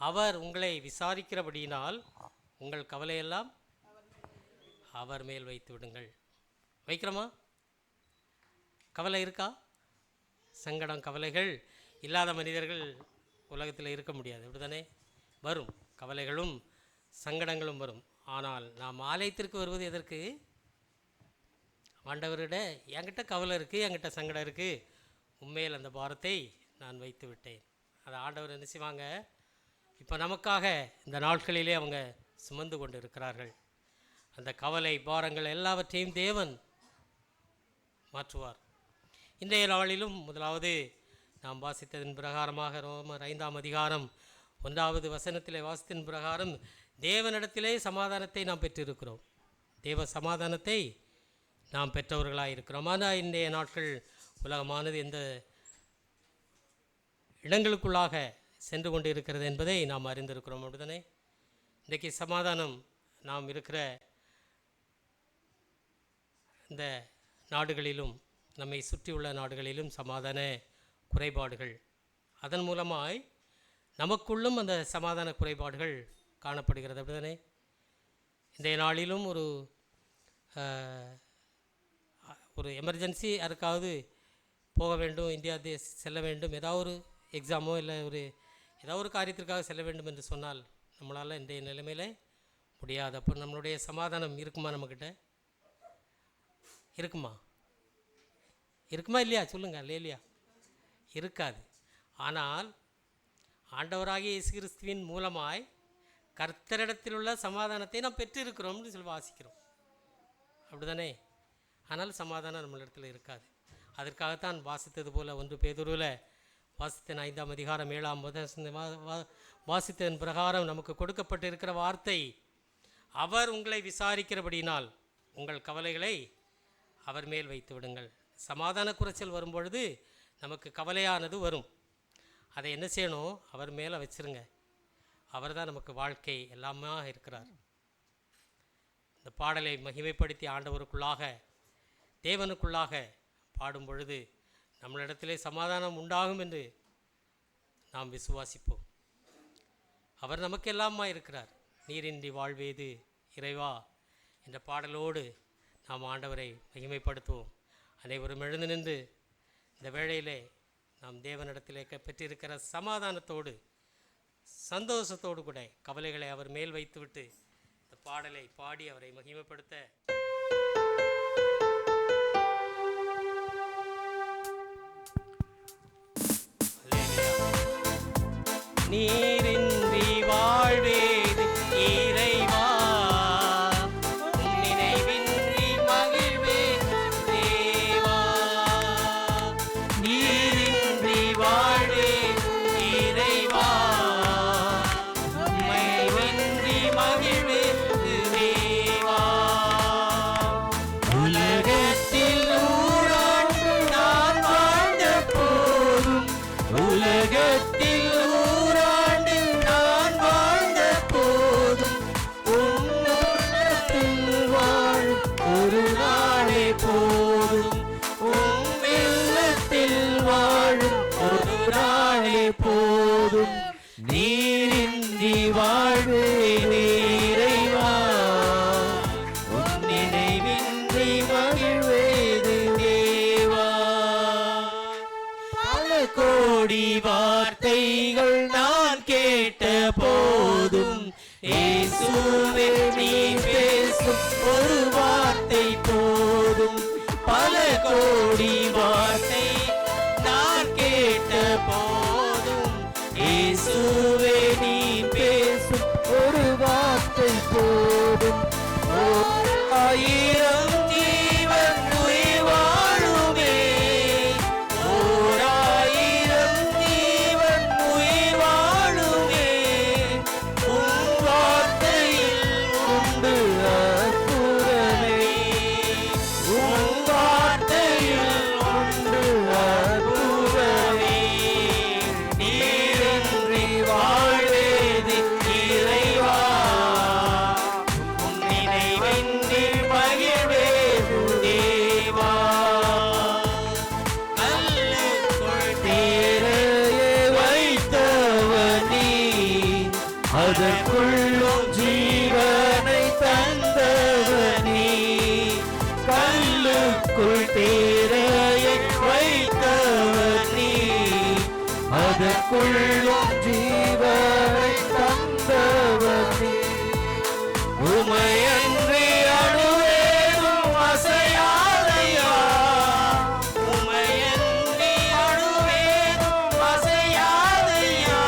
அவர் உங்களை விசாரிக்கிறபடியினால் உங்கள் கவலையெல்லாம் அவர் மேல் வைத்து விடுங்கள். வைக்கிறோமா? கவலை இருக்கா? சங்கடம், கவலைகள் இல்லாத மனிதர்கள் உலகத்தில் இருக்க முடியாது. இப்படிதானே? வரும், கவலைகளும் சங்கடங்களும் வரும். ஆனால் நாம் ஆலயத்திற்கு வருவது எதற்கு? ஆண்டவரிட என்கிட்ட கவலை இருக்குது, என்கிட்ட சங்கடம் இருக்குது, உண்மையில் அந்த பாரத்தை நான் வைத்து விட்டேன். அதை ஆண்டவர் என்ன செய்வாங்க? இப்போ நமக்காக இந்த நாட்களிலே அவங்க சுமந்து கொண்டு இருக்கிறார்கள். அந்த கவலை பாரங்கள் எல்லாவற்றையும் தேவன் மாற்றுவார். இன்றைய நாளிலும் முதலாவது நாம் வாசித்ததன் பிரகாரமாக ரோமர் 5ஆம் அதிகாரம் 1வது வசனத்திலே வாசித்ததன் பிரகாரம் தேவனிடத்திலே சமாதானத்தை நாம் பெற்றிருக்கிறோம். தேவ சமாதானத்தை நாம் பெற்றவர்களாக இருக்கிறோம். ஆனால் இன்றைய நாட்கள் உலகமானது எந்த இடங்களுக்குள்ளாக சென்று கொண்டு இருக்கிறது என்பதை நாம் அறிந்திருக்கிறோம். அப்படிதானே? இன்றைக்கு சமாதானம் நாம் இருக்கிற இந்த நாடுகளிலும் நம்மை சுற்றியுள்ள நாடுகளிலும் சமாதான குறைபாடுகள், அதன் மூலமாய் நமக்குள்ளும் அந்த சமாதான குறைபாடுகள் காணப்படுகிறது. அப்படிதானே? இன்றைய நாளிலும் ஒரு எமர்ஜென்சி யாருக்காவது போக வேண்டும், இந்தியா செல்ல வேண்டும், ஏதாவது ஒரு எக்ஸாமோ இல்லை ஏதாவது ஒரு காரியத்திற்காக செல்ல வேண்டும் என்று சொன்னால் நம்மளால் இன்றைய நிலைமையில் முடியாது. அப்போ நம்மளுடைய சமாதானம் இருக்குமா? நம்மக்கிட்ட இருக்குமா? இருக்குமா இல்லையா? சொல்லுங்கள். இல்லையா? இருக்காது. ஆனால் ஆண்டவராகிய இயேசு கிறிஸ்துவின் மூலமாய் கர்த்தரிடத்தில் உள்ள சமாதானத்தை நாம் பெற்றிருக்கிறோம்னு சொல்லி வாசிக்கிறோம். அப்படிதானே? ஆனால் சமாதானம் நம்மளிடத்தில் இருக்காது. அதற்காகத்தான் வாசித்தது போல் 1 பேதுருவில் வாசித்தன் 5ஆம் அதிகாரம் 7ஆம் வாசித்ததன் பிரகாரம் நமக்கு கொடுக்கப்பட்டு இருக்கிற வார்த்தை, அவர் உங்களை விசாரிக்கிறபடினால் உங்கள் கவலைகளை அவர் மேல் வைத்து விடுங்கள். சமாதான குறைச்சல் வரும்பொழுது நமக்கு கவலையானது வரும். அதை என்ன செய்யணும்? அவர் மேலே வச்சுருங்க. அவர் தான் நமக்கு வாழ்க்கை எல்லாமே இருக்கிறார். இந்த பாடலை மகிமைப்படுத்தி ஆண்டவருக்குள்ளாக தேவனுக்குள்ளாக பாடும் பொழுது நம்மளிடத்திலே சமாதானம் உண்டாகும் என்று நாம் விசுவாசிப்போம். அவர் நமக்கு எல்லாமா இருக்கிறார். நீரின்றி வாழ்வேது இறைவா என்ற பாடலோடு நாம் ஆண்டவரை மகிமைப்படுத்துவோம். அனைவரும் எழுந்து நின்று இந்த வேளையிலே நாம் தேவனிடத்திலே பெற்றிருக்கிற சமாதானத்தோடு சந்தோஷத்தோடு கூட கவலைகளை அவர் மேல் வைத்துவிட்டு இந்த பாடலை பாடி அவரை மகிமைப்படுத்த நீரின்றி வாழ்வேது இறைவா, நினைவின்றி மகிழ்வே தேவா. நீரின்றி வாழ்வேது இறைவா, நினைவின்றி மகிழ்வே தேவா. உலகத்தில் ஊராண்டு நான் வாழ்ந்த போதும், உலகத்தில் போதும், உள்ளத்தில் வாழும் ஒரு நாளே போதும். நீரின்றி வாழ்வே இறைவா, உன் நினைவின்றி மகிழ்வேது தேவா. பல கோடி வார்த்தைகள் நான் கேட்ட போதும், இயேசுவே நீ பேசும் ஒரு வார்த்தை போதும். பல கோடி வார்த்தை நான் கேட்ட போதும், இயேசுவே நீ பேசும் ஒரு வார்த்தை போதும். 1000 ஜீவன் உயிர் வாழுமே, 1000 ஜீவன் உயிர் வாழுமே. உன் வார்த்தையில் உண்டு அற்புதமே, உன் வார்த்தையில் உண்டு அற்புதமே. நீரின்றி வாழ்வேது இறைவா, அதற்குள்ளும் ஜீவனை தந்தவர் நீ, கல்லுக்குள் தேரையை வைத்தவர் நீ, அதற்குள்ளும் ஜீவனை தந்தவர் நீ. உமையன்றி அணுவேதும் அசையாதையா, உமையன்றி அணுவேதும் அசையாதையா,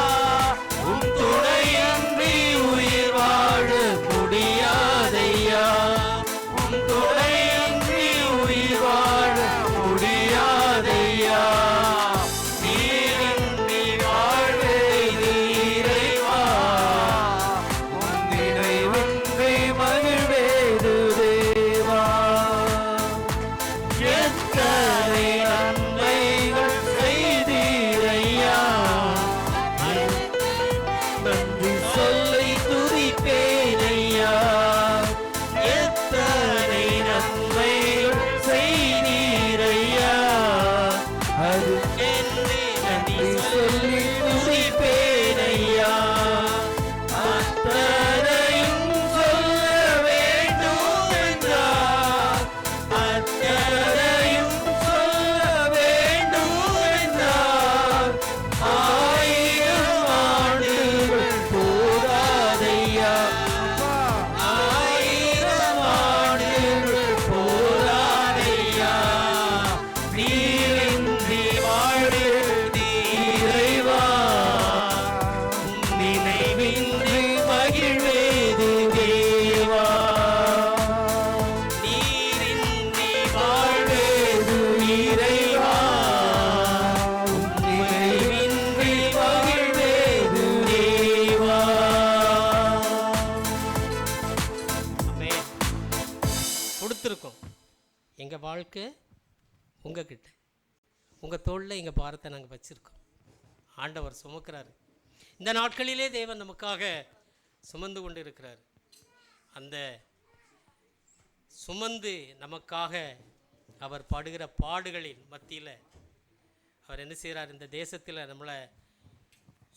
உன் துணையின்றி உயிர் வாழ முடியாதையா, உன் துணையின்றி உயிர் வாழ முடியாதையா. நீரின்றி வாழ்வேது இறைவா, உன் நினைவின்றி மகிழ்வேது தேவா. எத்தனை நன்மைகள் செய்தீரையா, நன்றி சொல்லை துதிப்பேனையா. எத்தனை நன்மைகள் செய்தீரையா, அது நன்றி சொல்லி துதிப்பேனையா. அத்தனையும் சொல்ல வேண்டும் என்றார், அத்தனையும் சொல்ல வேண்டும் என்றார். 1000 ஆண்டுகள் போதாதையா, 1000 ஆண்டுகள் போதாதையா. நீரின்றி வாழ்வேது இறைவா, உன் நினைவின்றி மகிழ்வேது தேவா. நீரின்றி வாழ்வேது இறைவா, உன் நினைவின்றி மகிழ்வேது தேவா. ஆமென். கொடுத்துருக்கோம். எங்கள் வாழ்க்கை உங்ககிட்ட, உங்கள் தோளில் எங்கள் பாரத்தை நாங்கள் வச்சுருக்கோம். ஆண்டவர் சுமக்கிறாரு. இந்த நாட்களிலே தேவன் நமக்காக சுமந்து கொண்டு இருக்கிறார். அந்த சுமந்து நமக்காக அவர் படுகிற பாடுகளின் மத்தியில் அவர் என்ன செய்கிறார்? இந்த தேசத்தில் நம்மளை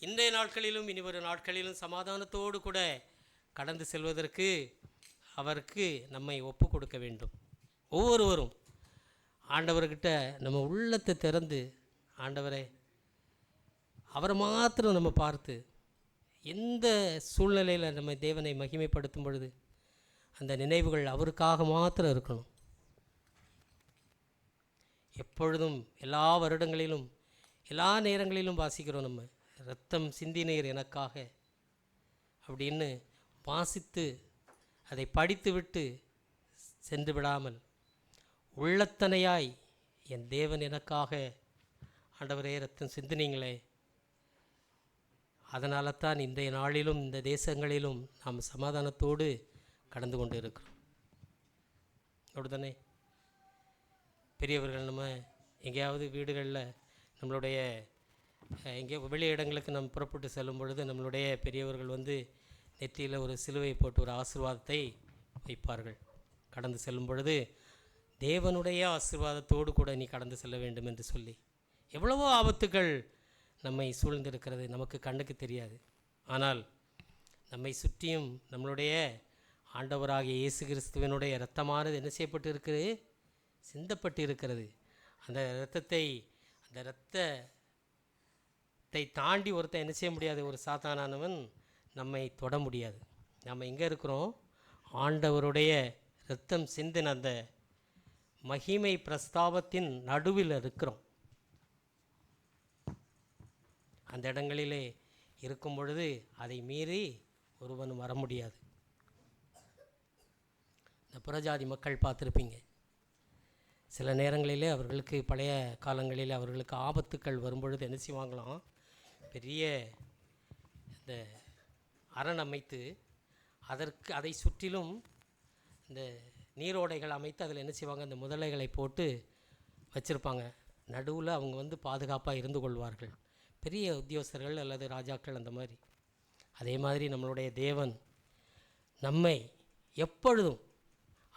இன்றைய நாட்களிலும் இனி வரும் நாட்களிலும் சமாதானத்தோடு கூட கடந்து செல்வதற்கு அவருக்கு நம்மை ஒப்பு கொடுக்க வேண்டும். ஒவ்வொருவரும் ஆண்டவர்கிட்ட நம்ம உள்ளத்தை திறந்து, ஆண்டவரே அவரை மாத்திரம் நம்ம பார்த்து, எந்த சூழ்நிலையில் நம்ம தேவனை மகிமைப்படுத்தும் பொழுது அந்த நினைவுகள் அவருக்காக மாத்திரம் இருக்கணும். எப்பொழுதும் எல்லா வருடங்களிலும் எல்லா நேரங்களிலும் வாசிக்கிறோம் நம்ம, இரத்தம் சிந்தினீர் எனக்காக அப்படின்னு வாசித்து அதை படித்துவிட்டு சென்று விடாமல் உள்ளத்தனையாய் என் தேவன் எனக்காக ஆண்டவரே இரத்தம் சிந்தினீங்களே, அதனால தான் இன்றைய நாளிலும் இந்த தேசங்களிலும் நாம் சமாதானத்தோடு கடந்து கொண்டு இருக்கிறோம். அப்படிதானே? பெரியவர்கள் நம்ம எங்கேயாவது வீடுகளில் நம்மளுடைய எங்கே வெளி இடங்களுக்கு நம்ம புறப்பட்டு செல்லும் பொழுது நம்மளுடைய பெரியவர்கள் வந்து நெற்றியில் ஒரு சிலுவை போட்டு ஒரு ஆசீர்வாதத்தை வைப்பார்கள். கடந்து செல்லும் பொழுது தேவனுடைய ஆசீர்வாதத்தோடு கூட நீ கடந்து செல்ல வேண்டும் என்று சொல்லி. எவ்வளவோ ஆபத்துகள் நம்மை சூழ்ந்திருக்கிறது, நமக்கு கண்ணுக்கு தெரியாது. ஆனால் நம்மை சுற்றியும் நம்மளுடைய ஆண்டவராகிய இயேசு கிறிஸ்துவனுடைய இரத்தமானது என்ன செய்யப்பட்டு இருக்கிறது? சிந்தப்பட்டு இருக்கிறது. அந்த இரத்தத்தை தாண்டி ஒருத்தன் என்ன செய்ய முடியாது? ஒரு சாத்தானானவன் நம்மை தொட முடியாது. நம்ம எங்கே இருக்கிறோம்? ஆண்டவருடைய இரத்தம் சிந்தின அந்த மகிமை பிரஸ்தாபத்தின் நடுவில் இருக்கிறோம். அந்த இடங்களிலே இருக்கும் பொழுது அதை மீறி ஒருவனும் வர முடியாது. இந்த புறஜாதி மக்கள் பார்த்துருப்பீங்க, சில நேரங்களிலே அவர்களுக்கு பழைய காலங்களில் அவர்களுக்கு ஆபத்துக்கள் வரும்பொழுது என்ன செய்வாங்களாம்? பெரிய இந்த அரண் அமைத்து அதை சுற்றிலும் இந்த நீரோடைகள் அமைத்து அதில் என்ன செய்வாங்க? இந்த முதலைகளை போட்டு வச்சுருப்பாங்க. நடுவில் அவங்க வந்து பாதுகாப்பாக இருந்து கொள்வார்கள், பெரிய உத்தியோகஸ்தர்கள் அல்லது ராஜாக்கள் அந்த மாதிரி. அதே மாதிரி நம்மளுடைய தேவன் நம்மை எப்பொழுதும்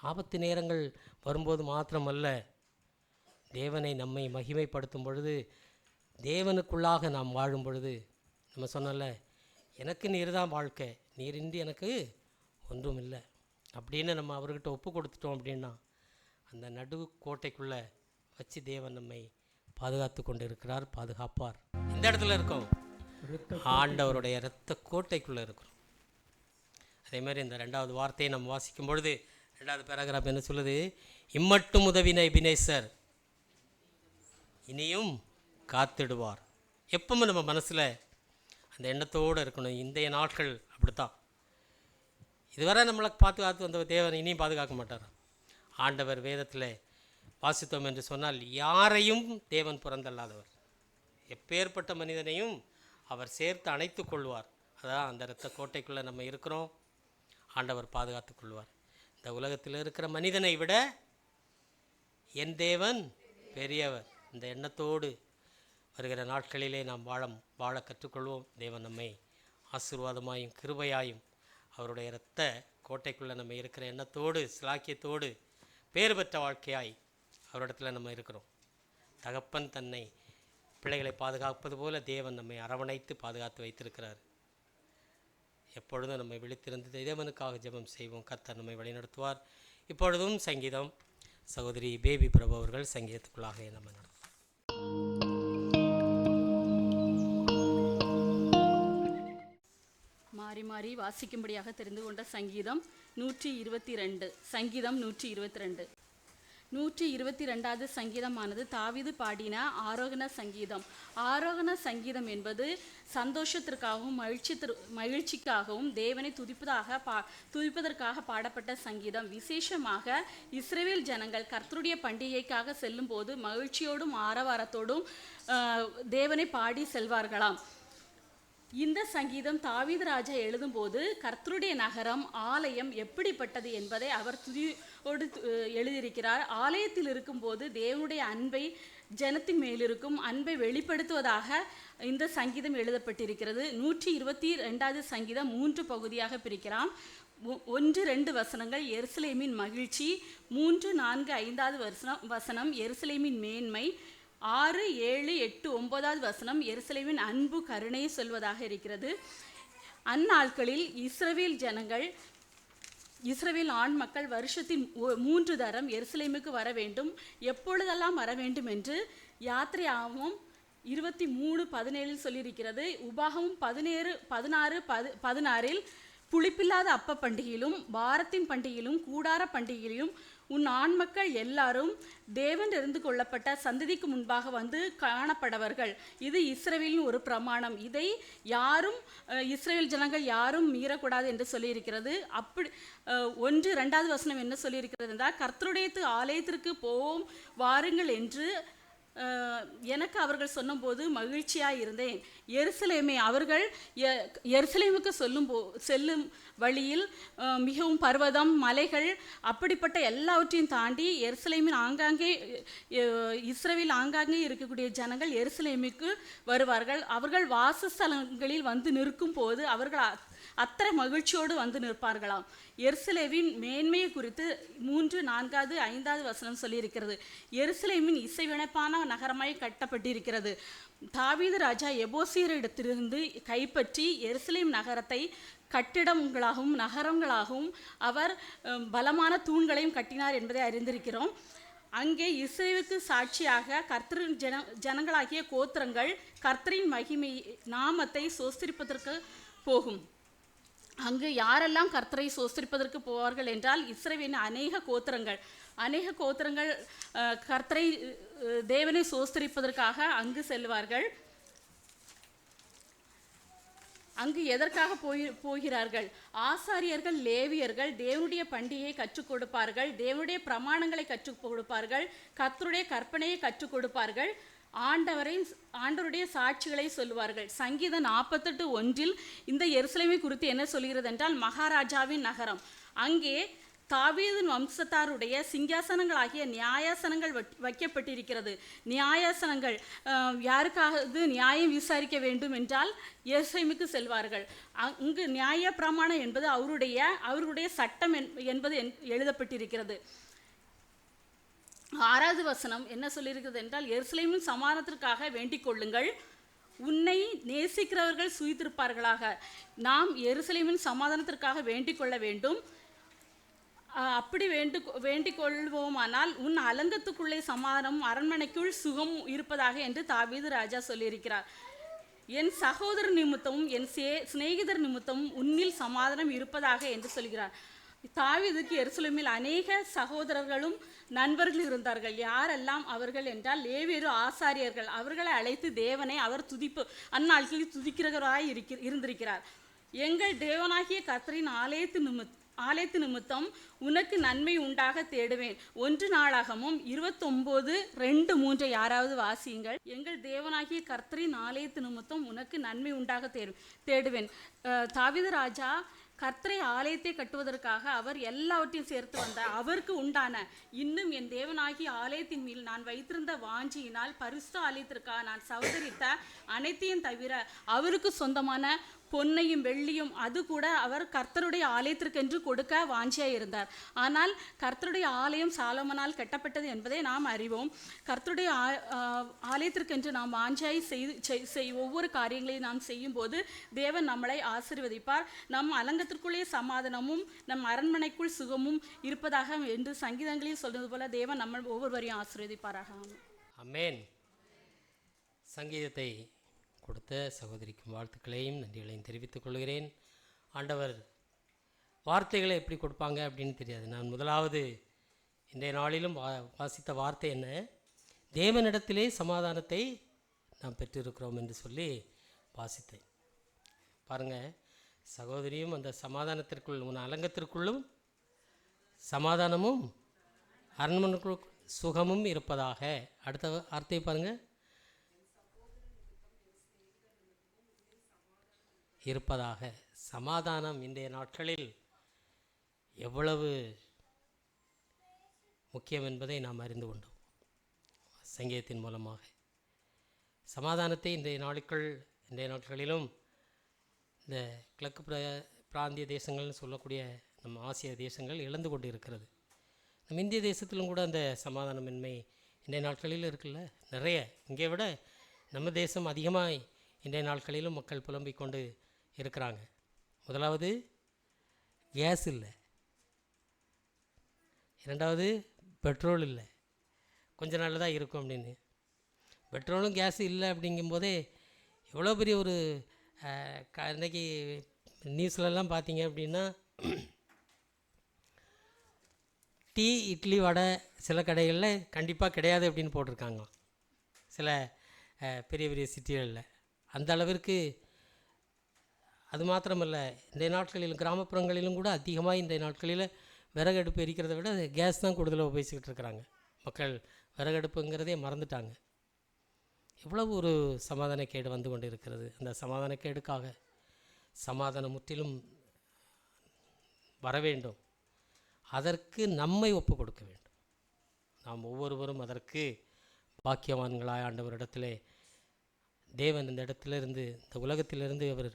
ஆபத்து நேரங்கள் வரும்போது மாத்திரமல்ல, தேவனை நம்மை மகிமைப்படுத்தும் பொழுது, தேவனுக்குள்ளாக நாம் வாழும் பொழுது, நம்ம சொன்னல எனக்கு நீர் தான் வாழ்க்கை, நீரின்றி எனக்கு ஒன்றும் இல்லை அப்படின்னு நம்ம அவர்கிட்ட ஒப்பு கொடுத்துட்டோம் அப்படின்னா அந்த நடு கோட்டைக்குள்ளே வச்சு தேவன் நம்மை பாதுகாத்து கொண்டு இருக்கிறார், பாதுகாப்பார். இந்த இடத்துல இருக்கோம், ஆண்டவருடைய இரத்த கோட்டைக்குள்ளே இருக்கிறோம். அதே மாதிரி இந்த 2வது வார்த்தையை நம்ம வாசிக்கும் பொழுது 2வது பேராகிராஃப் என்ன சொல்லுது? இம்மட்டும் உதவின எபினேசர் இனியும் காத்திடுவார். எப்பவும் நம்ம மனசில் அந்த எண்ணத்தோடு இருக்கணும். இன்றைய நாட்கள் அப்படித்தான். இதுவரை நம்மளை பாதுகாத்து வந்த தேவன் இனியும் பாதுகாக்க மாட்டார். ஆண்டவர் வேதத்தில் வாசித்தோம் என்று சொன்னால் யாரையும் தேவன் புறந்தல்லாதவர், எப்பேற்பட்ட மனிதனையும் அவர் சேர்த்து அணைத்து கொள்வார். அதான் அந்த இரத்த கோட்டைக்குள்ளே நம்ம இருக்கிறோம், ஆண்டவர் பாதுகாத்து கொள்வார். இந்த உலகத்தில் இருக்கிற மனிதனை விட என் தேவன் பெரியவர். இந்த எண்ணத்தோடு வருகிற நாட்களிலே நாம் வாழ கற்றுக்கொள்வோம். தேவன் நம்மை ஆசீர்வாதமாயும் கிருபையாயும் அவருடைய இரத்த கோட்டைக்குள்ளே நம்ம இருக்கிற எண்ணத்தோடு சிலாக்கியத்தோடு பேர் பெற்ற வாழ்க்கையாய் அவரிடத்தில் நம்ம இருக்கிறோம். தகப்பன் தன்னை பிள்ளைகளை பாதுகாப்பது போல தேவன் நம்மை அரவணைத்து பாதுகாத்து வைத்திருக்கிறார். எப்பொழுதும் நம்மை விழித்திருந்து தேவனுக்காக ஜெபம் செய்வோம். கர்த்தர் நம்மை வழிநடத்துவார். இப்பொழுதும் சங்கீதம் சகோதரி பேபி பிரபு அவர்கள் சங்கீதத்துக்குள்ளாக நம்ம நடத்துவார். மாறி மாறி வாசிக்கும்படியாக தெரிந்து கொண்ட சங்கீதம் 122. சங்கீதம் 122. 122வது சங்கீதமானது தாவீது பாடின ஆரோகண சங்கீதம். ஆரோகண சங்கீதம் என்பது சந்தோஷத்திற்காகவும் மகிழ்ச்சிக்காகவும் தேவனை துதிப்பதற்காக பாடப்பட்ட சங்கீதம். விசேஷமாக இஸ்ரவேல் ஜனங்கள் கர்த்தருடைய பண்டிகைக்காக செல்லும் போது மகிழ்ச்சியோடும் ஆரவாரத்தோடும் தேவனை பாடி செல்வார்களாம். இந்த சங்கீதம் தாவீது ராஜா எழுதும்போது கர்த்தருடைய நகரம் ஆலயம் எப்படிப்பட்டது என்பதை அவர் துதியோடு எழுதியிருக்கிறார். ஆலயத்தில் இருக்கும்போது தேவனுடைய அன்பை, ஜனத்தின் மேலிருக்கும் அன்பை வெளிப்படுத்துவதாக இந்த சங்கீதம் எழுதப்பட்டிருக்கிறது. 122வது சங்கீதம் 3 பகுதியாக பிரிக்கலாம். 1-2 வசனங்கள் எருசலேமின் மகிழ்ச்சி, 3, 4, 5வது வசனம் எருசலேமின் மேன்மை, 6, 7, 8, 9வது வசனம் எருசலேமின் அன்பு கருணையை சொல்வதாக இருக்கிறது. அந்நாட்களில் இஸ்ரவேல் ஆண் மக்கள் வருஷத்தின் 3 தரம் எருசலேமுக்கு வர வேண்டும். எப்பொழுதெல்லாம் வர வேண்டும் என்று யாத்திரையாகவும் 23:17 சொல்லியிருக்கிறது. உபாகமும் 16:16 புளிப்பில்லாத அப்ப பண்டிகையிலும் வாரத்தின் பண்டிகையிலும் கூடார பண்டிகையிலும் உன் ஆண் மக்கள் எல்லாரும் தேவன் இருந்து கொள்ளப்பட்ட சந்ததிக்கு முன்பாக வந்து காணப்படவர்கள். இது இஸ்ரவேலின் ஒரு பிரமாணம். இதை யாரும் இஸ்ரவேல் ஜனங்கள் யாரும் மீறக்கூடாது என்று சொல்லியிருக்கிறது. அப்படி 1-2வது வசனம் என்ன சொல்லியிருக்கிறது என்றால், கர்த்தருடைய ஆலயத்திற்கு போவோம் வாருங்கள் என்று எனக்கு அவர்கள் சொன்னபோது மகிழ்ச்சியாக இருந்தேன். அவர்கள் எருசலேமுக்கு செல்லும் வழியில் மிகவும் பர்வதம், மலைகள் அப்படிப்பட்ட எல்லாவற்றையும் தாண்டி இஸ்ரவேல் ஆங்காங்கே இருக்கக்கூடிய ஜனங்கள் எருசலேமுக்கு வருவார்கள். அவர்கள் வாசஸ்தலங்களில் வந்து நிற்கும் போது அவர்கள் அத்தனை மகிழ்ச்சியோடு வந்து நிற்பார்களாம். எருசலேமின் மேன்மையை குறித்து 3, 4, 5வது வசனம் சொல்லியிருக்கிறது. எருசலேமின் இசைவினைப்பான நகரமாய் கட்டப்பட்டிருக்கிறது. தாவீது ராஜா எபோசியரிடத்திலிருந்து கைப்பற்றி எருசலேம் நகரத்தை கட்டிடங்களாகவும் நகரங்களாகவும் அவர் பலமான தூண்களையும் கட்டினார் என்பதை அறிந்திருக்கிறோம். அங்கே இஸ்ரவேலுக்கு சாட்சியாக கர்த்தரின் ஜனங்களாகிய கோத்திரங்கள் கர்த்தரின் மகிமை நாமத்தை சோஸ்திரிப்பதற்கு போகும். அங்கு யாரெல்லாம் கர்த்தரை சோஸ்திரிப்பதற்கு போவார்கள் என்றால் இஸ்ரவேலின் அநேக கோத்திரங்கள் கர்த்தரை தேவனை சோஸ்திரிப்பதற்காக அங்கு செல்வார்கள். அங்கு எதற்காக போகிறார்கள்? ஆசாரியர்கள், லேவியர்கள் தேவனுடைய பண்டிகையை கற்றுக் கொடுப்பார்கள், தேவனுடைய பிரமாணங்களை கற்றுக் கொடுப்பார்கள், கர்த்தருடைய கற்பனையை கற்றுக் கொடுப்பார்கள், ஆண்டவருடைய சாட்சிகளை சொல்லுவார்கள். சங்கீதம் 48:1 இந்த எருசலேமை குறித்து என்ன சொல்கிறது என்றால், மகாராஜாவின் நகரம். அங்கே தாவீதின் வம்சத்தாருடைய சிங்காசனங்களாகிய நியாயாசனங்கள் வைக்கப்பட்டிருக்கிறது. நியாயாசனங்கள் யாருக்காவது நியாயம் விசாரிக்க வேண்டும் என்றால் எருசலேமுக்கு செல்வார்கள். அங்கு நியாய பிரமாணம் என்பது அவருடைய சட்டம் என்பது எழுதப்பட்டிருக்கிறது. 6வது வசனம் என்ன சொல்லியிருக்கிறது என்றால், எருசலேமின் சமாதானத்திற்காக வேண்டிக் கொள்ளுங்கள். உன்னை நேசிக்கிறவர்கள் சுயித்திருப்பார்களாக. நாம் எருசலேமின் சமாதானத்திற்காக வேண்டிக் கொள்ள வேண்டும். அப்படி வேண்டிக் கொள்வோமானால் உன் அலங்கத்துக்குள்ளே சமாதானமும் அரண்மனைக்குள் சுகம் இருப்பதாக என்று தாவீது ராஜா சொல்லியிருக்கிறார். என் சகோதரர் நிமித்தமும் என் சிநேகிதர் நிமித்தமும் உன்னில் சமாதானம் இருப்பதாக என்று சொல்கிறார். தாவீதுக்கு எருசலேமில் அநேக சகோதரர்களும் நண்பர்கள் இருந்தார்கள். யாரெல்லாம் அவர்கள் என்றால் லேவியர் ஆசாரியர்கள். அவர்களை அழைத்து தேவனை அவர் அந்நாட்களில் துதிக்கிறவராய் இருந்திருக்கிறார். எங்கள் தேவனாகிய கர்த்தரின் ஆலயத்து நிமித்தம் உனக்கு நன்மை உண்டாக தேடுவேன். 1 நாளாகமும் 29:2-3 யாராவது வாசியுங்கள். எங்கள் தேவனாகிய கர்த்தரின் ஆலயத்து நிமித்தம் உனக்கு நன்மை உண்டாக தேடுவேன். தாவீது ராஜா கர்த்தரை ஆலயத்தை கட்டுவதற்காக அவர் எல்லாவற்றையும் சேர்த்து வந்தார். அவருக்கு உண்டான இன்னும் என் தேவனாகிய ஆலயத்தின் மேல் நான் வைத்திருந்த வாஞ்சியினால் பரிசுத்த ஆலயத்திற்காக நான் சவதரித்த அனைத்தையும் தவிர அவருக்கு சொந்தமான பொன்னையும் வெள்ளியும் அது கூட அவர் கர்த்தருடைய ஆலயத்திற்கென்று கொடுக்க வாஞ்சியாக இருந்தார். ஆனால் கர்த்தருடைய ஆலயம் சாலமோனால் கட்டப்பட்டது என்பதை நாம் அறிவோம். கர்த்தருடைய ஆலயத்திற்கென்று நாம் வாஞ்சியாய் ஒவ்வொரு காரியங்களையும் நாம் செய்யும் போது தேவன் நம்மளை ஆசீர்வதிப்பார். நம் அலங்கத்திற்குள்ளே சமாதானமும் நம் அரண்மனைக்குள் சுகமும் இருப்பதாக என்று சங்கீதங்களில் சொல்வது போல தேவன் நம்ம ஒவ்வொருவரையும் ஆசீர்வதிப்பாராக. ஆமென். சங்கீதத்தை கொடுத்த சகோதரிக்கும் வாழ்த்துக்களையும் நன்றிகளையும் தெரிவித்துக் கொள்கிறேன். ஆண்டவர் வார்த்தைகளை எப்படி கொடுப்பாங்க அப்படின்னு தெரியாது. நான் முதலாவது இன்றைய நாளிலும் வாசித்த வார்த்தை என்ன? தேவனிடத்திலே சமாதானத்தை நாம் பெற்றிருக்கிறோம் என்று சொல்லி வாசித்தேன். பாருங்கள், சகோதரியும் அந்த சமாதானத்திற்குள் உன் அலங்கத்திற்குள்ளும் சமாதானமும் அரண்மனைக்குள் சுகமும் இருப்பதாக. அடுத்த வார்த்தையை பாருங்கள், இருப்பதாக. சமாதானம் இன்றைய நாட்களில் எவ்வளவு முக்கியம் என்பதை நாம் அறிந்து கொண்டோம் சங்கீதத்தின் மூலமாக. சமாதானத்தை இன்றைய நாட்களிலும் இந்த கிழக்கு பிராந்திய தேசங்கள்னு சொல்லக்கூடிய நம்ம ஆசிய தேசங்கள் இழந்து கொண்டு இருக்கிறது. நம்ம இந்திய தேசத்திலும் கூட அந்த சமாதானமின்மை இன்றைய நாட்களில் இருக்குல்ல, நிறைய. இங்கே விட நம்ம தேசம் அதிகமாக இன்றைய நாட்களிலும் மக்கள் புலம்பிக் கொண்டு இருக்கிறாங்க. முதலாவது கேஸ் இல்லை, இரண்டாவது பெட்ரோல் இல்லை. கொஞ்ச நாள் தான் இருக்கும் அப்படின்னு. பெட்ரோலும் கேஸும் இல்லை அப்படிங்கும்போதே எவ்வளோ பெரிய ஒரு இன்றைக்கி நியூஸ்லலாம் பார்த்தீங்க அப்படின்னா டீ இட்லி வடை சில கடைகளில் கண்டிப்பாக கிடையாது அப்படின்னு போட்டிருக்காங்க. சில பெரிய பெரிய சிட்டிகளில் அந்த அளவிற்கு. அது மாத்திரமல்ல, இன்றைய நாட்களிலும் கிராமப்புறங்களிலும் கூட அதிகமாக இன்றைய நாட்களில் விறகடுப்பு எரிக்கிறத விட கேஸ் தான் கூடுதலாக உபயோகிச்சுக்கிட்டு இருக்கிறாங்க. மக்கள் விறகடுப்புங்கிறதே மறந்துட்டாங்க. எவ்வளவு ஒரு சமாதானக்கேடு வந்து கொண்டு இருக்கிறது. அந்த சமாதானக்கேடுக்காக சமாதானம் முற்றிலும் வர வேண்டும். அதற்கு நம்மை ஒப்பு கொடுக்க வேண்டும். நாம் ஒவ்வொருவரும் அதற்கு பாக்கியவான்களாய் ஆண்டவரிடத்திலே தேவன் இந்த இடத்திலிருந்து, இந்த உலகத்திலிருந்து அவர்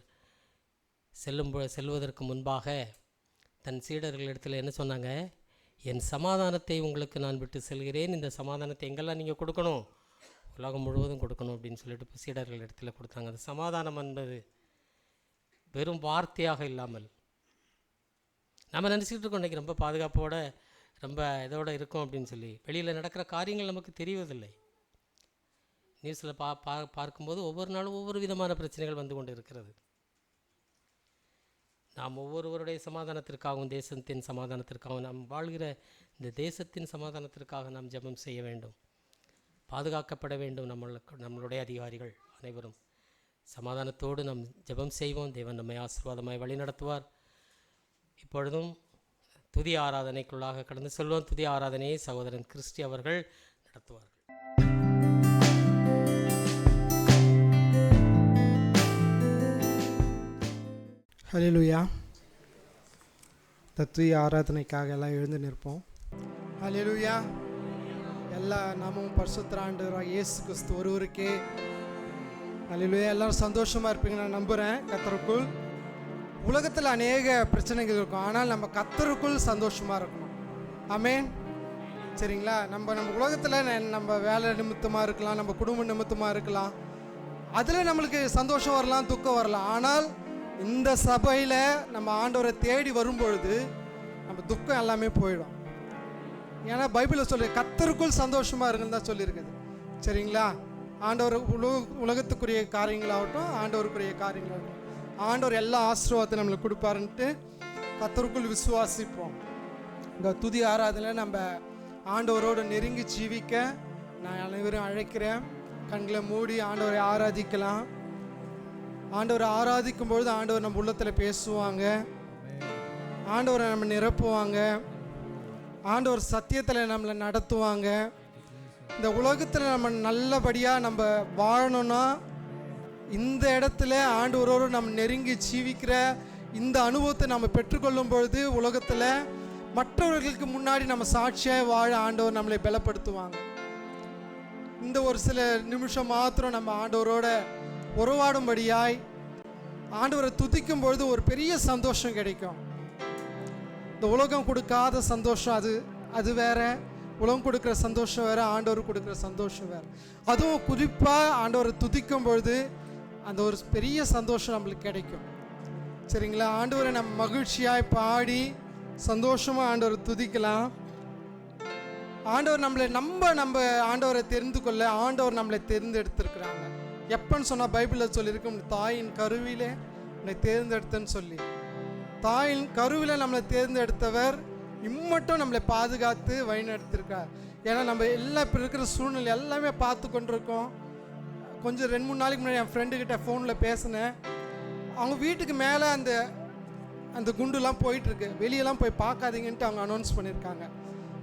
செல்வதற்கு முன்பாக தன் சீடர்களிடத்தில் என்ன சொன்னாங்க? என் சமாதானத்தை உங்களுக்கு நான் விட்டு செல்கிறேன். இந்த சமாதானத்தை எங்கெல்லாம் நீங்கள் கொடுக்கணும், உலகம் முழுவதும் கொடுக்கணும் அப்படின்னு சொல்லிட்டு சீடர்கள் இடத்துல கொடுத்தாங்க. அந்த சமாதானம் என்பது வெறும் வார்த்தையாக இல்லாமல் நம்ம நினச்சிக்கிட்டு இருக்கோம் இன்றைக்கி ரொம்ப பாதுகாப்போட ரொம்ப இதோடு இருக்கும் அப்படின்னு சொல்லி. வெளியில் நடக்கிற காரியங்கள் நமக்கு தெரிவதில்லை. நியூஸில் பார்க்கும்போது ஒவ்வொரு நாளும் ஒவ்வொரு விதமான பிரச்சனைகள் வந்து கொண்டு இருக்கிறது. நாம் ஒவ்வொருவருடைய சமாதானத்திற்காகவும் தேசத்தின் சமாதானத்திற்காகவும் நாம் வாழ்கிற இந்த தேசத்தின் சமாதானத்திற்காக நாம் ஜெபம் செய்ய வேண்டும். பாதுகாக்கப்பட வேண்டும். நம்மளுடைய அதிகாரிகள் அனைவரும் சமாதானத்தோடு நாம் ஜெபம் செய்வோம். தேவன் நம்மை ஆசீர்வாதமாய் வழி நடத்துவார். இப்பொழுதும் துதி ஆராதனைக்குள்ளாக கடந்து செல்வோம். துதி ஆராதனையை சகோதரன் கிறிஸ்டி அவர்கள் நடத்துவார்கள். ஹல்லேலூயா. தத்துவ ஆராதனைக்காக எல்லாம் எழுந்து நிற்போம். ஹல்லேலூயா. எல்லா நாமும் பரிசுத்த ஆண்டவராகிய இயேசு கிறிஸ்து ஒருவருக்கே. ஹல்லேலூயா. எல்லாரும் சந்தோஷமாக இருப்பீங்க நான் நம்புகிறேன். கர்த்தருக்குள் உலகத்தில் அநேக பிரச்சனைகள் இருக்கும், ஆனால் நம்ம கர்த்தருக்குள் சந்தோஷமாக இருக்கணும். ஆமென். சரிங்களா? நம்ம உலகத்தில் நம்ம வேலை நிமித்தமாக இருக்கலாம், நம்ம குடும்ப நிமித்தமாக இருக்கலாம், அதில் நம்மளுக்கு சந்தோஷம் வரலாம், துக்கம் வரலாம். ஆனால் இந்த சபையில் நம்ம ஆண்டவரை தேடி வரும்பொழுது நம்ம துக்கம் எல்லாமே போயிடும். ஏன்னா பைபிளில் சொல்லி கர்த்தருக்குள் சந்தோஷமாக இருக்குன்னு தான் சொல்லியிருக்குது. சரிங்களா? ஆண்டவர் உலகத்துக்குரிய காரியங்களாகட்டும், ஆண்டவருக்குரிய காரியங்களாகட்டும், ஆண்டவர் எல்லா ஆசீர்வாதத்தை நம்மளுக்கு கொடுப்பாருன்ட்டு கர்த்தருக்குள் விசுவாசிப்போம். இந்த துதி ஆராதனை நம்ம ஆண்டவரோடு நெருங்கி ஜீவிக்க நான் அனைவரும் அழைக்கிறேன். கண்களை மூடி ஆண்டவரை ஆராதிக்கலாம். ஆண்டவரை ஆராதிக்கும் பொழுது ஆண்டவர் நம்ம உள்ளத்தில் பேசுவாங்க, ஆண்டவரை நம்ம நிரப்புவாங்க, ஆண்டவர் சத்தியத்தில் நம்மளை நடத்துவாங்க. இந்த உலகத்தில் நம்ம நல்லபடியாக நம்ம வாழணும்னா இந்த இடத்துல ஆண்டவரோடு நம்ம நெருங்கி ஜீவிக்கிற இந்த அனுபவத்தை நம்ம பெற்றுக்கொள்ளும் பொழுது உலகத்தில் மற்றவர்களுக்கு முன்னாடி நம்ம சாட்சியாக வாழ ஆண்டவர் நம்மளை பலப்படுத்துவாங்க. இந்த ஒரு சில நிமிஷம் மாத்திரம் நம்ம ஆண்டவரோட உறவாடும்படியாய் ஆண்டவரை துதிக்கும் பொழுது ஒரு பெரிய சந்தோஷம் கிடைக்கும். இந்த உலகம் கொடுக்காத சந்தோஷம் அது வேற, உலகம் கொடுக்குற சந்தோஷம் வேற, ஆண்டவர் கொடுக்குற சந்தோஷம் வேற. அதுவும் குறிப்பாக ஆண்டவரை துதிக்கும் பொழுது அந்த ஒரு பெரிய சந்தோஷம் நம்மளுக்கு கிடைக்கும். சரிங்களா? ஆண்டவரை நம்ம மகிழ்ச்சியாய் பாடி சந்தோஷமாக ஆண்டவரை துதிக்கலாம். ஆண்டவர் நம்ம ஆண்டவரை தெரிந்து கொள்ள ஆண்டவர் நம்மளை தேர்ந்தெடுத்திருக்கிறாங்க. எப்பன்னு சொன்னால் பைபிளில் சொல்லியிருக்கோம், தாயின் கருவிலே நம்மளை தேர்ந்தெடுத்தன்னு சொல்லி. தாயின் கருவில நம்மளை தேர்ந்தெடுத்தவர் இம்மட்டும் நம்மளை பாதுகாத்து வழிநடத்திருக்கார். ஏன்னா நம்ம எல்லாம் இப்போ இருக்கிற சூழ்நிலை எல்லாமே பார்த்து கொண்டிருக்கோம். கொஞ்சம் 2-3 நாளைக்கு முன்னாடி என் ஃப்ரெண்டுக்கிட்ட ஃபோனில் பேசினேன். அவங்க வீட்டுக்கு மேலே அந்த குண்டுலாம் போயிட்டுருக்கு, வெளியெல்லாம் போய் பார்க்காதீங்கன்ட்டு அவங்க அனௌன்ஸ் பண்ணியிருக்காங்க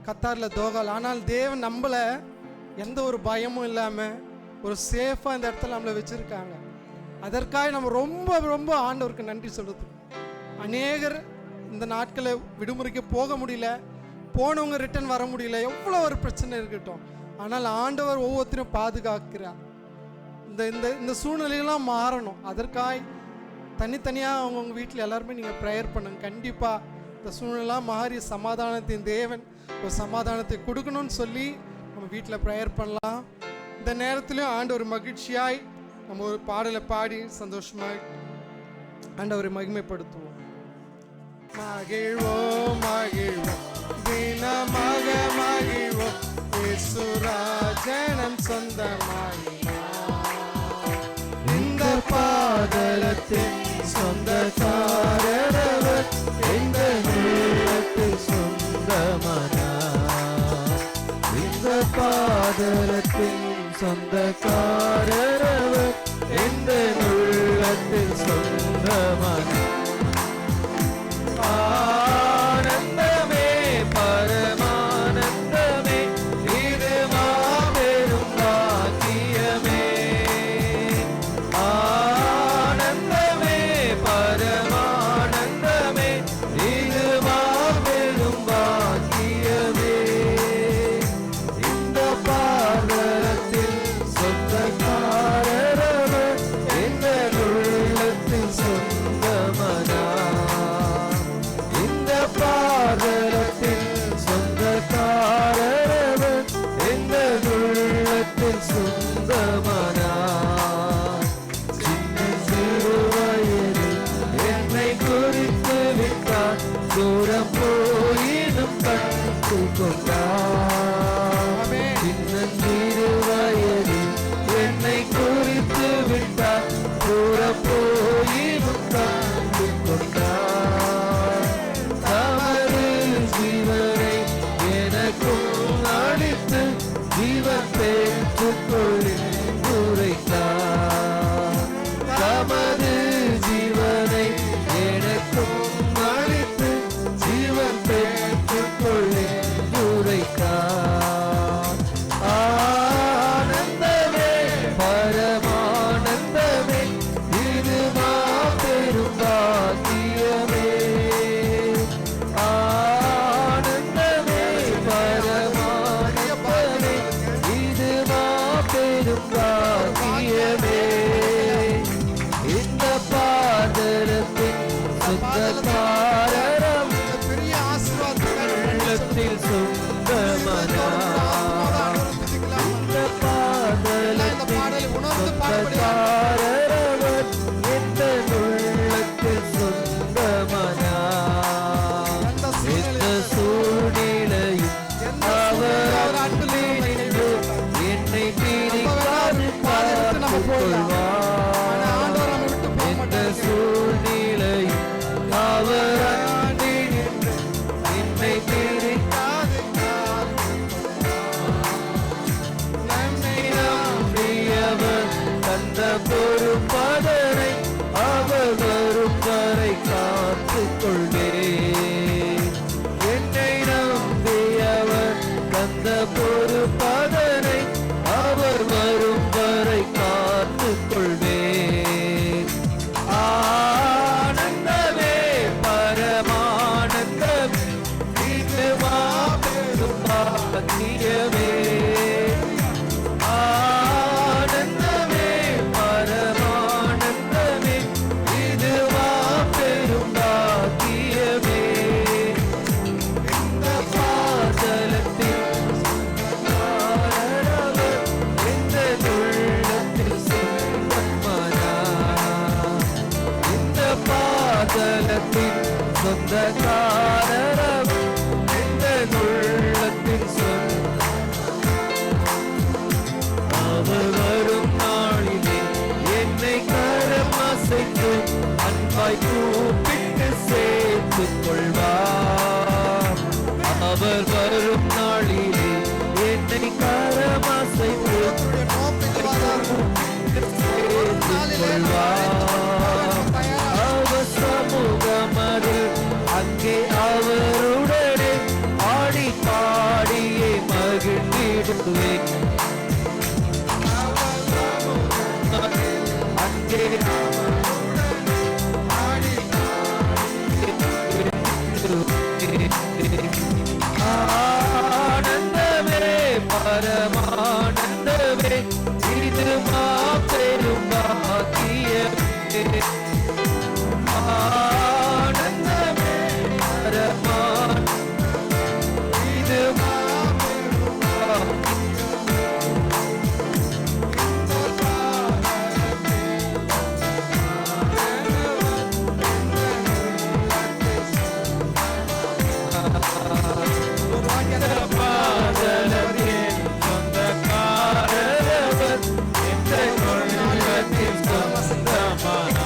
கத்தாரில், தோகால். ஆனால் தேவன் நம்மளை எந்த ஒரு பயமும் இல்லாமல் ஒரு சேஃபாக இந்த இடத்துல நம்மளை வச்சுருக்காங்க. அதற்காக நம்ம ரொம்ப ரொம்ப ஆண்டவருக்கு நன்றி சொல்லுது. அநேகர் இந்த நாட்களை விடுமுறைக்கு போக முடியல, போனவங்க ரிட்டர்ன் வர முடியல, எவ்வளோ ஒரு பிரச்சனை இருக்கட்டும், ஆனால் ஆண்டவர் ஒவ்வொருத்தரும் பாதுகாக்கிறார். இந்த சூழ்நிலையெல்லாம் மாறணும். அதற்காக தனித்தனியாக அவங்கவுங்க வீட்டில் எல்லாருமே நீங்கள் ப்ரேயர் பண்ணுங்க. கண்டிப்பாக இந்த சூழ்நிலாம் மாறி சமாதானத்தின் தேவன் ஒரு சமாதானத்தை கொடுக்கணும்னு சொல்லி நம்ம வீட்டில் ப்ரேயர் பண்ணலாம். இந்த நேரத்துலையும் ஆண்டவர் மகிழ்ச்சியாய் நம்ம ஒரு பாடலை பாடி சந்தோஷமாய் ஆண்டவரை மகிமைப்படுத்துவோம். மகிழ்வோம் மகிழ்வோம் தினமாக மகிழ்வோம், இயேசுராஜனம் சொந்தமாயினார். இந்த பாதலத்தின் சொந்தக்காரரவர், இந்த உள்ளத்தில் சொந்தமானார். இந்த பாதலத்தின் சொந்தக்காரரவர், இந்த உள்ளத்தில் சொந்தமானார். ஆனந்தமே பரமானந்தமே, இது மாபெரும் பாக்கியமே. ஆனந்தமே பரமானந்தமே, இது மாபெரும் பாக்கியமே. இந்த பாதலத்தில் சொந்தக்காரரவர், இந்த உள்ளத்தில் சொந்தமானார். இந்த பாதலத்தில் சொந்தக்காரரவர், இந்த உள்ளத்தில் சொந்தமானார். சின்ன சிறுவயதில் என்னை குறித்து விட்டார், தூரம் போயினும் கண்டு கொண்டார். சின்ன சிறுவயதில் என்னை குறித்து விட்டார், தூரம் போயினும் கண்டு கொண்டார். தமது ஜீவனை எனக்கும் அளித்து ஜீவன் பெற்றுக் கொள்ளுரைத்தார். தமது ஜீவனை எனக்கும் அளித்து ஜீவன் பெற்றுக் கொள்ளுரைத்தார். ஆனந்தமே பரமானந்தமே, இது மாபெரும் பாக்கியமே. ஆனந்தமே பரமானந்தமே, இது மாபெரும் பாக்கியமே. இந்த பாதலத்தின் சொந்தக்காரரம், பெரிய ஆசீர்வாதத்தில் சொந்தமானார். இந்த பாதலத்தின் சொந்தக்காரரம், சொந்தக்காரர் எந்த உள்ளத்தின் அவர் வரும் நாளிலே என்னை கரமசைத்து அன்பாய் கூப்பிட்டு சேர்த்துக் கொள்வார். அவர் வரும் நாளிலே என்னை கரமசைத்து அவர் சமூகமதில் அங்கே அவருடனே ஆடி பாடியே மகிழ்ந்திடுவேன். அங்கே ஆனந்தமே பரமானந்தமே இது மாபெரும் பாக்கியமே. ஆனந்தமே பரமானந்தமே இது மாபெரும் பாதலத்தின் சொந்தக்காரர் எந்த உள்ளத்தின் சொந்தமானார்.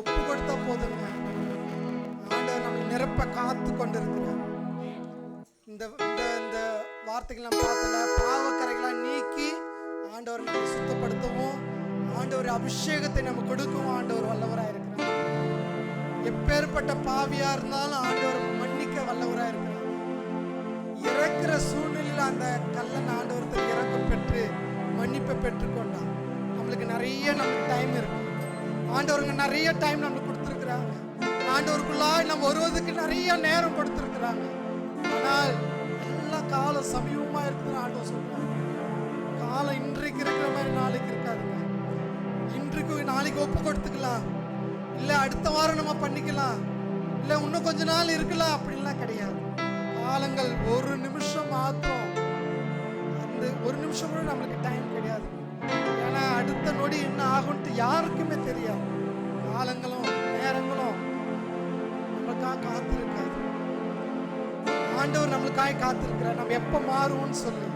ஒப்பு கொடுத்தா போதுங்க. ஆண்டவர் நம்மளை நிரப்ப காத்து கொண்டிருக்கிறார். இந்த இந்த வார்த்தைகள் நம்ம பார்த்தல பாவக்கரைகளை நீக்கி ஆண்டவர் நம்மை சுத்தப்படுத்தவும் ஆண்டவர் அபிஷேகத்தை நம்ம கொடுக்கவும் ஆண்டவர் வல்லவராக இருக்கிறார். எப்பேற்பட்ட பாவியா இருந்தாலும் ஆண்டவர் மன்னிக்க வல்லவராக இருக்கிறார். இறக்குற சூழ்நிலையில் அந்த கல்லன் ஆண்டவரத்தை இறக்கம் பெற்று மன்னிப்பை பெற்றுக்கொண்டான். நம்மளுக்கு டைம் இருக்கு. ஆண்டவருங்க நிறைய டைம் நம்மளுக்கு கொடுத்துருக்குறாங்க. ஆண்டவருக்குள்ளாய் நம்ம வருவதுக்கு நிறைய நேரம் கொடுத்துருக்குறாங்க. ஆனால் எல்லா காலம் சமீபமாக இருக்குதுன்னு ஆண்டவர் சொல்றாங்க. காலம் இன்றைக்கு இருக்கிற மாதிரி நாளைக்கு இருக்காதுங்க. இன்றைக்கு நாளைக்கு ஒப்பு கொடுத்துக்கலாம், இல்லை அடுத்த வாரம் நம்ம பண்ணிக்கலாம், இல்லை இன்னும் கொஞ்ச நாள் இருக்கலாம், அப்படின்லாம் கிடையாது. காலங்கள் ஒரு நிமிஷம் மாத்திரம். அந்த ஒரு நிமிஷம் கூட நம்மளுக்கு டைம் கிடையாது. ஏன்னா அடுத்த நொடி என்ன ஆகும்ட்டு யாருக்குமே தெரியாது. காலங்களும் நேரங்களும் நம்மளுக்காக காத்திருக்காது. ஆண்டவர் நம்மளுக்காக காத்திருக்கிறார். நம்ம எப்ப மாறுவோம்னு சொல்லி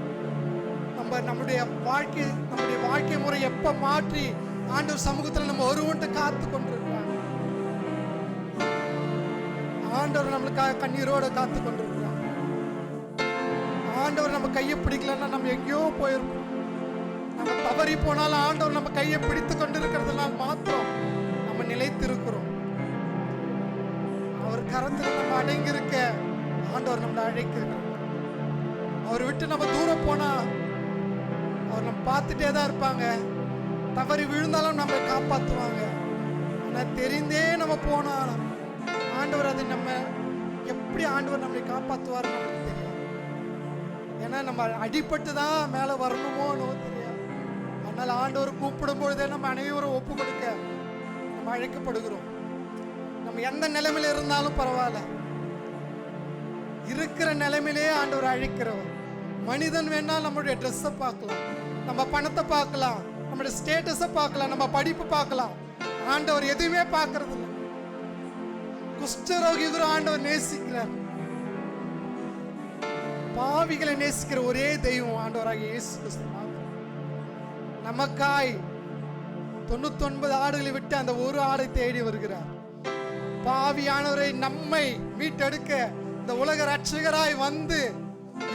நம்முடைய வாழ்க்கை முறை எப்ப மாற்றி ஆண்டவர் சமூகத்தில் நம்ம வருவோன்ட்டு காத்து கொண்டிருக்கிறார். ஆண்டவர் நம்மளுக்காக கண்ணீரோட காத்து கொண்டிருக்கிறார். ஆண்டவர் நம்ம கையை பிடிக்கலன்னா நம்ம எங்கேயோ போயிருக்கோம். நம்ம தவறி போனாலும் ஆண்டவர் நம்ம கையை பிடித்து கொண்டிருக்கிறதுனால மாத்திரம் நம்ம நிலைத்திருக்கிறோம். அவர் கரத்தில் நம்ம அடங்கி இருக்க ஆண்டவர் நம்மளை அழைக்கிறார். அவர் விட்டு நம்ம தூரம் போனா அவர் நம்ம பார்த்துட்டே தான் இருப்பாங்க. தவறி விழுந்தாலும் நம்மளை காப்பாற்றுவாங்க. ஆனால் தெரிந்தே நம்ம போனாலும் ஆண்டவர் அதை நம்ம எப்படி ஆண்டவர் நம்மளை காப்பாற்றுவார் நமக்கு தெரியும். ஏன்னா நம்ம அடிபட்டு தான் மேலே வரணுமோன்னு தெரியாது. அதனால் ஆண்டவர் கூப்பிடும் பொழுதே நம்ம அனைவரும் ஒப்பு கொடுக்க நம்ம அழைக்கப்படுகிறோம். நம்ம எந்த நிலைமையில இருந்தாலும் பரவாயில்ல, இருக்கிற நிலைமையிலே ஆண்டவர் அழைக்கிறவர். மனிதன் வேணா நம்மளுடைய ட்ரெஸ்ஸை பார்க்கலாம், நம்ம பணத்தை பார்க்கலாம், நம்மளுடைய ஸ்டேட்டஸை பார்க்கலாம், நம்ம படிப்பு பார்க்கலாம். ஆண்டவர் எதுவுமே பார்க்கறது இல்லை. குஷ்டரோகி கூட ஆண்டவர் நேசிக்கிறார். பாவிகளை நேசிக்கிற ஒரே தெய்வம் ஆண்டவராகிய இயேசு கிறிஸ்து மாத்திரம். நமக்காய் 99 ஆடுகளை விட்டு அந்த ஒரு ஆடை தேடி வருகிறார். பாவியானவரை நம்மை மீட்டெடுக்க இந்த உலக ரட்சகராய் வந்து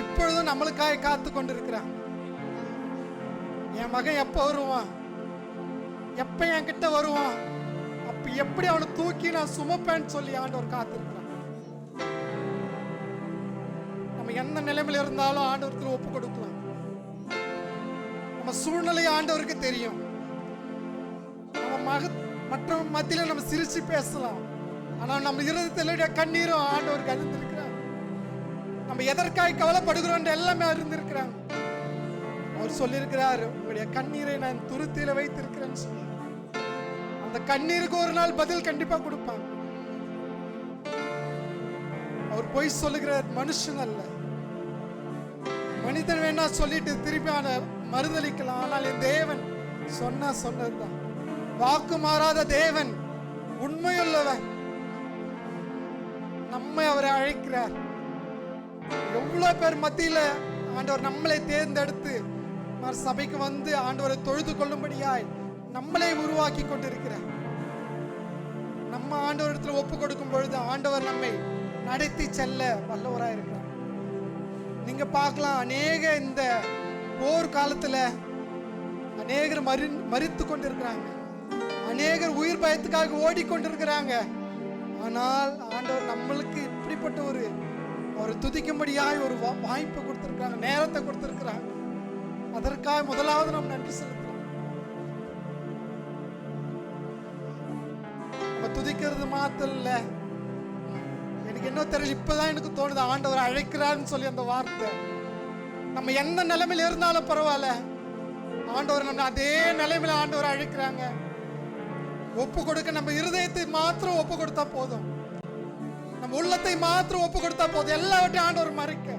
இப்பொழுதும் நம்மளுக்காய் காத்து கொண்டிருக்கிறார். என் மகன் எப்ப வருவான், எப்ப என் கிட்ட வருவான், அப்ப எப்படி அவனை தூக்கி நான் சுமப்பேன்னு சொல்லி ஆண்டவர் காத்திருக்கிறான். நம்ம என்ன நிலைமையில இருந்தாலும் ஆண்டவருக்கு ஒப்பு கொடுக்கலாம். நம்ம சூழ்நிலை ஆண்டவருக்கு தெரியும். நம்ம மற்ற மத்தியில நம்ம சிரிச்சு பேசலாம், ஆனால் நம்ம இருதயத்திலுடைய கண்ணீரும் ஆண்டவருக்கு அறிந்திருக்கிறார். நம்ம எதற்காக கவலைப்படுகிறோம் எல்லாமே அறிந்திருக்கிறாங்க. அவர் சொல்லியிருக்கிறார், உங்களுடைய கண்ணீரை நான் துருத்தியில வைத்திருக்கிறேன்னு சொல்லி. அந்த கண்ணீருக்கு ஒரு நாள் பதில் கண்டிப்பா கொடுப்பாங்க. அவர் பொய் சொல்லுகிற மனுஷன் அல்ல. மனிதன் வேணா சொல்லிட்டு திருப்பி மறுதளிக்கலாம், ஆனால் என் தேவன் சொன்னதுதான். வாக்கு மாறாத தேவன், உண்மையுள்ளவன். நம்மை அவரை அழைக்கிறார். எவ்வளவு பேர் மத்தியில ஆண்டவர் நம்மளை தேர்ந்தெடுத்து சபைக்கு வந்து ஆண்டவரை தொழுது கொள்ளும்படியாய் நம்மளை உருவாக்கி கொண்டிருக்கிறார். நம்ம ஆண்டவரிடத்துல ஒப்பு கொடுக்கும் பொழுது ஆண்டவர் நம்மை நடத்தி செல்ல வல்லவராய் இருக்கிறார். நீங்க பார்க்கலாம், அநேக இந்த போர் காலத்துல அநேகர் மரித்து கொண்டிருக்கிறாங்க, அநேகர் உயிர் பயத்துக்காக ஓடிக்கொண்டிருக்கிறாங்க. ஆனால் ஆண்டவர் நம்மளுக்கு இப்படிப்பட்ட ஒரு துதிக்கும்படியாய் ஒரு வாய்ப்பை கொடுத்திருக்கிறாங்க, நேரத்தை கொடுத்திருக்கிறாங்க. அதற்காக முதலாவது நாம் நன்றி செலுத்துறோம். நம்ம துதிக்கிறது மாத்திரம் இல்ல, எனக்கு என்ன தெரியல, இப்பதான் எனக்கு தோணுது ஆண்டவர் அழைக்கிறார்னு சொல்லி அந்த வார்த்தை. நம்ம எந்த நிலைமையில இருந்தாலும் பரவாயில்ல, ஆண்டவர் நம்ம அதே நிலைமையில ஆண்டவர் அழைக்கிறாங்க. ஒப்பு கொடுக்க நம்ம இருதயத்தை மாத்திரம் ஒப்பு கொடுத்தா போதும், நம்ம உள்ளத்தை மாத்திரம் ஒப்பு கொடுத்தா போதும். எல்லாவற்றையும் ஆண்டவர் மறைக்க,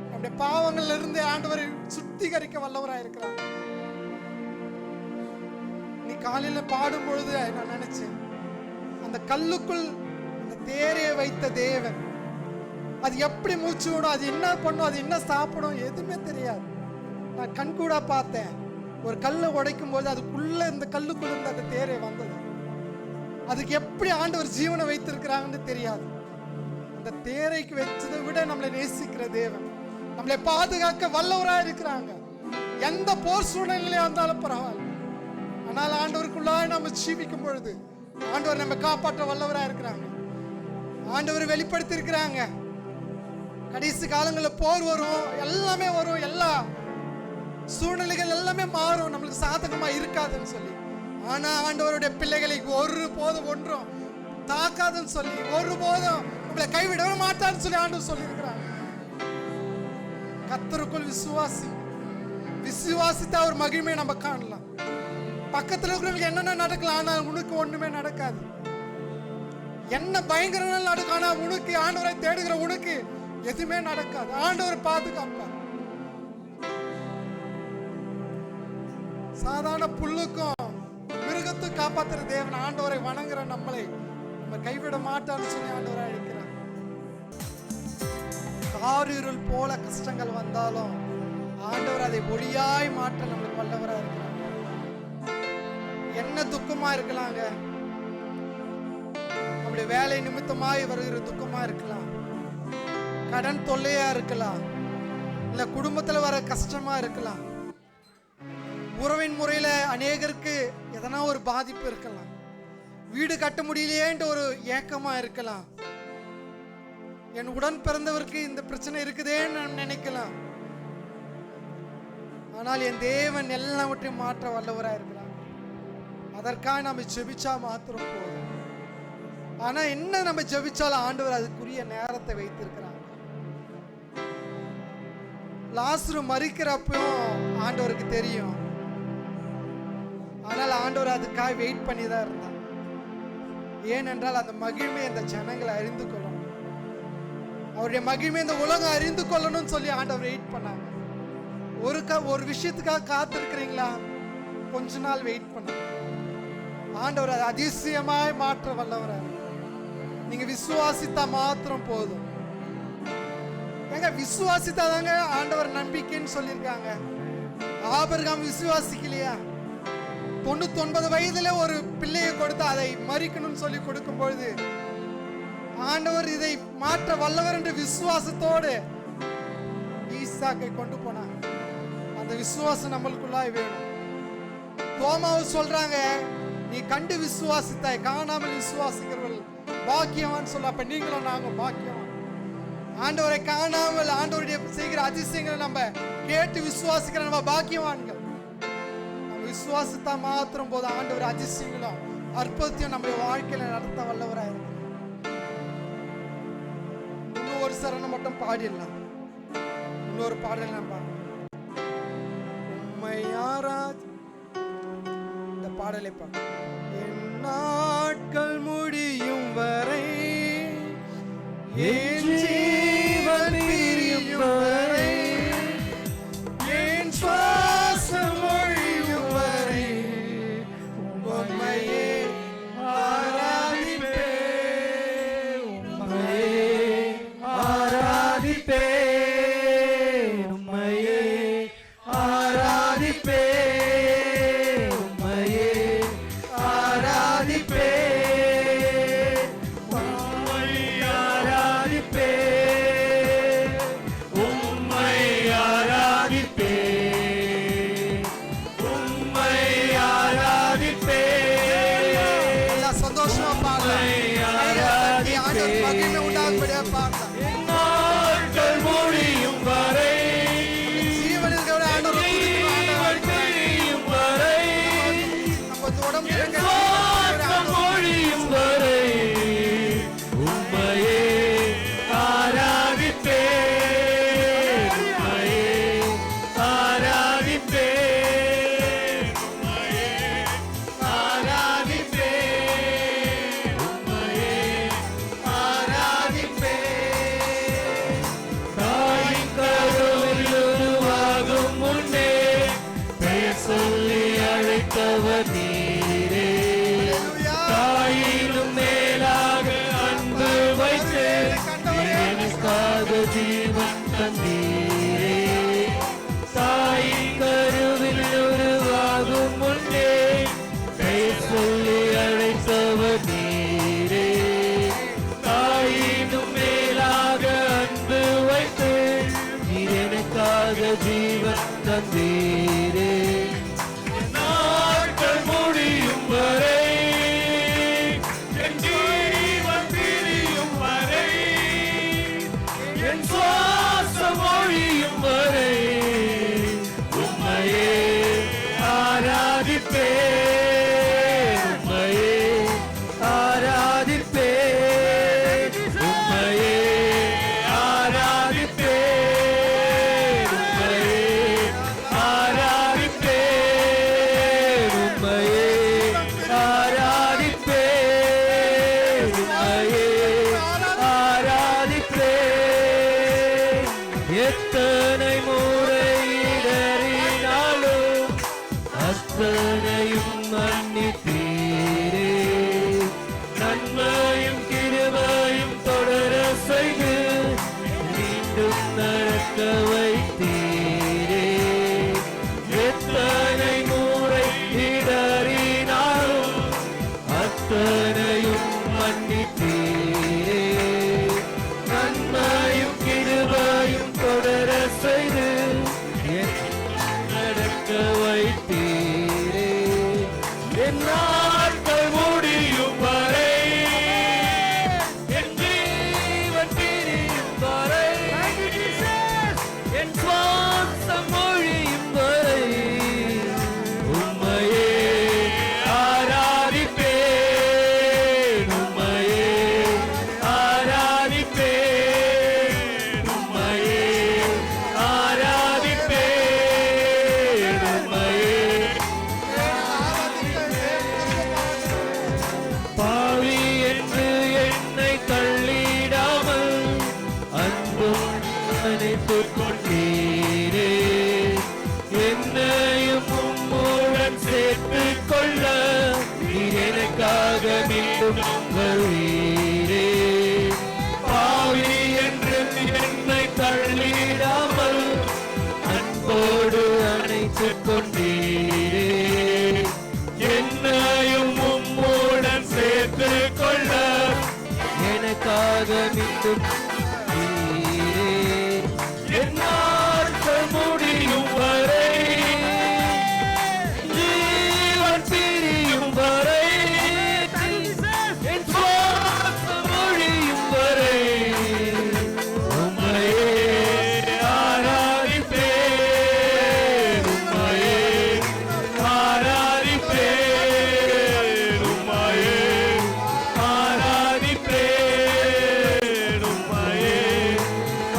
நம்முடைய பாவங்கள்ல இருந்து ஆண்டவரை சுத்திகரிக்க வல்லவராய் இருக்கிறார். நீ காலையில பாடும் பொழுது நான் நினைச்சேன், அந்த கல்லுக்குள் அந்த தேரையை வைத்த தேவன் அது எப்படி மூச்சு விடும், அது என்ன பண்ணும், அது என்ன சாப்பிடும், எதுவுமே தெரியாது. நான் கண்கூடா பார்த்தேன், ஒரு கல்லை உடைக்கும் போது அதுக்குள்ள இந்த கல்லுக்குள்ள இருந்து அந்த தேரை வந்தது. அதுக்கு எப்படி ஆண்டவர் ஜீவனை வைத்திருக்கிறாங்கன்னு தெரியாது. அந்த தேரைக்கு வச்சதை விட நம்மளை நேசிக்கிற தேவன், நம்மளை பாதுகாக்க வல்லவராக இருக்கிறாங்க. எந்த போர் சூழ்நிலையில வந்தாலும் பரவாயில்ல, ஆனால் ஆண்டவருக்குள்ளாக நம்ம ஜீவிக்கும் பொழுது ஆண்டவர் நம்ம காப்பாற்ற வல்லவராக இருக்கிறாங்க. ஆண்டவர் வெளிப்படுத்தி இருக்கிறாங்க, கடைசி காலங்களில் போர் வரும், எல்லாமே வரும், எல்லா சூழ்நிலைகள் எல்லாமே மாறும், நம்மளுக்கு சாதகமா இருக்காதுன்னு சொல்லி. ஆனா ஆண்டவருடைய பிள்ளைகளை ஒரு போதும் ஒன்றும் தாக்காதுன்னு சொல்லி, ஒரு போதும் நம்மளை கைவிடவே மாட்டான்னு சொல்லி ஆண்டவர் சொல்லி இருக்கிறாங்க. கர்த்தருக்குள் விசுவாசித்த ஒரு மகிமையை நம்ம காணலாம். பக்கத்துல இருக்கிறவங்களுக்கு என்னென்ன நடக்கலாம், ஆனா உனக்கு ஒண்ணுமே நடக்காது. என்ன பயங்கரங்கள் நடக்கும், ஆனா உனக்கு ஆண்டவரை தேடுகிற உனக்கு எதுவுமே நடக்காது. ஆண்டவர் பாதுகாப்பார். சாதாரண புல்லுக்கும் மிருகத்துக்கும் காப்பாத்துற தேவன் ஆண்டவரை வணங்குற நம்மளை நம்ம கைவிட மாட்டான்னு சொல்லி ஆண்டவரை அழைக்கிறார். காரிருள் போல கஷ்டங்கள் வந்தாலும் ஆண்டவர் அதை ஒளியாய் மாற்ற நம்மளுக்கு வல்லவராக இருக்கிறார். என்ன துக்கமா இருக்கலாங்க, நம்முடைய வேலை நிமித்தமாய் வருகிற துக்கமா இருக்கலாம், கடன் தொல்லையா இருக்கலாம், இல்ல குடும்பத்துல வர கஷ்டமா இருக்கலாம், உறவின் முறையில அநேகருக்கு எதனா ஒரு பாதிப்பு இருக்கலாம், வீடு கட்ட முடியலையேன்ற ஒரு ஏக்கமா இருக்கலாம், என் உடன் பிறந்தவருக்கு இந்த பிரச்சனை இருக்குதேன்னு நான் நினைக்கலாம். ஆனால் என் தேவன் எல்லாவற்றையும் மாற்ற வல்லவராக இருக்கிறார். அதற்காக நம்ம ஜெபிச்சா மாத்திரம் போதும். ஆனா என்ன நம்ம ஜெபிச்சாலும் ஆண்டவர் அதுக்குரிய நேரத்தை வைத்திருக்கிறாங்க. லாசரு மரிக்கிறப்பவும் ஆண்டவருக்கு தெரியும், ஆனால் ஆண்டவர் அதுக்காக வெயிட் பண்ணி தான் இருந்தார். ஏனென்றால் அந்த மகிழ்மை அந்த ஜனங்களை அறிந்து கொள்ளும். அவருடைய மகிமை இந்த உலகம் அறிந்து கொள்ளணும்னு சொல்லி ஆண்டவர் வெயிட் பண்ணாங்க. ஒரு விஷயத்துக்காக காத்திருக்கிறீங்களா? கொஞ்ச நாள் வெயிட் பண்ண ஆண்டவர் அதை அதிசயமாய் மாற்ற வல்லவர. நீங்க விசுவாசித்தா மாத்திரம் போதும். ஏங்க விசுவாசித்தாதாங்க ஆண்டவர் நம்பிக்கைன்னு சொல்லியிருக்காங்க. ஆபிரகாம் விசுவாசிக்கலையா? 99 வயதுல ஒரு பிள்ளையை கொடுத்து அதை மறிக்கணும்னு சொல்லி கொடுக்கும் பொழுது ஆண்டவர் இதை மாற்ற வல்லவர் என்ற விசுவாசத்தோடு ஈசாக்கை கொண்டு போனாங்க. அந்த விசுவாசம் நம்மளுக்குள்ளாய் வேணும். தோமாவை சொல்றாங்க, நீ கண்டு விசுவாசித்தாய், காணாமல் விசுவாசிக்கிறவர்கள் பாக்கியவான் சொல்ல. அப்ப நீங்களும் நாங்க பாக்கியவான். ஆண்டவரை காணாமல் ஆண்டவருடைய செய்கிற அதிசயங்களை நம்ம கேட்டு விசுவாசிக்கிற நம்ம பாக்கியவான்கள். நம்ம விசுவாசத்தா மாத்திரம் போது ஆண்டவர் அதிசயங்களும் அற்புதத்தையும் நம்முடைய வாழ்க்கையில நடத்த வல்லவராக இருக்கு. இன்னும் ஒரு சரணம் மட்டும் பாடிடலாம். இன்னொரு பாடல் நம்ம உம்மை ஆராத் இந்த பாடலை பாட. என் நாட்கள் முடியும் வரை, என் ஜீவன் பிரியும் வரை, என் சுவாசம் ஒழியும் வரை உம்மையே ஆராதிப்பேன், உம்மையே ஆராதிப்பேன், உம்மையே ஆராதிப்பேன், உம்மையே ஆராதிப்பேன், உம்மை ஆராதிப்பேன், உம்மை ஆராதிப்பேன், உம்மை ஆராதிப்பேன். எல்லாம் சந்தோஷமா பாடலாம். ஆண்டவர் மகிமை உண்டாகும்படியா பாடலாம். நாட்கள் முடியும் வரை, ஜீவன் இருக்கிறவரை ஆண்டவர் முடியும் வரை, நம்ம உடம்பு சுவாசம் ஒழியும் வரை உம்மையே ஆராதிப்பேன், உம்மையே ஆராதிப்பேன், உம்மையே ஆராதிப்பேன், உம்மையே ஆராதிப்பேன். தாயின் கருவில் உருவாகும் முன்னே பெயர் சொல்லி அழைத்தவர் நீரே. தாயினும் மேலாக அன்பு வைத்து எனக்காக ஜீவன் தந்தீரே. தாயின் கருவில் உருவாகும் முன்னே பெயர் சொல்லி அழைத்தவர் நீரே. தாயினும் மேலாக அன்பு வைத்து எனக்காக ஜீவன் தந்தீரே. நாட்கள் முடியும் வரை, என் ஜீவன் பிரியும் வரை, என் சுவாசம் ஒழியும் வரை உம்மையே ஆராதிப்பேன், உம்மையே ஆராதிப்பேன், உம்மையே ஆராதிப்பேன், உம்மையே ஆராதிப்பேன், உம்மையே ஆராதிப்பேன், உம்மையே ஆராதிப்பேன். எத்தனை முறை இடறினாலும் அத்தனையும் மன்னித்தீரே. நன்மையும் கிருபையும் தொடர செய்து மீண்டும் நடக்க வைத்தீரே. எத்தனை முறை இடறினாலும் அத்தனையும் மன்னித்தீரே. நன்மையும் கிருபையும் தொடர செய்து நடக்க வைத்தீரே. என் வருவீரே. பாவி என்று என்னை தள்ளிடாமல் அன்போடு அணைத்துக் கொண்டீரே. என்னையும் உம்முடன் சேர்த்து கொள்ள எனக்காக மீண்டும் நீரே. என் நாட்கள் முடியும் வரை, ஜீவன் பிரியும் வரை, என் சுவாசம் ஒழியும் வரை உம்மையே ஆராதிப்பேன். உம்மையே ஆராதிப்பேன். உம்மையே ஆராதிப்பேன். உம்மையே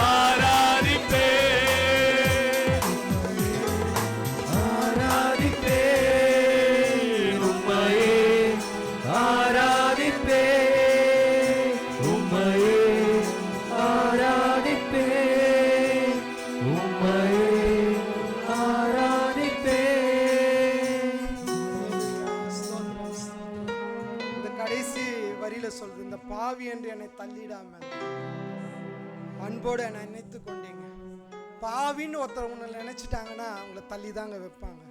ஆராதிப்பேன். ஆராதிப்பேன். உம்மையே ஆராதிப்பேன். உம்மையே ஆராதிப்பேன். உம்மையே ஆராதிப்பேன். இந்த கடைசி வரியில சொல்றது, இந்த பாவி என்று என்னை தள்ளிடாம அன்போடு என்னை நினைத்து கொண்டீங்க. பாவின்னு ஒருத்தர் உன்னை நினைச்சிட்டாங்கன்னா அவங்கள தள்ளி தாங்க வைப்பாங்க.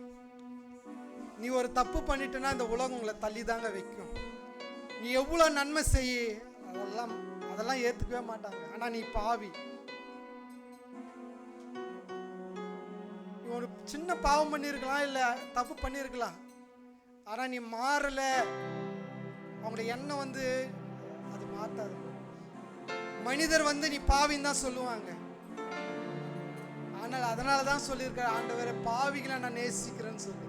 நீ ஒரு தப்பு பண்ணிட்டேன்னா இந்த உலகம் உங்களை தள்ளி தாங்க வைக்கும். நீ எவ்வளோ நன்மை செய்ய அதெல்லாம் ஏற்றுக்கவே மாட்டாங்க. ஆனால் நீ பாவி, நீ ஒரு சின்ன பாவம் பண்ணியிருக்கலாம், இல்லை தப்பு பண்ணியிருக்கலாம், ஆனால் நீ மாறலை, அவங்களோட எண்ணம் அது மாற்றாது. மனிதர் நீ பாவின்னு தான் சொல்லுவாங்க. ஆனால் அதனால தான் சொல்லியிருக்கிற ஆண்டவரை பாவிகளை நான் நேசிக்கிறேன்னு சொல்லி.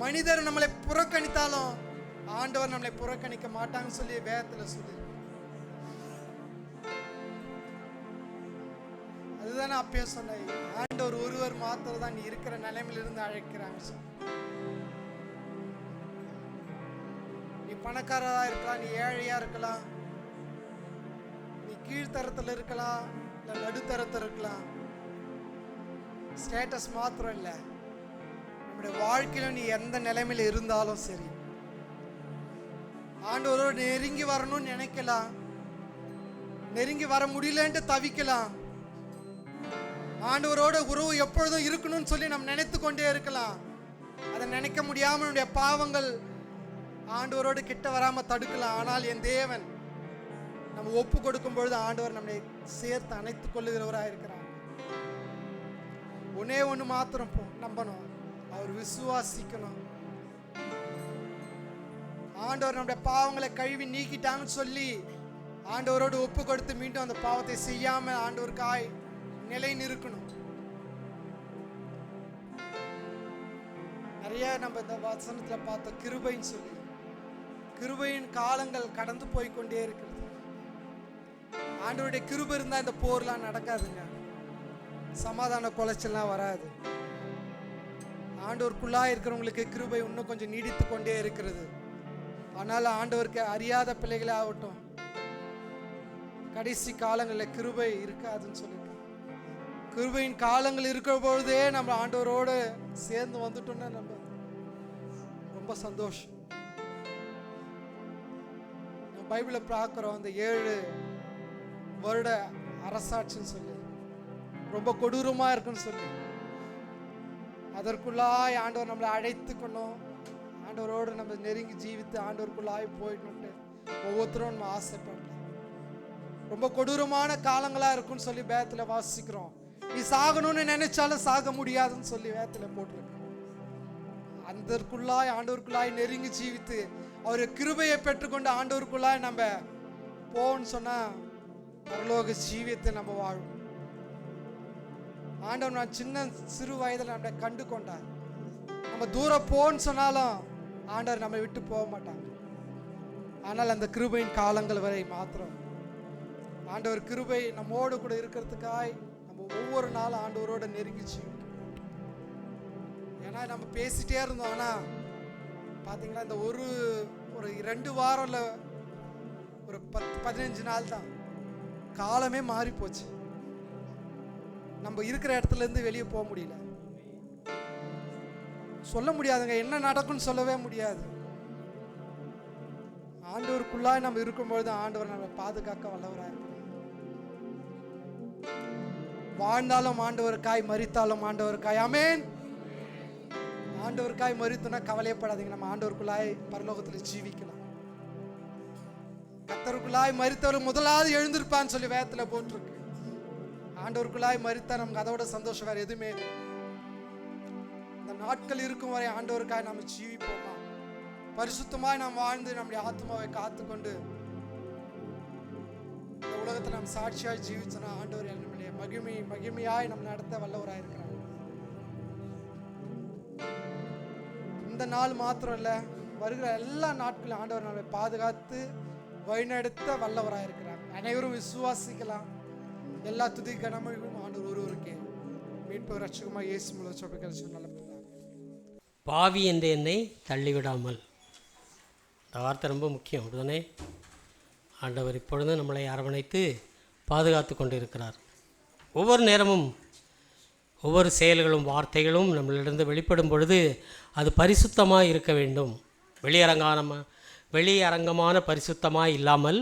மனிதர் நம்மளை புறக்கணித்தாலும் ஆண்டவர் நம்மளை புறக்கணிக்க மாட்டாங்கன்னு சொல்லி வேதத்தில் சொல்லி. அதுதானே அப்பயே சொன்னேன், ஆண்டவர் ஒருவர் மாத்திரம் தான் நீ இருக்கிற நிலைமையிலிருந்து அழைக்கிறாங்க. நீ பணக்காரரா இருக்கலாம், நீ ஏழையா இருக்கலாம், நீ கீழ்த்தரத்தில் இருக்கலாம், இல்லை நடுத்தரத்தில் இருக்கலாம். ஸ்டேட்டஸ் மாத்திரம் இல்லை, நம்முடைய வாழ்க்கையில நீ எந்த நிலைமையில இருந்தாலும் சரி, ஆண்டவரோடு நெருங்கி வரணும்னு நினைக்கலாம், நெருங்கி வர முடியலன்ட்டு தவிக்கலாம், ஆண்டவரோட உறவு எப்பொழுதும் இருக்கணும்னு சொல்லி நம்ம நினைத்து கொண்டே இருக்கலாம். அதை நினைக்க முடியாம நம்முடைய பாவங்கள் ஆண்டவரோடு கிட்ட வராம தடுக்கலாம். ஆனால் என் தேவன் நம்ம ஒப்பு கொடுக்கும் பொழுது ஆண்டவர் நம்மை சேர்த்து அணைத்துக் கொள்ளுகிறவராக இருக்கிறார். ஒன்னே ஒன்று மாத்திரம் நம்பணும், அவர் விசுவாசிக்கணும். ஆண்டவர் நம்முடைய பாவங்களை கழுவி நீக்கிட்டாங்கன்னு சொல்லி ஆண்டவரோடு ஒப்பு கொடுத்து மீண்டும் அந்த பாவத்தை செய்யாம ஆண்டவருக்காய் நிலை நிற்கணும். நிறைய நம்ம இந்த வசனத்துல பார்த்த கிருபைன்னு சொல்லி, கிருபையின் காலங்கள் கடந்து போய்கொண்டே இருக்கிறது. ஆண்டவருடைய கிருபை இருந்தா இந்த போர்லாம் நடக்காதுங்க, சமாதான குலைச்சல்லாம் வராது. ஆண்டவருக்குள்ளா இருக்கிறவங்களுக்கு கிருபை இன்னும் கொஞ்சம் நீடித்து கொண்டே இருக்கிறது. ஆனால் ஆண்டவருக்கு அறியாத பிள்ளைகளே ஆகட்டும், கடைசி காலங்களில் கிருபை இருக்காதுன்னு சொல்லிட்டு, கிருபையின் காலங்கள் இருக்கிற பொழுதே நம்ம ஆண்டவரோடு சேர்ந்து வந்துட்டோம்னா நம்ம ரொம்ப சந்தோஷம். நம்ம பைபிளை பார்க்குறோம், அந்த 7 வருட அரசாட்சின்னு சொல்லி ரொம்ப கொடூரமா இருக்குன்னு சொல்லி, அதற்குள்ளாய் ஆண்டவர் நம்மளை அழைத்துக்கணும், ஆண்டவரோடு நம்ம நெருங்கி ஜீவித்து ஆண்டவருக்குள்ளாய் போயிடணும்ட்டு ஒவ்வொருத்தரும் நம்ம ஆசைப்படலாம். ரொம்ப கொடூரமான காலங்களா இருக்குன்னு சொல்லி வேதத்துல வாசிக்கிறோம். நீ சாகணும்னு நினைச்சாலும் சாக முடியாதுன்னு சொல்லி வேதத்துல போட்டிருக்கு. அதற்குள்ளாய் ஆண்டவருக்குள்ளாய் நெருங்கி ஜீவித்து அவரு கிருபையை பெற்றுக்கொண்டு ஆண்டவருக்குள்ளாய் நம்ம போன்னு சொன்னா பரலோக ஜீவியத்தை நம்ம வாழும். ஆண்டவர் நான் சிறு வயதில் நம்மளை கண்டு கொண்டார். நம்ம தூரம் போன்னு சொன்னாலும் ஆண்டவர் நம்மை விட்டு போக மாட்டாங்க. ஆனால் அந்த கிருபையின் காலங்கள் வரை மாத்திரம் ஆண்டவர் கிருபை நம்மோடு கூட இருக்கிறதுக்காய் நம்ம ஒவ்வொரு நாளும் ஆண்டவரோட நெருங்கிச்சு. ஏன்னா நம்ம பேசிட்டே இருந்தோம், ஆனால் பார்த்தீங்களா இந்த ஒரு 2 வாரம் இல்லை ஒரு 10-15 நாள் தான் காலமே மாறி போச்சு. நம்ம இருக்கிற இடத்துல இருந்து வெளியே போக முடியல, சொல்ல முடியாதுங்க, என்ன நடக்கும்னு சொல்லவே முடியாது. ஆண்டவருக்குள்ளாய் நம்ம இருக்கும்பொழுது ஆண்டவர் நம்மை பாதுகாக்க வல்லவராக இருக்கிறார். வாழ்ந்தாலும் ஆண்டவருக்காய், மரித்தாலும் ஆண்டவருக்காய். ஆமென். ஆண்டவருக்காய் மரித்தோன்னா கவலையப்படாதீங்க, நம்ம ஆண்டவருக்குள்ளாய் பரலோகத்தில் ஜீவிக்கலாம். கர்த்தருக்குள்ளாய் மரித்தவர் முதலாவது எழுந்திருப்பான்னு சொல்லி வேதத்துல போட்டிருக்கு. ஆண்டவருக்குள்ளாய் மரித்தா நமக்கு அதோட சந்தோஷம் வேற எதுவுமே இல்லை. இந்த நாட்கள் இருக்கும் வரை ஆண்டவருக்காய் நம்ம ஜீவிப்போமா, பரிசுத்தமாய் நாம் வாழ்ந்து நம்முடைய ஆத்மாவை காத்துக்கொண்டு இந்த உலகத்தை நாம் சாட்சியாய் ஜீவிச்சோன்னா ஆண்டவர் நம்முடைய மகிமையாய் நம்ம நடத்த வல்லவராய் இருக்கிறார். இந்த நாள் மாத்திரம் இல்லை, வருகிற எல்லா நாட்களும் ஆண்டவர் நம்மை பாதுகாத்து வழிநடத்த வல்லவராக இருக்கிறார். அனைவரும் விசுவாசிக்கலாம். எல்லா துதி கனமும் ஆண்டவர் ஒருவருக்கே. மீட்பு ரட்சகமாக இயேசு மூலம் சொல்லிக்கிற நல்ல பாவி என்று என்னை தள்ளிவிடாமல். இந்த வார்த்தை ரொம்ப முக்கியம், அப்படிதானே? ஆண்டவர் இப்பொழுது நம்மளை அரவணைத்து பாதுகாத்து கொண்டு இருக்கிறார். ஒவ்வொரு நேரமும் ஒவ்வொரு செயல்களும் வார்த்தைகளும் நம்மளிடம் வெளிப்படும் பொழுது அது பரிசுத்தமாக இருக்க வேண்டும். வெளியரங்கமான பரிசுத்தமாக இல்லாமல்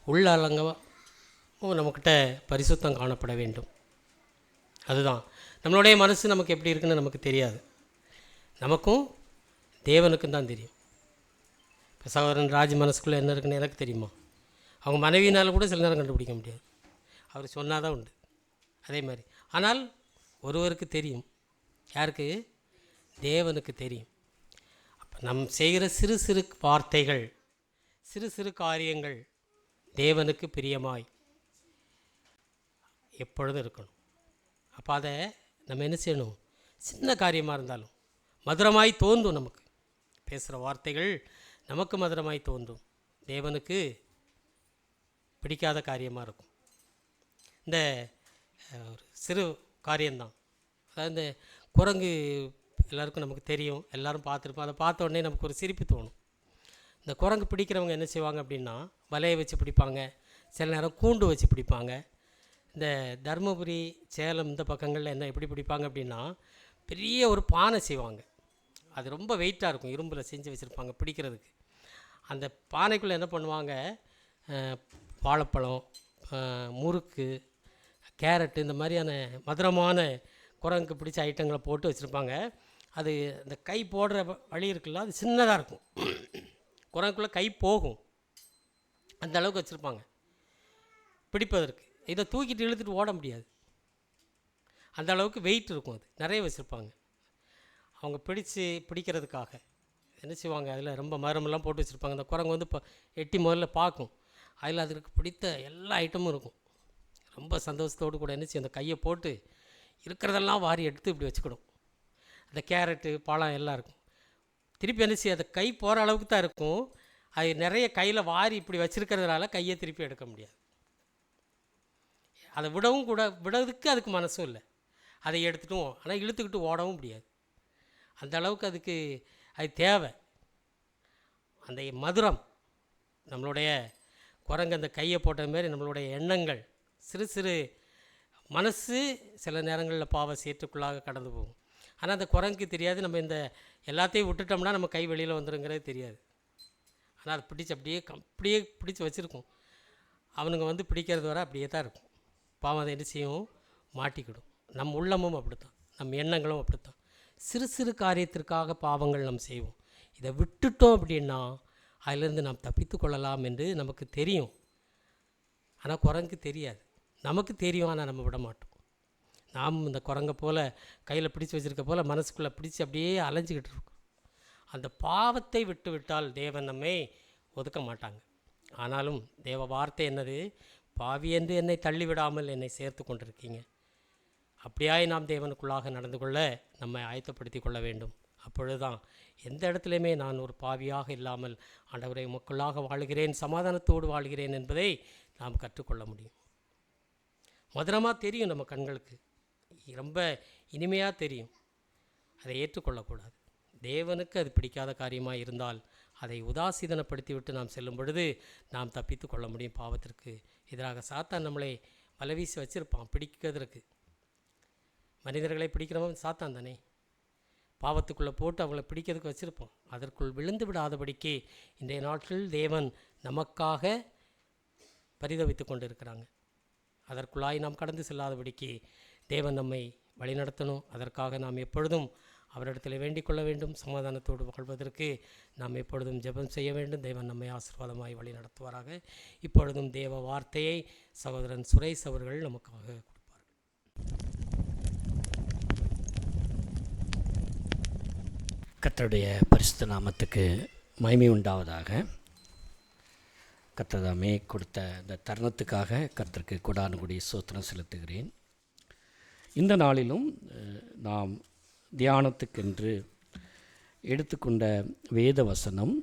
உள்ளரங்கமாக நம்மக்கிட்ட பரிசுத்தம் காணப்பட வேண்டும். அதுதான் நம்மளுடைய மனசு நமக்கு எப்படி இருக்குன்னு நமக்கு தெரியாது, நமக்கும் தேவனுக்கும் தான் தெரியும். இப்போ சகோதரன் ராஜ் மனசுக்குள்ளே என்ன இருக்குன்னு எனக்கு தெரியுமா? அவங்க மனைவியினால் கூட சில நேரம் கண்டுபிடிக்க முடியாது, அவர் சொன்னால் தான் உண்டு. அதே மாதிரி ஆனால் ஒருவருக்கு தெரியும். யாருக்கு? தேவனுக்கு தெரியும். அப்போ நம் செய்கிற சிறு சிறு வார்த்தைகள், சிறு சிறு காரியங்கள் தேவனுக்கு பிரியமாய் எப்பொழுதும் இருக்கணும். அப்போ அதை நம்ம என்ன செய்யணும்? சின்ன காரியமாக இருந்தாலும் மதுரமாய் தோன்றும். நமக்கு பேசுகிற வார்த்தைகள் நமக்கு மதுரமாய் தோன்றும், தேவனுக்கு பிடிக்காத காரியமாக இருக்கும். இந்த ஒரு சிறு காரியம்தான். அதாவது இந்த குரங்கு எல்லாருக்கும் நமக்கு தெரியும், எல்லோரும் பார்த்துருப்போம். அதை பார்த்த உடனே நமக்கு ஒரு சிரிப்பு தோணும். இந்த குரங்கு பிடிக்கிறவங்க என்ன செய்வாங்க அப்படின்னா, வலையை வச்சு பிடிப்பாங்க, சில நேரம் கூண்டு வச்சு பிடிப்பாங்க. இந்த தருமபுரி, சேலம் இந்த பக்கங்களில் என்ன எப்படி பிடிப்பாங்க அப்படின்னா, பெரிய ஒரு பானை செய்வாங்க. அது ரொம்ப வெயிட்டாக இருக்கும், இரும்பில் செஞ்சு வச்சுருப்பாங்க பிடிக்கிறதுக்கு. அந்த பானைக்குள்ளே என்ன பண்ணுவாங்க, வாழைப்பழம், முறுக்கு, கேரட்டு, இந்த மாதிரியான மதுரமான குரங்குக்கு பிடிச்ச ஐட்டங்களை போட்டு வச்சுருப்பாங்க. அது அந்த கை போடுற வழி இருக்குல்ல, அது சின்னதாக இருக்கும், குரங்குக்குள்ளே கை போகும், அந்த அளவுக்கு வச்சுருப்பாங்க பிடிப்பதற்கு. இதை தூக்கிட்டு இழுத்துட்டு ஓட முடியாது, அந்த அளவுக்கு வெயிட் இருக்கும். அது நிறைய வச்சுருப்பாங்க. அவங்க பிடிக்கிறதுக்காக என்ன செய்வாங்க, அதில் ரொம்ப மரமெல்லாம் போட்டு வச்சுருப்பாங்க. அந்த குரங்கு வந்து இப்போ எட்டி முதல்ல பார்க்கும், அதில் அதுக்கு பிடித்த எல்லா ஐட்டமும் இருக்கும். ரொம்ப சந்தோஷத்தோடு கூட என்ன செய்யும், அந்த கையை போட்டு இருக்கிறதெல்லாம் வாரி எடுத்து இப்படி வச்சுக்கிடும். அந்த கேரட்டு, பழம் எல்லாம் இருக்கும். திருப்பி என்ன செய்யும், அந்த கை போகிற அளவுக்கு தான் இருக்கும். அது நிறைய கையில் வாரி இப்படி வச்சுருக்கிறதுனால கையை திருப்பி எடுக்க முடியாது. அதை விடறதுக்கு அதுக்கு மனசும் இல்லை. அதை எடுத்துட்டும் ஆனால் இழுத்துக்கிட்டு ஓடவும் முடியாது. அந்த அளவுக்கு அதுக்கு அது தேவை. அந்த மதுரம், நம்மளுடைய குரங்கு அந்த கையை போட்ட மாரி நம்மளுடைய எண்ணங்கள், சிறு சிறு மனசு சில நேரங்களில் பாவ சேற்றுக்குள்ளாக கடந்து போகும். ஆனால் அந்த குரங்குக்கு தெரியாது, நம்ம இந்த எல்லாத்தையும் விட்டுட்டோம்னா நம்ம கை வெளியில் வந்துடுங்கிறது தெரியாது. ஆனால் அது பிடிச்சி அப்படியே பிடிச்சி வச்சுருக்கும். அவனுங்க வந்து பிடிக்கிறது வர அப்படியே தான் இருக்கும். பாவம் அதை என்ன செய்யும், மாட்டிக்கிடும். நம் உள்ளமும் அப்படித்தான், நம் எண்ணங்களும் அப்படித்தான். சிறு சிறு காரியத்திற்காக பாவங்கள் நாம் செய்வோம். இதை விட்டுட்டோம் அப்படின்னா அதிலிருந்து நாம் தப்பித்து கொள்ளலாம் என்று நமக்கு தெரியும். ஆனால் குரங்கு தெரியாது, நமக்கு தெரியும், ஆனால் நம்ம விட மாட்டோம். நாம் இந்த குரங்கை போல் கையில் பிடிச்சி வச்சுருக்க போல் மனசுக்குள்ளே பிடிச்சி அப்படியே அலைஞ்சிக்கிட்டு இருக்கோம். அந்த பாவத்தை விட்டு விட்டால் தேவன் நம்மை ஒதுக்க மாட்டாங்க. ஆனாலும் தேவ வார்த்தை என்னது, பாவி என்று என்னை தள்ளிவிடாமல் என்னை சேர்த்து கொண்டிருக்கீங்க. அப்படியாய் நாம் தேவனுக்குள்ளாக நடந்து கொள்ள நம்மை ஆயத்தப்படுத்தி கொள்ள வேண்டும். அப்பொழுதுதான் எந்த இடத்துலையுமே நான் ஒரு பாவியாக இல்லாமல் ஆண்டவரை உமக்குள்ளாக வாழ்கிறேன், சமாதானத்தோடு வாழ்கிறேன் என்பதை நாம் கற்றுக்கொள்ள முடியும். மதுரமாக தெரியும், நம்ம கண்களுக்கு ரொம்ப இனிமையாக தெரியும். அதை ஏற்றுக்கொள்ளக்கூடாது. தேவனுக்கு அது பிடிக்காத காரியமாக இருந்தால் அதை உதாசீதனப்படுத்தி விட்டு நாம் செல்லும் பொழுது நாம் தப்பித்து கொள்ள முடியும். பாவத்திற்கு எதிராக சாத்தான் நம்மளை வலைவீசி வச்சுருப்பான் பிடிக்கிறதுக்கு. மனிதர்களை பிடிக்கிறவன் சாத்தான் தானே. பாவத்துக்குள்ளே போட்டு அவங்கள பிடிக்கிறதுக்கு வச்சுருப்போம். அதற்குள் விழுந்து விடாதபடிக்கு இன்றைய நாட்களில் தேவன் நமக்காக பரிதவித்து கொண்டு இருக்கிறாங்க. அதற்குள்ளாய் நாம் கடந்து செல்லாதபடிக்கு தேவன் நம்மை வழிநடத்தணும். அதற்காக நாம் எப்பொழுதும் அவரிடத்தில் வேண்டிக் கொள்ள வேண்டும். சமாதானத்தோடு வாழ்வதற்கு நாம் எப்பொழுதும் ஜெபம் செய்ய வேண்டும். தேவன் நம்மை ஆசீர்வாதமாய் வழி நடத்துவாராக. இப்பொழுதும் தேவ வார்த்தையை சகோதரன் சுரேஷ் அவர்கள் நமக்காக கொடுப்பார்கள். கர்த்தருடைய பரிசுத்த நாமத்துக்கு மகிமை உண்டாவதாக. கர்த்தர் தாமே கொடுத்த இந்த தருணத்துக்காக கர்த்தருக்கு கொடானுகுடி ஸ்தோத்திரம் செலுத்துகிறேன். இந்த நாளிலும் நாம் தியானத்துக்கென்று எடுத்துக்கொண்ட வேத வசனம்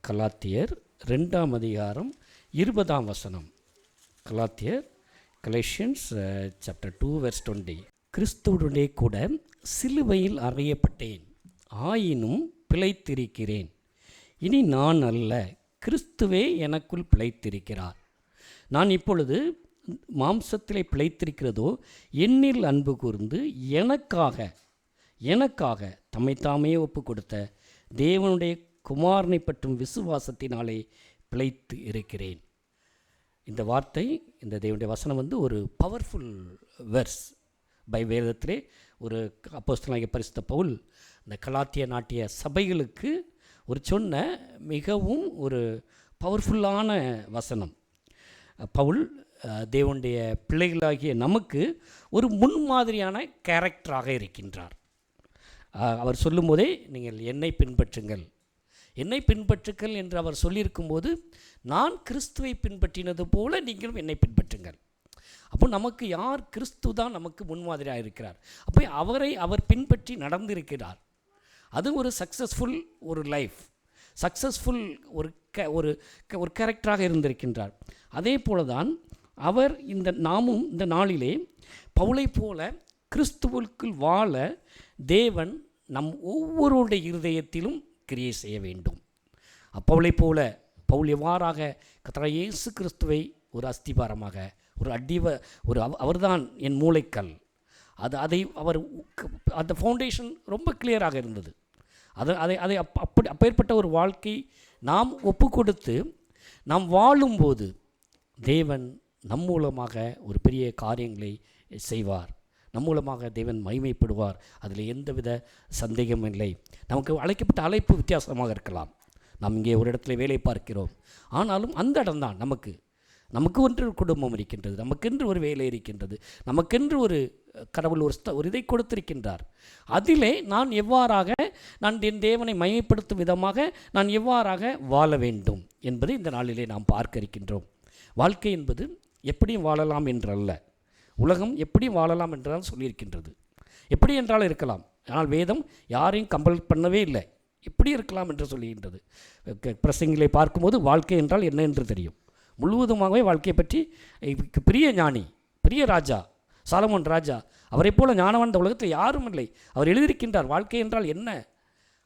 கலாத்தியர் 2ஆம் அதிகாரம் 20ஆம் வசனம். Galatians chapter 2 verse 20. கிறிஸ்துவுடனே கூட சிலுவையில் அறையப்பட்டேன், ஆயினும் பிழைத்திருக்கிறேன். இனி நான் அல்ல, கிறிஸ்துவே எனக்குள் பிழைத்திருக்கிறார். நான் இப்பொழுது மாம்சத்திலே பிழைத்திருக்கிறதோ என்னில் அன்பு கூர்ந்து எனக்காக தம்மைத்தாமே ஒப்பு கொடுத்த தேவனுடைய குமாரனை பற்றும் விசுவாசத்தினாலே பிழைத்து இருக்கிறேன். இந்த வார்த்தை, இந்த தேவனுடைய வசனம் ஒரு பவர்ஃபுல் வெர்ஸ். வேதத்திலே ஒரு அப்போஸ்தலனாகிய பரிசுத்த பவுல் இந்த கலாத்திய நாட்டிய சபைகளுக்கு சொன்ன மிகவும் ஒரு பவர்ஃபுல்லான வசனம். பவுல் தேவனுடைய பிள்ளைகளாகிய நமக்கு ஒரு முன்மாதிரியான கேரக்டராக இருக்கின்றார். அவர் சொல்லும்போதே நீங்கள் என்னை பின்பற்றுங்கள் என்று அவர் சொல்லியிருக்கும்போது, நான் கிறிஸ்துவை பின்பற்றினது போல நீங்களும் என்னை பின்பற்றுங்கள். அப்போ நமக்கு யார்? கிறிஸ்து தான் நமக்கு முன்மாதிரியாக இருக்கிறார். அப்போ அவர் பின்பற்றி நடந்திருக்கிறார். அது ஒரு சக்ஸஸ்ஃபுல் ஒரு லைஃப், சக்ஸஸ்ஃபுல் ஒரு கேரக்டராக இருந்திருக்கின்றார். அதே போல தான் நாமும் இந்த நாளிலே பவுலை போல கிறிஸ்துவுக்குள் வாழ தேவன் நம் ஒவ்வொருடைய இருதயத்திலும் கிரியை செய்ய வேண்டும். பவுலை போல பவுல் எவ்வாறாக கர்த்தராகிய இயேசு கிறிஸ்துவை ஒரு அஸ்திபாரமாக அவர்தான் என் மூளைக்கல், அந்த ஃபவுண்டேஷன் ரொம்ப கிளியராக இருந்தது. அப்பேற்பட்ட ஒரு வாழ்க்கை நாம் ஒப்பு கொடுத்து நாம் வாழும்போது தேவன் நம் மூலமாக ஒரு பெரிய காரியங்களை செய்வார். நம் மூலமாக தேவன் மகிமைப்படுவார். அதில் எந்தவித சந்தேகமும் இல்லை. நமக்கு அழைக்கப்பட்ட அழைப்பு வித்தியாசமாக இருக்கலாம். நாம் இங்கே ஒரு இடத்துல வேலை பார்க்கிறோம், ஆனாலும் அந்த இடம்தான் நமக்கு ஒன்று குடும்பம் இருக்கின்றது, நமக்கென்று ஒரு வேலை இருக்கின்றது, நமக்கென்று ஒரு கடவுள் ஒரு இதை கொடுத்திருக்கின்றார். அதிலே நான் என் தேவனை மகிமைப்படுத்தும் விதமாக நான் எவ்வாறாக வாழ வேண்டும் என்பதை இந்த நாளிலே நாம் பார்க்க இருக்கின்றோம். வாழ்க்கை என்பது எப்படியும் வாழலாம் என்றல்ல, உலகம் எப்படி வாழலாம் என்றால் சொல்லியிருக்கின்றது. எப்படி என்றாலும் இருக்கலாம், ஆனால் வேதம் யாரையும் கம்பல் பண்ணவே இல்லை, எப்படி இருக்கலாம் என்று சொல்லுகின்றது. பிரசங்கிலே பார்க்கும்போது வாழ்க்கை என்றால் என்ன என்று தெரியும். முழுவதுமாகவே வாழ்க்கையை பற்றி பெரிய ஞானி, பெரிய ராஜா சாலமோன் ராஜா, அவரை போல ஞானவான் இந்த உலகத்தில் யாரும் இல்லை. அவர் எழுதியிருக்கின்றார் வாழ்க்கை என்றால் என்ன,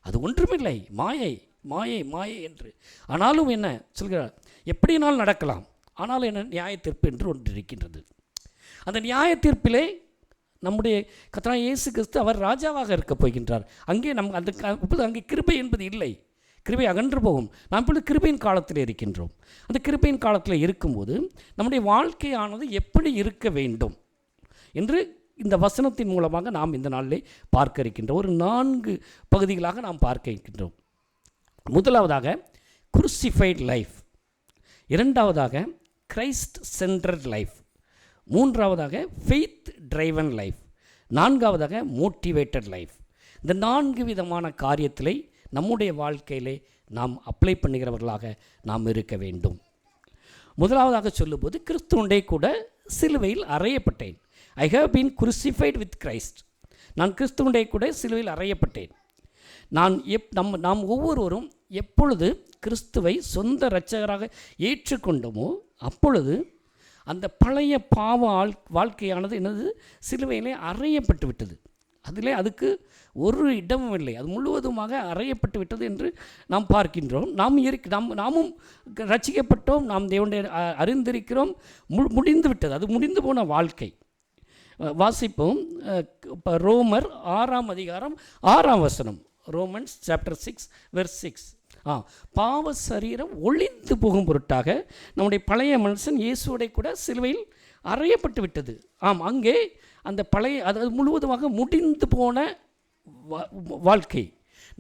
அது ஒன்றுமில்லை, மாயை மாயை மாயை என்று. ஆனாலும் என்ன சொல்கிறார், எப்படினாலும் நடக்கலாம், ஆனாலும் என்ன நியாய தீர்ப்பு என்று ஒன்று இருக்கின்றது. அந்த நியாய தீர்ப்பிலே நம்முடைய கர்த்தராகிய இயேசு கிறிஸ்து அவர் ராஜாவாக இருக்கப் போகின்றார். அங்கே அங்கே கிருபை என்பது இல்லை, கிருபை அகன்று போகும். நாம் இப்பொழுது கிருபையின் காலத்தில் இருக்கின்றோம். அந்த கிருபையின் காலத்தில் இருக்கும்போது நம்முடைய வாழ்க்கையானது எப்படி இருக்க வேண்டும் என்று இந்த வசனத்தின் மூலமாக நாம் இந்த நாளிலே பார்க்க இருக்கின்றோம். ஒரு 4 பகுதிகளாக நாம் பார்க்க இருக்கின்றோம். முதலாவதாக குருசிஃபைட் லைஃப், இரண்டாவதாக கிரைஸ்ட் சென்டர்ட் லைஃப், மூன்றாவதாக ஃபெய்த் டிரைவன் லைஃப், நான்காவதாக மோட்டிவேட்டட் லைஃப். இந்த 4 விதமான காரியத்திலே நம்முடைய வாழ்க்கையிலே நாம் அப்ளை பண்ணுகிறவர்களாக நாம் இருக்க வேண்டும். முதலாவதாக சொல்லும்போது கிறிஸ்துவுண்டே கூட சிலுவையில் அறையப்பட்டேன். I have been crucified with Christ. நான் கிறிஸ்துவுண்டே கூட சிலுவையில் அறையப்பட்டேன். நாம் ஒவ்வொருவரும் எப்பொழுது கிறிஸ்துவை சொந்த இரட்சகராக ஏற்றுக்கொண்டோமோ அப்பொழுது அந்த பழைய பாவ வாழ்க்கையானது என்னது, சிலுவையிலே அறையப்பட்டு விட்டது. அதுக்கு ஒரு இடமும் இல்லை, அது முழுவதுமாக அறையப்பட்டு விட்டது என்று நாம் பார்க்கின்றோம். நாமும் ரட்சிக்கப்பட்டோம், நாம் தேவனுடைய அறிந்திருக்கிறோம், முடிந்து விட்டது, அது முடிந்து போன வாழ்க்கை. வாசிப்போம். இப்போ ரோமர் 6ஆம் அதிகாரம் 6ஆம் வசனம். Romans chapter 6 verse 6. பாவ சரீரம் ஒழிந்து போகும் பொருட்டாக நம்முடைய பழைய மனுஷன் இயேசுவோட கூட சிலுவையில் அறையப்பட்டு விட்டது. அங்கே அந்த பழைய, அதாவது முழுவதுமாக முடிந்து போன வாழ்க்கை.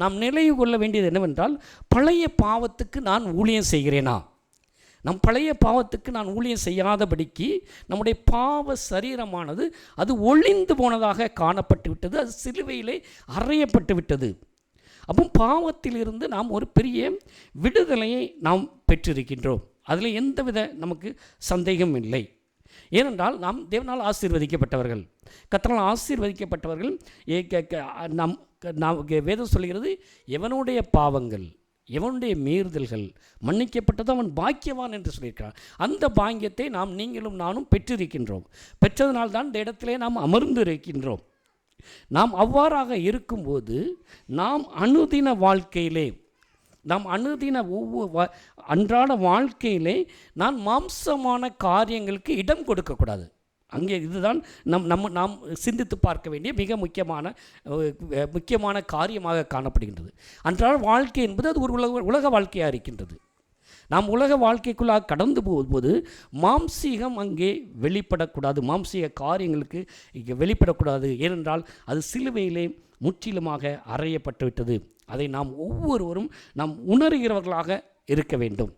நாம் நினைவு கொள்ள வேண்டியது என்னவென்றால், பழைய பாவத்துக்கு நான் ஊழியம் செய்கிறேனா? நம் பழைய பாவத்துக்கு நான் ஊழியம் செய்யாதபடிக்கு நம்முடைய பாவ சரீரமானது அது ஒழிந்து போனதாக காணப்பட்டு விட்டது. அது சிலுவையிலே அறையப்பட்டு விட்டது. அப்போ பாவத்திலிருந்து நாம் ஒரு பெரிய விடுதலையை நாம் பெற்றிருக்கின்றோம். அதில் எந்தவித நமக்கு சந்தேகம் இல்லை. ஏனென்றால் நாம் தேவனால் ஆசீர்வதிக்கப்பட்டவர்கள், கர்த்தரால் ஆசீர்வதிக்கப்பட்டவர்கள். நாம் வேதம் சொல்கிறது, எவனுடைய பாவங்கள் எவனுடைய மீறுதல்கள் மன்னிக்கப்பட்டது அவன் பாக்கியவான் என்று சொல்லியிருக்கிறார். அந்த பாக்கியத்தை நாம் நீங்களும் நானும் பெற்றிருக்கின்றோம். பெற்றதனால்தான் இந்த இடத்திலே நாம் அமர்ந்து இருக்கின்றோம். நாம் அவ்வாறாக இருக்கும்போது நாம் அனுதின வாழ்க்கையிலே, நாம் அனுதின அன்றாட வாழ்க்கையிலே நான் மாம்சமான காரியங்களுக்கு இடம் கொடுக்கக்கூடாது. அங்கே இதுதான் நாம் சிந்தித்து பார்க்க வேண்டிய மிக முக்கியமான காரியமாக காணப்படுகின்றது. அன்றாட வாழ்க்கை என்பது அது ஒரு உலக வாழ்க்கையாக இருக்கின்றது. நாம் உலக வாழ்க்கைக்குள்ளாக கடந்து போகும்போது மாம்சீகம் அங்கே வெளிப்படக்கூடாது, மாம்சீக காரியங்களுக்கு இங்கே வெளிப்படக்கூடாது. ஏனென்றால் அது சிலுவையிலே முற்றிலுமாக அறையப்பட்டு விட்டது. அதை நாம் ஒவ்வொருவரும் நாம் உணர்கிறவர்களாக இருக்க வேண்டும்.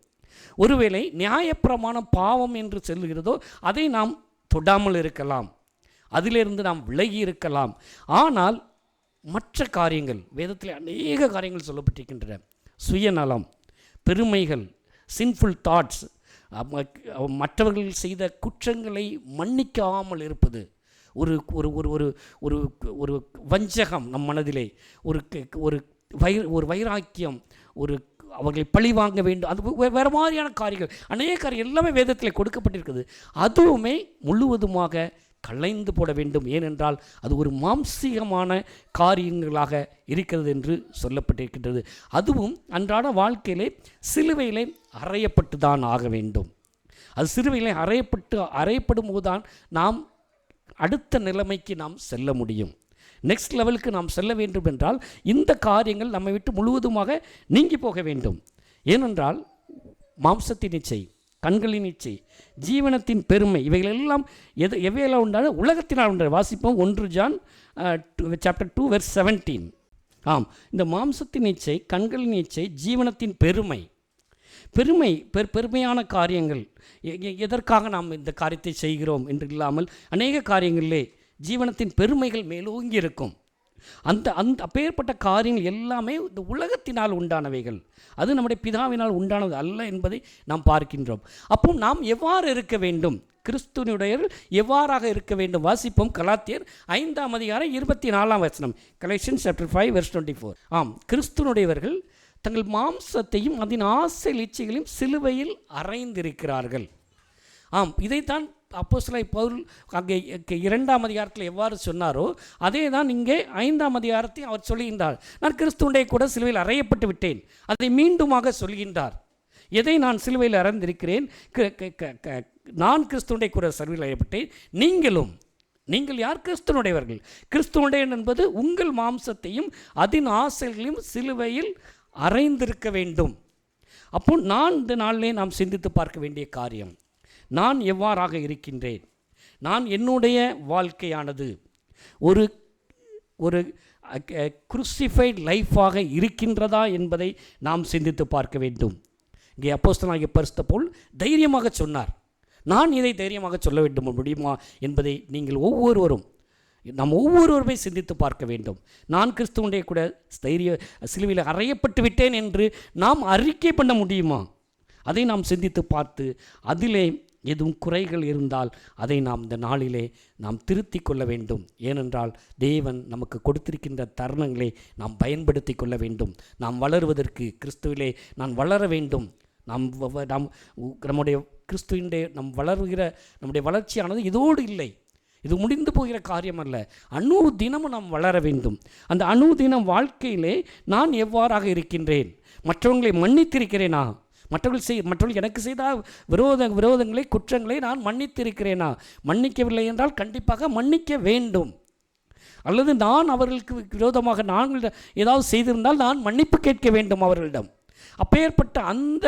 ஒருவேளை நியாயப்பிரமாணம் பாவம் என்று சொல்லுகிறதோ அதை நாம் தொடாமல் இருக்கலாம், அதிலிருந்து நாம் விலகி இருக்கலாம். ஆனால் மற்ற காரியங்கள், வேதத்தில் அநேக காரியங்கள் சொல்லப்பட்டிருக்கின்றன. சுயநலம், பெருமைகள், சின்ஃபுல் தாட்ஸ், மற்றவர்கள் செய்த குற்றங்களை மன்னிக்காமல் இருப்பது, ஒரு ஒரு ஒரு ஒரு ஒரு வஞ்சகம் நம் மனதிலே, ஒரு வைராக்கியம், ஒரு அவர்களை பழி வாங்க வேண்டும், அது வேறு மாதிரியான காரியங்கள், அநேக காரியம் எல்லாமே வேதத்தில் கொடுக்கப்பட்டிருக்குது. அதுவுமே முழுவதுமாக களைந்து போட வேண்டும். ஏனென்றால் அது ஒரு மாம்சீகமான காரியங்களாக இருக்கிறது என்று சொல்லப்பட்டிருக்கின்றது. அதுவும் அன்றாட வாழ்க்கையிலே சிலுவையிலே அறையப்பட்டு தான் ஆக வேண்டும். அது சிலுவையிலே அறையப்படும் போது தான் நாம் அடுத்த நிலைமைக்கு நாம் செல்ல முடியும். நெக்ஸ்ட் லெவலுக்கு நாம் செல்ல வேண்டும் என்றால் இந்த காரியங்கள் நம்மை விட்டு முழுவதுமாக நீங்கி போக வேண்டும். ஏனென்றால் மாம்சத்தின் இச்சை, கண்களின் இச்சை, ஜீவனத்தின் பெருமை, இவைகளெல்லாம் எவையெல்லாம் உண்டான உலகத்தினால் உண்டான. வாசிப்போம் 1 ஜான் சாப்டர் 2 வெர்ஸ் 17. இந்த மாம்சத்தின் இச்சை, கண்களின் இச்சை, ஜீவனத்தின் பெருமை, பெருமையான காரியங்கள். எதற்காக நாம் இந்த காரியத்தை செய்கிறோம் என்று இல்லாமல் அநேக காரியங்களிலே ஜீவனத்தின் பெருமைகள் மேலோங்கி இருக்கும். அந்த அப்பேற்பட்ட காரியங்கள் எல்லாமே இந்த உலகத்தினால் உண்டானவைகள், அது நம்முடைய பிதாவினால் உண்டானது அல்ல என்பதை நாம் பார்க்கின்றோம். அப்போ நாம் எவ்வாறு இருக்க வேண்டும், கிறிஸ்துவனுடையவர்கள் எவ்வாறாக இருக்க வேண்டும்? வாசிப்போம் கலாத்தியர் 5ஆம் அதிகாரம் 24ஆம் வசனம். Collection chapter 5 verse 24. கிறிஸ்துவனுடையவர்கள் தங்கள் மாம்சத்தையும் அதன் ஆசை இச்சைகளையும் சிலுவையில் அறைந்திருக்கிறார்கள். இதைத்தான் அப்போஸ்தலனாகிய பவுல் அங்கே 2ஆம் அதிகாரத்தில் எவ்வாறு சொன்னாரோ அதே தான் இங்கே 5ஆம் அதிகாரத்தை அவர் சொல்லுகின்றார். நான் கிறிஸ்துவனுடைய கூட சிலுவையில் அறையப்பட்டு விட்டேன். அதை மீண்டுமாக சொல்கின்றார். எதை நான் சிலுவையில் அறைந்திருக்கிறேன்? நான் கிறிஸ்துவனுடைய கூட சிலுவையில் அறையப்பட்டேன். நீங்கள் யார்? கிறிஸ்துவனுடையவர்கள். கிறிஸ்துவனுடைய என்பது உங்கள் மாம்சத்தையும் அதன் ஆசைகளையும் சிலுவையில் அறைந்திருக்க வேண்டும். அப்போ இந்த நாளிலே நாம் சிந்தித்து பார்க்க வேண்டிய காரியம், நான் எவ்வாறாக இருக்கின்றேன்? நான் என்னுடைய வாழ்க்கையானது ஒரு ஒரு குருசிஃபைட் லைஃபாக இருக்கின்றதா என்பதை நாம் சிந்தித்து பார்க்க வேண்டும். இங்கே அப்போஸ்தலனாகிய பரிசுத்த பவுல் தைரியமாக சொன்னார். நான் இதை தைரியமாக சொல்ல வேண்டும் முடியுமா என்பதை நீங்கள் நாம் ஒவ்வொருவருமே சிந்தித்து பார்க்க வேண்டும். நான் கிறிஸ்துவனுடைய கூட சிலுவையில் அறையப்பட்டு விட்டேன் என்று நாம் அறிக்கை பண்ண முடியுமா? அதை நாம் சிந்தித்து பார்த்து அதிலே எதுவும் குறைகள் இருந்தால் அதை நாம் இந்த நாளிலே நாம் திருத்தி கொள்ள வேண்டும். ஏனென்றால் தேவன் நமக்கு கொடுத்திருக்கின்ற தருணங்களை நாம் பயன்படுத்தி கொள்ள வேண்டும். நாம் வளருவதற்கு கிறிஸ்துவிலே நான் வளர வேண்டும். நம்முடைய கிறிஸ்துவினுடைய நம்முடைய வளர்ச்சியானது இதோடு இல்லை, இது முடிந்து போகிற காரியம் அல்ல. தினமும் நாம் வளர வேண்டும். அந்த தினம் வாழ்க்கையிலே நான் எவ்வாறாக இருக்கின்றேன்? மற்றவங்களை மன்னித்திருக்கிறேனா? மற்றவர்கள் எனக்கு செய்த விரோதங்களை குற்றங்களை நான் மன்னித்திருக்கிறேனா? மன்னிக்கவில்லை என்றால் கண்டிப்பாக மன்னிக்க வேண்டும். அல்லது நான் அவர்களுக்கு விரோதமாக நாங்கள் ஏதாவது செய்திருந்தால் நான் மன்னிப்பு கேட்க வேண்டும் அவர்களிடம். அப்பேற்பட்ட அந்த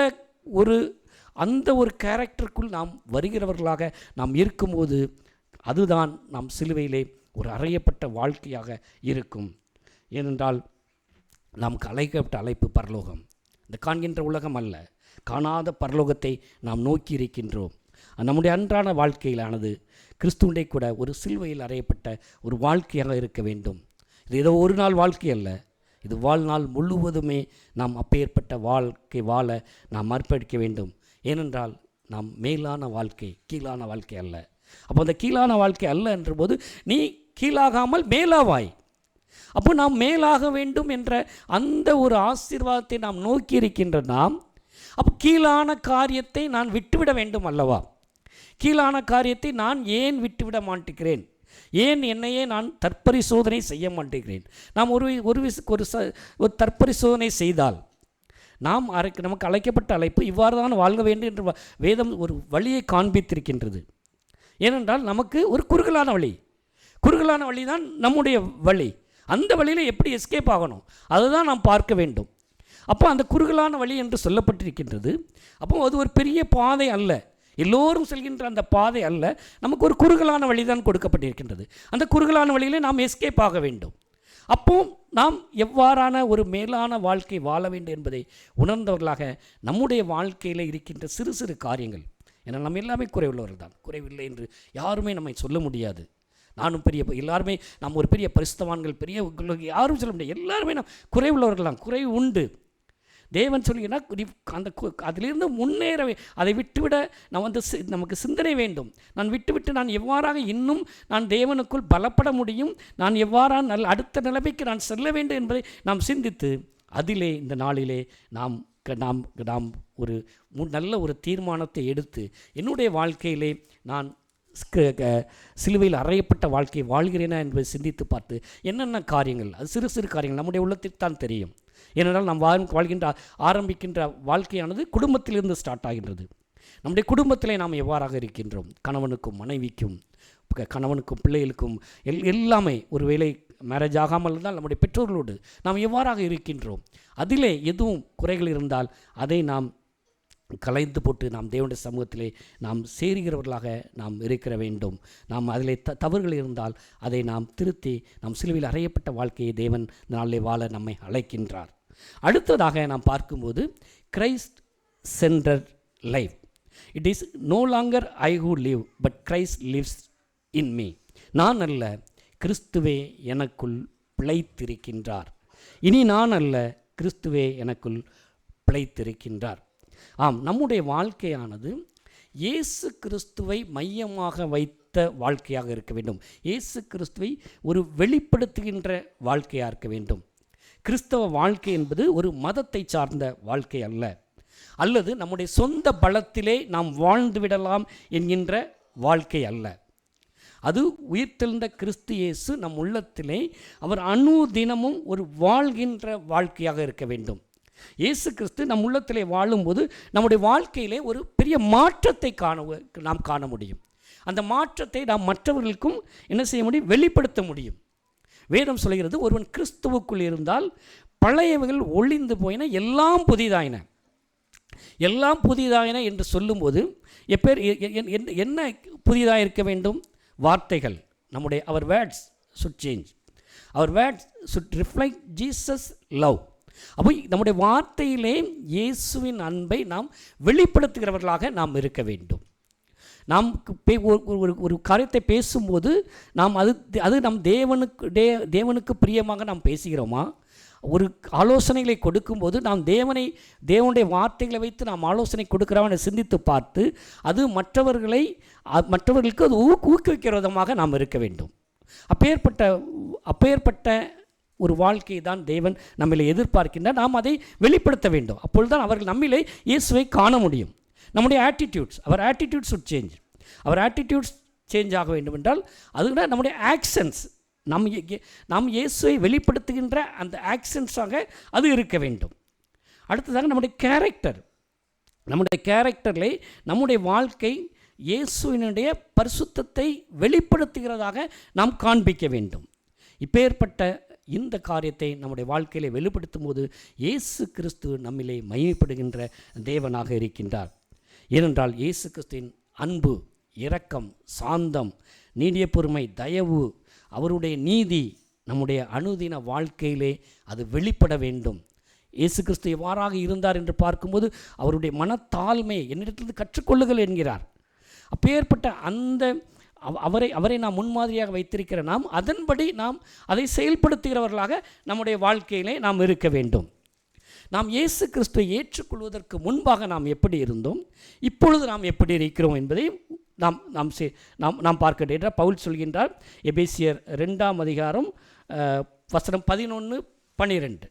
ஒரு கேரக்டருக்குள் நாம் வருகிறவர்களாக நாம் இருக்கும்போது அதுதான் நாம் சிலுவையிலே ஒரு அறையப்பட்ட வாழ்க்கையாக இருக்கும். ஏனென்றால் நமக்கு அழைக்கப்பட்ட அழைப்பு பரலோகம், இந்த காண்கின்ற உலகம் அல்ல. காணாத பரலோகத்தை நாம் நோக்கி இருக்கின்றோம். நம்முடைய அன்றாட வாழ்க்கையிலானது கிறிஸ்துவண்டை கூட ஒரு சிலுவையில் அறையப்பட்ட ஒரு வாழ்க்கையாக இருக்க வேண்டும். இது ஏதோ ஒரு நாள் வாழ்க்கை அல்ல, இது வாழ்நாள் முழுவதுமே நாம் அப்பேற்பட்ட வாழ்க்கை வாழ நாம் அர்ப்பணிக்க வேண்டும். ஏனென்றால் நாம் மேலான வாழ்க்கை, கீழான வாழ்க்கை அல்ல. அப்போ அந்த கீழான வாழ்க்கை அல்ல என்ற போது நீ கீழாகாமல் மேலாவாய். அப்போ நாம் மேலாக வேண்டும் என்ற அந்த ஒரு ஆசீர்வாதத்தை நாம் நோக்கி இருக்கின்ற நாம், அப்போ கீழான காரியத்தை நான் விட்டுவிட வேண்டும் அல்லவா? கீழான காரியத்தை நான் ஏன் விட்டுவிட மாட்டேங்கிறேன்? ஏன் என்னையே நான் தற்பரிசோதனை செய்ய மாட்டேங்கிறேன்? நாம் ஒரு தற்பரிசோதனை செய்தால் நமக்கு அழைக்கப்பட்ட அழைப்பு இவ்வாறு தான் வாழ்க வேண்டும் என்று வேதம் ஒரு வழியை காண்பித்திருக்கின்றது. ஏனென்றால் நமக்கு ஒரு குறுகலான வழி தான் நம்முடைய வழி. அந்த வழியில் எப்படி எஸ்கேப் ஆகணும் அதுதான் நாம் பார்க்க வேண்டும். அப்போ அந்த குறுகலான வழி என்று சொல்லப்பட்டிருக்கின்றது. அப்போ அது ஒரு பெரிய பாதை அல்ல, எல்லோரும் செல்கின்ற அந்த பாதை அல்ல, நமக்கு ஒரு குறுகலான வழி தான் கொடுக்கப்பட்டிருக்கின்றது. அந்த குறுகலான வழியிலே நாம் எஸ்கேப் ஆக வேண்டும். அப்போ நாம் எவ்வாறான ஒரு மேலான வாழ்க்கை வாழ வேண்டும் என்பதை உணர்ந்தவர்களாக நம்முடைய வாழ்க்கையில் இருக்கின்ற சிறு சிறு காரியங்கள், ஏன்னா நம்ம எல்லாமே குறைவுள்ளவர்கள் தான், குறைவில்லை என்று யாருமே நம்மை சொல்ல முடியாது. நானும் எல்லாருமே நாம் ஒரு பெரிய பரிசுத்தவான்கள் யாரும் சொல்ல முடியாது. எல்லாருமே நாம் குறைவுள்ளவர்கள் தான், குறைவு உண்டு. தேவன் சொல்லினா அந்த அதிலிருந்து முன்னேறவே அதை விட்டுவிட நமக்கு சிந்தனை வேண்டும். நான் விட்டுவிட்டு நான் எவ்வாறாக இன்னும் நான் தேவனுக்குள் பலப்பட முடியும், நான் எவ்வாறாக அடுத்த நிலைமைக்கு நான் செல்ல வேண்டும் என்பதை நாம் சிந்தித்து அதிலே இந்த நாளிலே நாம் ஒரு நல்ல ஒரு தீர்மானத்தை எடுத்து என்னுடைய வாழ்க்கையிலே நான் சிலுவையில் அறையப்பட்ட வாழ்க்கையை வாழ்கிறேனா என்பதை சிந்தித்து பார்த்து என்னென்ன காரியங்கள், அது சிறு சிறு காரியங்கள் நம்முடைய உள்ளத்திற்கு தான் தெரியும். ஏனென்றால் நாம் ஆரம்பிக்கின்ற வாழ்க்கையானது குடும்பத்திலிருந்து ஸ்டார்ட் ஆகின்றது. நம்முடைய குடும்பத்திலே நாம் எவ்வாறாக இருக்கின்றோம், கணவனுக்கும் மனைவிக்கும் கணவனுக்கும் பிள்ளைகளுக்கும் எல்லாமே ஒருவேளை மேரேஜ் ஆகாமல் இருந்தால் நம்முடைய பெற்றோர்களோடு நாம் எவ்வாறாக இருக்கின்றோம், அதிலே எதுவும் குறைகள் இருந்தால் அதை நாம் கலைந்து போட்டு நாம் தேவனுடைய சமூகத்திலே நாம் சேருகிறவர்களாக நாம் இருக்க வேண்டும். நாம் அதிலே தவறுகள் இருந்தால் அதை நாம் திருத்தி நாம் சிலுவையில் அறையப்பட்ட வாழ்க்கையை தேவன் நாளிலே வாழ நம்மை அழைக்கின்றார். அடுத்ததாக நாம் பார்க்கும்போது Christ centred life. It is no longer I who live but Christ lives in me. நான் அல்ல, கிறிஸ்துவே எனக்குள் பிழைத்திருக்கின்றார். இனி நான் அல்ல, கிறிஸ்துவே எனக்குள் பிழைத்திருக்கின்றார். ஆம், நம்முடைய வாழ்க்கையானது இயேசு கிறிஸ்துவை மையமாக வைத்த வாழ்க்கையாக இருக்க வேண்டும். இயேசு கிறிஸ்துவை ஒரு வெளிப்படுத்துகின்ற வாழ்க்கையாக இருக்க வேண்டும். கிறிஸ்தவ வாழ்க்கை என்பது ஒரு மதத்தை சார்ந்த வாழ்க்கை அல்ல, அல்லது நம்முடைய சொந்த பலத்திலே நாம் வாழ்ந்து விடலாம் என்கின்ற வாழ்க்கை அல்ல. அது உயிர்த்தெழுந்த கிறிஸ்து இயேசு நம் உள்ளத்திலே அவர் அனுதினமும் ஒரு வாழ்கின்ற வாழ்க்கையாக இருக்க வேண்டும். இயேசு கிறிஸ்து நம் உள்ளத்திலே வாழும்போது நம்முடைய வாழ்க்கையிலே ஒரு பெரிய மாற்றத்தை நாம் காண முடியும். அந்த மாற்றத்தை நாம் மற்றவர்களுக்கும் என்ன செய்ய முடியும், வெளிப்படுத்த முடியும். வேதம் சொல்கிறது, ஒருவன் கிறிஸ்துவுக்குள் இருந்தால் பழையவைகள் ஒளிந்து போயின, எல்லாம் புதிதாயின. எல்லாம் புதிதாயின என்று சொல்லும்போது என்ன புதிதாக இருக்க வேண்டும்? வார்த்தைகள். அவர் வேர்ட்ஸ் should change. அவர் words should reflect Jesus love. அப்போ நம்முடைய வார்த்தையிலே இயேசுவின் அன்பை நாம் வெளிப்படுத்துகிறவர்களாக நாம் இருக்க வேண்டும். நாம் ஒரு காரியத்தை பேசும்போது நாம் அது நம் தேவனுக்கு பிரியமாக நாம் பேசுகிறோமா? ஒரு ஆலோசனைகளை கொடுக்கும்போது நாம் தேவனுடைய வார்த்தைகளை வைத்து நாம் ஆலோசனை கொடுக்கிறவனை சிந்தித்து பார்த்து அது மற்றவர்களுக்கு அது ஊக்குவிக்கிற விதமாக நாம் இருக்க வேண்டும். அப்பேற்பட்ட ஒரு வாழ்க்கையை தான் தேவன் நம்மளை எதிர்பார்க்கின்றார். நாம் அதை வெளிப்படுத்த வேண்டும். அப்பொழுதுதான் அவர்கள் நம்மிலே இயேசுவை காண முடியும். நம்முடைய ஆட்டிடியூட்ஸ், அவர் ஆட்டிடியூட்ஸ் should change. அவர் ஆட்டிடியூட்ஸ் சேஞ்ச் ஆக வேண்டும் என்றால் அதுதான் நம்முடைய ஆக்ஷன்ஸ், நாம் இயேசுவை வெளிப்படுத்துகின்ற அந்த ஆக்ஷன்ஸாக அது இருக்க வேண்டும். அடுத்ததாக நம்முடைய கேரக்டர், நம்முடைய கேரக்டரில் நம்முடைய வாழ்க்கை இயேசுவினுடைய பரிசுத்தத்தை வெளிப்படுத்துகிறதாக நாம் காண்பிக்க வேண்டும். இப்பேற்பட்ட இந்த காரியத்தை நம்முடைய வாழ்க்கையிலே வெளிப்படுத்தும் போது இயேசு கிறிஸ்து நம்மிலே மகிமைப்படுகின்ற தேவனாக இருக்கின்றார். ஏனென்றால் இயேசு கிறிஸ்துவின் அன்பு, இரக்கம், சாந்தம், நீடிய பொறுமை, தயவு, அவருடைய நீதி நம்முடைய அனுதின வாழ்க்கையிலே அது வெளிப்பட வேண்டும். இயேசு கிறிஸ்து எவ்வாறாக இருந்தார் என்று பார்க்கும்போது அவருடைய மனத்தாழ்மையை என்னிடத்திலிருந்து கற்றுக்கொள்ளுங்கள் என்கிறார். அப்பேற்பட்ட அந்த அவரை நாம் முன்மாதிரியாக வைத்திருக்கிற நாம் அதன்படி நாம் அதை செயல்படுத்துகிறவர்களாக நம்முடைய வாழ்க்கையிலே நாம் இருக்க வேண்டும். நாம் இயேசு கிறிஸ்துவை ஏற்றுக்கொள்வதற்கு முன்பாக நாம் எப்படி இருந்தோம், இப்பொழுது நாம் எப்படி இருக்கிறோம் என்பதை நாம் பார்க்க என்ற பவுல் சொல்கின்றார். எபேசியர் 2ஆம் அதிகாரம் வசனம் 11-12.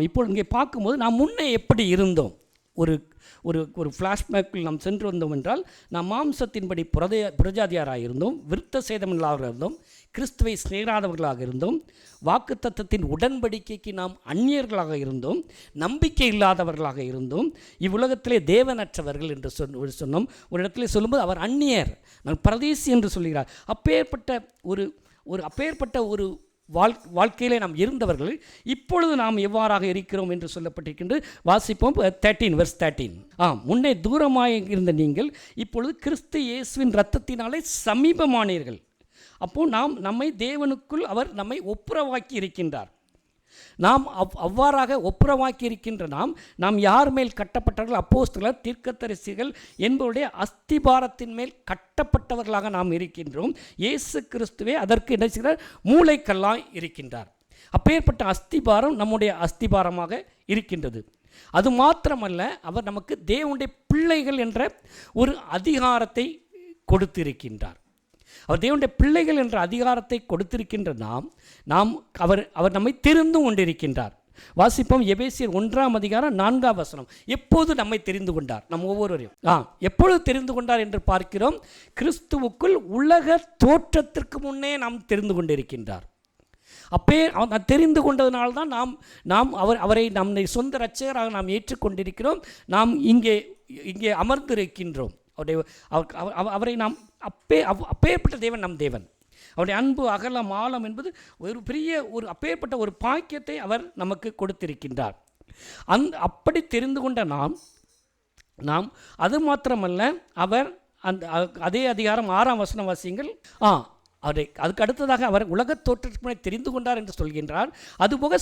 இப்போ இங்கே பார்க்கும்போது நாம் முன்னே எப்படி இருந்தோம், ஒரு ஒரு ஒரு ஃப்ளாஷ்பேக்கில் நாம் சென்று வந்தோம் என்றால், நாம் மாம்சத்தின்படி புரஜாதியாராக இருந்தோம், விருத்த சேதமில்லாதவர்களாக இருந்தோம், கிறிஸ்துவை சேராதவர்களாக இருந்தோம், வாக்குத்தத்தத்தின் உடன்படிக்கைக்கு நாம் அந்நியர்களாக இருந்தோம், நம்பிக்கை இல்லாதவர்களாக இருந்தோம், இவ்வுலகத்திலே தேவனற்றவர்கள் என்று சொன்னோம். ஒரு இடத்துல சொல்லும்போது அவர் அந்நியர், நான் பரதேசி என்று சொல்கிறார். அப்பேற்பட்ட ஒரு வாழ்க்கையிலே நாம் இருந்தவர்கள் இப்பொழுது நாம் எவ்வாறாக இருக்கிறோம் என்று சொல்லப்பட்டிருக்கின்றது. வாசிப்போம் 13 முன்னே தூரமாக இருந்த நீங்கள் இப்பொழுது கிறிஸ்து இயேசுவின் இரத்தத்தினாலே சமீபமானீர்கள். அப்போது நம்மை தேவனுக்குள் அவர் நம்மை ஒப்புரவாக்கி இருக்கின்றார். நாம் அவ்வாறாக ஒப்புரவாக்கி இருக்கின்ற நாம் யார் மேல் கட்டப்பட்டவர்கள், அப்போஸ்தலர், தீர்க்கதரிசிகள் என்பவருடைய அஸ்திபாரத்தின் மேல் கட்டப்பட்டவர்களாக நாம் இருக்கின்றோம். இயேசு கிறிஸ்துவே அதற்கு என்ன செய்கிறார், மூளைக்கல்லாய் இருக்கின்றார். அப்பேற்பட்ட அஸ்திபாரம் நம்முடைய அஸ்திபாரமாக இருக்கின்றது. அது மாத்திரமல்ல, அவர் நமக்கு தேவனுடைய பிள்ளைகள் என்ற ஒரு அதிகாரத்தை கொடுத்திருக்கின்றார். அவர் தேவனுடைய பிள்ளைகள் என்ற அதிகாரத்தை கொடுத்திருக்கின்ற அவர் நம்மை தெரிந்து கொண்டிருக்கின்றார். வாசிப்போம் எபேசியர் 1ஆம் அதிகாரம் 4ஆம் வசனம். எப்போது நம்மை தெரிந்து கொண்டார், நம் ஒவ்வொருவரையும் எப்பொழுது தெரிந்து கொண்டார் என்று பார்க்கிறோம். கிறிஸ்துவுக்குள் உலக தோற்றத்திற்கு முன்னே நாம் தெரிந்து கொண்டிருக்கின்றார். தெரிந்து கொண்டதனால்தான் நாம் அவரை நம்மை சொந்த இரட்சகராக நாம் ஏற்றுக்கொண்டிருக்கிறோம். நாம் இங்கே அமர்ந்திருக்கின்றோம். அவரை நாம் அப்பேற்பட்ட தேவன் நம் தேவன். அவருடைய அன்பு, அகலம், ஆழம் என்பது ஒரு பெரிய அப்பேற்பட்ட ஒரு பாக்கியத்தை அவர் நமக்கு கொடுத்திருக்கின்றார். அப்படி தெரிந்து கொண்ட நாம் அது மாத்திரமல்ல, அவர் அதே அதிகாரம் 6ஆம் வசனம் வாசியுங்கள். அதுக்கு அடுத்ததாக அவர் உலகத் தோற்றத்திற்கு தெரிந்து கொண்டார் என்று சொல்கின்றார். அதுபோக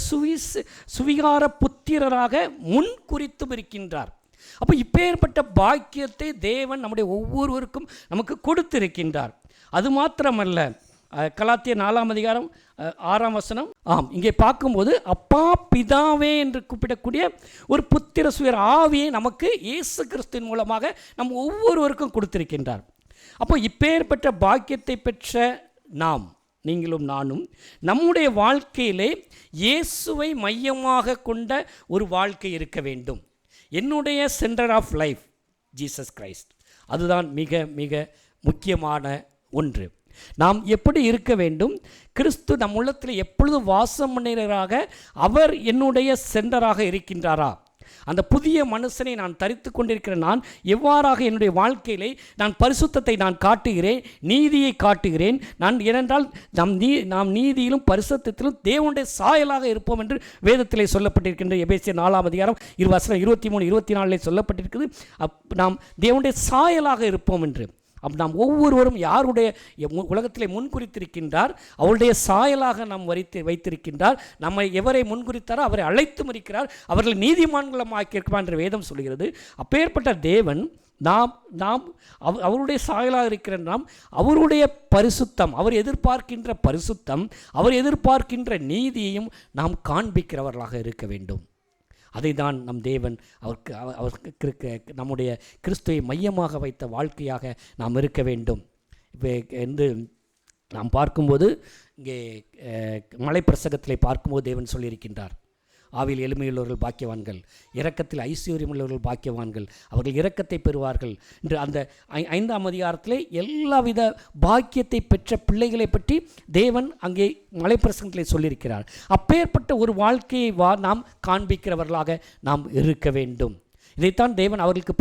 சுவிகார புத்திரராக முன் குறித்தும் இருக்கின்றார். அப்போ இப்பேற்பட்ட பாக்கியத்தை தேவன் நம்முடைய ஒவ்வொருவருக்கும் நமக்கு கொடுத்திருக்கின்றார். அது மாத்திரமல்ல, கலாத்தியர் 4ஆம் அதிகாரம் 6ஆம் வசனம். இங்கே பார்க்கும்போது அப்பா பிதாவே என்று கூப்பிடக்கூடிய ஒரு புத்திர சுயர் ஆவியை நமக்கு இயேசு கிறிஸ்துவின் மூலமாக நம் ஒவ்வொருவருக்கும் கொடுத்திருக்கின்றார். அப்போ இப்பேற்பட்ட பாக்கியத்தை பெற்ற நீங்களும் நானும் நம்முடைய வாழ்க்கையிலே இயேசுவை மையமாக கொண்ட ஒரு வாழ்க்கை இருக்க வேண்டும். என்னுடைய centre of life Jesus Christ. அதுதான் மிக மிக முக்கியமான ஒன்று. நாம் எப்படி இருக்க வேண்டும், கிறிஸ்து நம் உள்ளத்தில் எப்பொழுது வாசம் பண்ணுகிறாராக அவர் என்னுடைய சென்டராக இருக்கின்றாரா, அந்த புதிய மனுஷனை நான் தரித்து கொண்டிருக்கிற எவ்வாறாக என்னுடைய வாழ்க்கையிலே நான் பரிசுத்தத்தை நான் காட்டுகிறேன், நீதியை காட்டுகிறேன். ஏனென்றால் நாம் நீதியிலும் பரிசுத்தத்திலும் தேவனுடைய சாயலாக இருப்போம் என்று வேதத்திலே சொல்லப்பட்டிருக்கின்ற எபேசியர் 4ஆம் அதிகாரம் 23-24 சொல்லப்பட்டிருக்கிறது. நாம் தேவனுடைய சாயலாக இருப்போம் என்று. நாம் ஒவ்வொருவரும் யாருடைய உலகத்திலே முன்குறித்திருக்கின்றார், அவருடைய சாயலாக நாம் வைத்திருக்கின்றார். நம்மை எவரை முன்குறித்தாரோ அவரை அழைத்தும் இருக்கிறார், அவர்களை நீதிமான்களும் ஆக்கியிருக்கிறார் என்று வேதம் சொல்கிறது. அப்பேற்பட்ட தேவன் நாம் அவருடைய சாயலாக இருக்கிற அவருடைய பரிசுத்தம், அவர் எதிர்பார்க்கின்ற பரிசுத்தம், அவர் எதிர்பார்க்கின்ற நீதியையும் நாம் காண்பிக்கிறவர்களாக இருக்க வேண்டும். அதை தான் நம் தேவன் அவருக்கு நம்முடைய கிறிஸ்துவை மையமாக வைத்த வாழ்க்கையாக நாம் இருக்க வேண்டும். இப்போ நாம் பார்க்கும்போது இங்கே மலைப்பிரசங்கத்திலே பார்க்கும்போது தேவன் சொல்லியிருக்கின்றார், ஆவியில் எளிமையுள்ளவர்கள் பாக்கியவான்கள், இரக்கத்தில் ஐஸ்வர்யமுள்ளவர்கள் பாக்கியவான்கள், அவர்கள் இரக்கத்தை பெறுவார்கள் என்று அந்த 5ஆம் அதிகாரத்திலே எல்லாவித பாக்கியத்தை பெற்ற பிள்ளைகளை பற்றி தேவன் அங்கே மலைப்பிரசங்கத்திலே சொல்லியிருக்கிறார். அப்பேற்பட்ட ஒரு வாழ்க்கையை நாம் காண்பிக்கிறவர்களாக நாம் இருக்க வேண்டும். இதைத்தான் தேவன் அவர்களுக்கு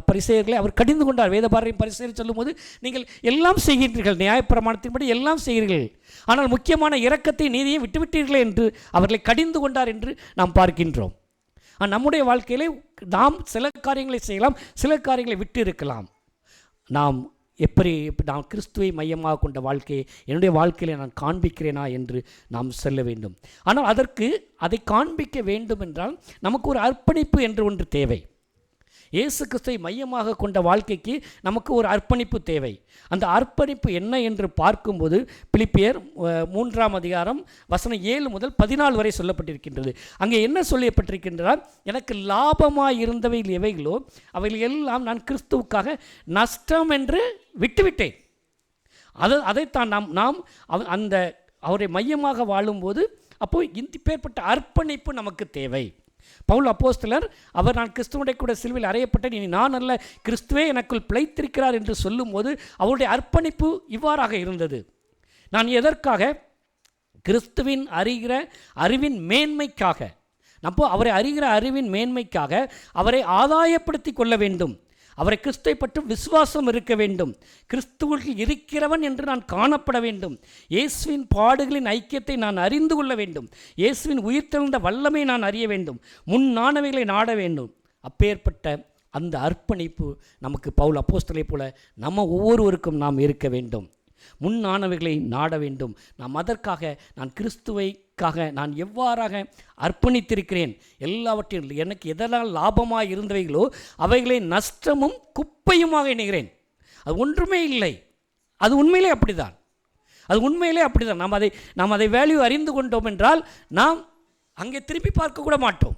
பரிசேயர்களை அவர் கடிந்து கொண்டார். வேதபாரரையும் பரிசேயர் சொல்லும்போது, நீங்கள் எல்லாம் செய்கின்றீர்கள், நியாயப்பிரமாணத்தின்படி எல்லாம் செய்கிறீர்கள், ஆனால் முக்கியமான இரக்கத்தை நீதியை விட்டுவிட்டீர்களே என்று அவர்களை கடிந்து கொண்டார் என்று நாம் பார்க்கின்றோம். நம்முடைய வாழ்க்கையிலே நாம் சில காரியங்களை செய்யலாம், சில காரியங்களை விட்டு இருக்கலாம். நாம் நான் கிறிஸ்துவை மையமாக கொண்ட வாழ்க்கையை என்னுடைய வாழ்க்கையில் நான் காண்பிக்கிறேனா என்று நாம் சொல்ல வேண்டும். ஆனால் அதை காண்பிக்க வேண்டும் என்றால் நமக்கு ஒரு அர்ப்பணிப்பு என்று ஒன்று தேவை. இயேசு கிறிஸ்துவை மையமாக கொண்ட வாழ்க்கைக்கு நமக்கு ஒரு அர்ப்பணிப்பு தேவை. அந்த அர்ப்பணிப்பு என்ன என்று பார்க்கும்போது பிலிப்பியர் 3ஆம் அதிகாரம் வசனம் 7 முதல் 14 வரை சொல்லப்பட்டிருக்கின்றது. அங்கே என்ன சொல்லப்பட்டிருக்கின்றால், எனக்கு லாபமாக இருந்தவை எவைகளோ அவைகள் எல்லாம் நான் கிறிஸ்துவுக்காக நஷ்டம் என்று விட்டுவிட்டேன். அதைத்தான் நாம் அந்த அவரை மையமாக வாழும்போது அப்போது இந்த பேர்பட்ட அர்ப்பணிப்பு நமக்கு தேவை. பவுல் அப்போஸ்தலர் நான் கிறிஸ்துவுடைய கூட சிலுவையில் அறையப்பட்டேன், இனி நான் அல்ல கிறிஸ்துவே எனக்குள் பிழைத்திருக்கிறார் என்று சொல்லும்போது அவருடைய அர்ப்பணிப்பு இவ்வாறாக இருந்தது. நான் எதற்காக? கிறிஸ்துவின் அறிவின் மேன்மைக்காக. அவரை அறிகிற அறிவின் மேன்மைக்காக அவரை ஆதாயப்படுத்தி கொள்ள வேண்டும். அவரை கிறிஸ்துவை பற்றி விசுவாசம் இருக்க வேண்டும். கிறிஸ்துவுள் இருக்கிறவன் என்று நான் காணப்பட வேண்டும். இயேசுவின் பாடுகளின் ஐக்கியத்தை நான் அறிந்து கொள்ள வேண்டும். இயேசுவின் உயிர்த்தெழுந்த வல்லமை நான் அறிய வேண்டும். முன்னானவைகளை நாட வேண்டும். அப்பேற்பட்ட அந்த அர்ப்பணிப்பு நமக்கு பவுல் அப்போஸ்தலரைப் போல நம்ம ஒவ்வொருவருக்கும் நாம் இருக்க வேண்டும். முன்னானவைகளை நாட வேண்டும். அதற்காக நான் கிறிஸ்துவைக்காக நான் எவ்வாறாக அர்ப்பணித்திருக்கிறேன், எல்லாவற்றையும் எனக்கு எதெல்லாம் லாபமாக இருந்தவைகளோ அவைகளை நஷ்டமும் குப்பையுமாக எண்ணுகிறேன். அது ஒன்றுமே இல்லை. அது உண்மையிலே அப்படிதான். நாம் அதை வேல்யூ அறிந்து கொண்டோம் என்றால் நாம் அங்கே திரும்பி பார்க்க கூட மாட்டோம்.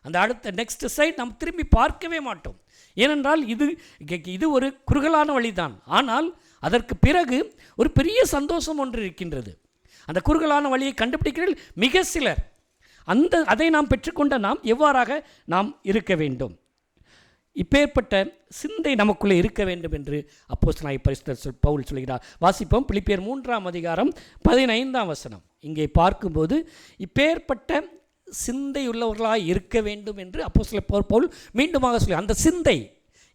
அந்த அடுத்த நெக்ஸ்ட் சைட் நாம் திரும்பி பார்க்கவே மாட்டோம். ஏனென்றால் இது ஒரு குறுகலான வழிதான். ஆனால் அதற்கு பிறகு ஒரு பெரிய சந்தோஷம் ஒன்று இருக்கின்றது. அந்த குறுகலான வழியை கண்டுபிடிக்கிறீர்கள் மிக சிலர். அதை நாம் பெற்றுக்கொண்ட நாம் எவ்வாறாக நாம் இருக்க வேண்டும், இப்பேற்பட்ட சிந்தை நமக்குள்ளே இருக்க வேண்டும் என்று அப்போஸ்தலனாகிய பரிசுத்தர் பவுல் சொல்கிறார். வாசிப்போம், பிலிப்பியர் 3ஆம் அதிகாரம் 15ஆம் வசனம். இங்கே பார்க்கும்போது இப்பேற்பட்ட சிந்தையுள்ளவர்களாக இருக்க வேண்டும் என்று அப்போஸ்தலர் பவுல் மீண்டுமாக சொல்லி, அந்த சிந்தை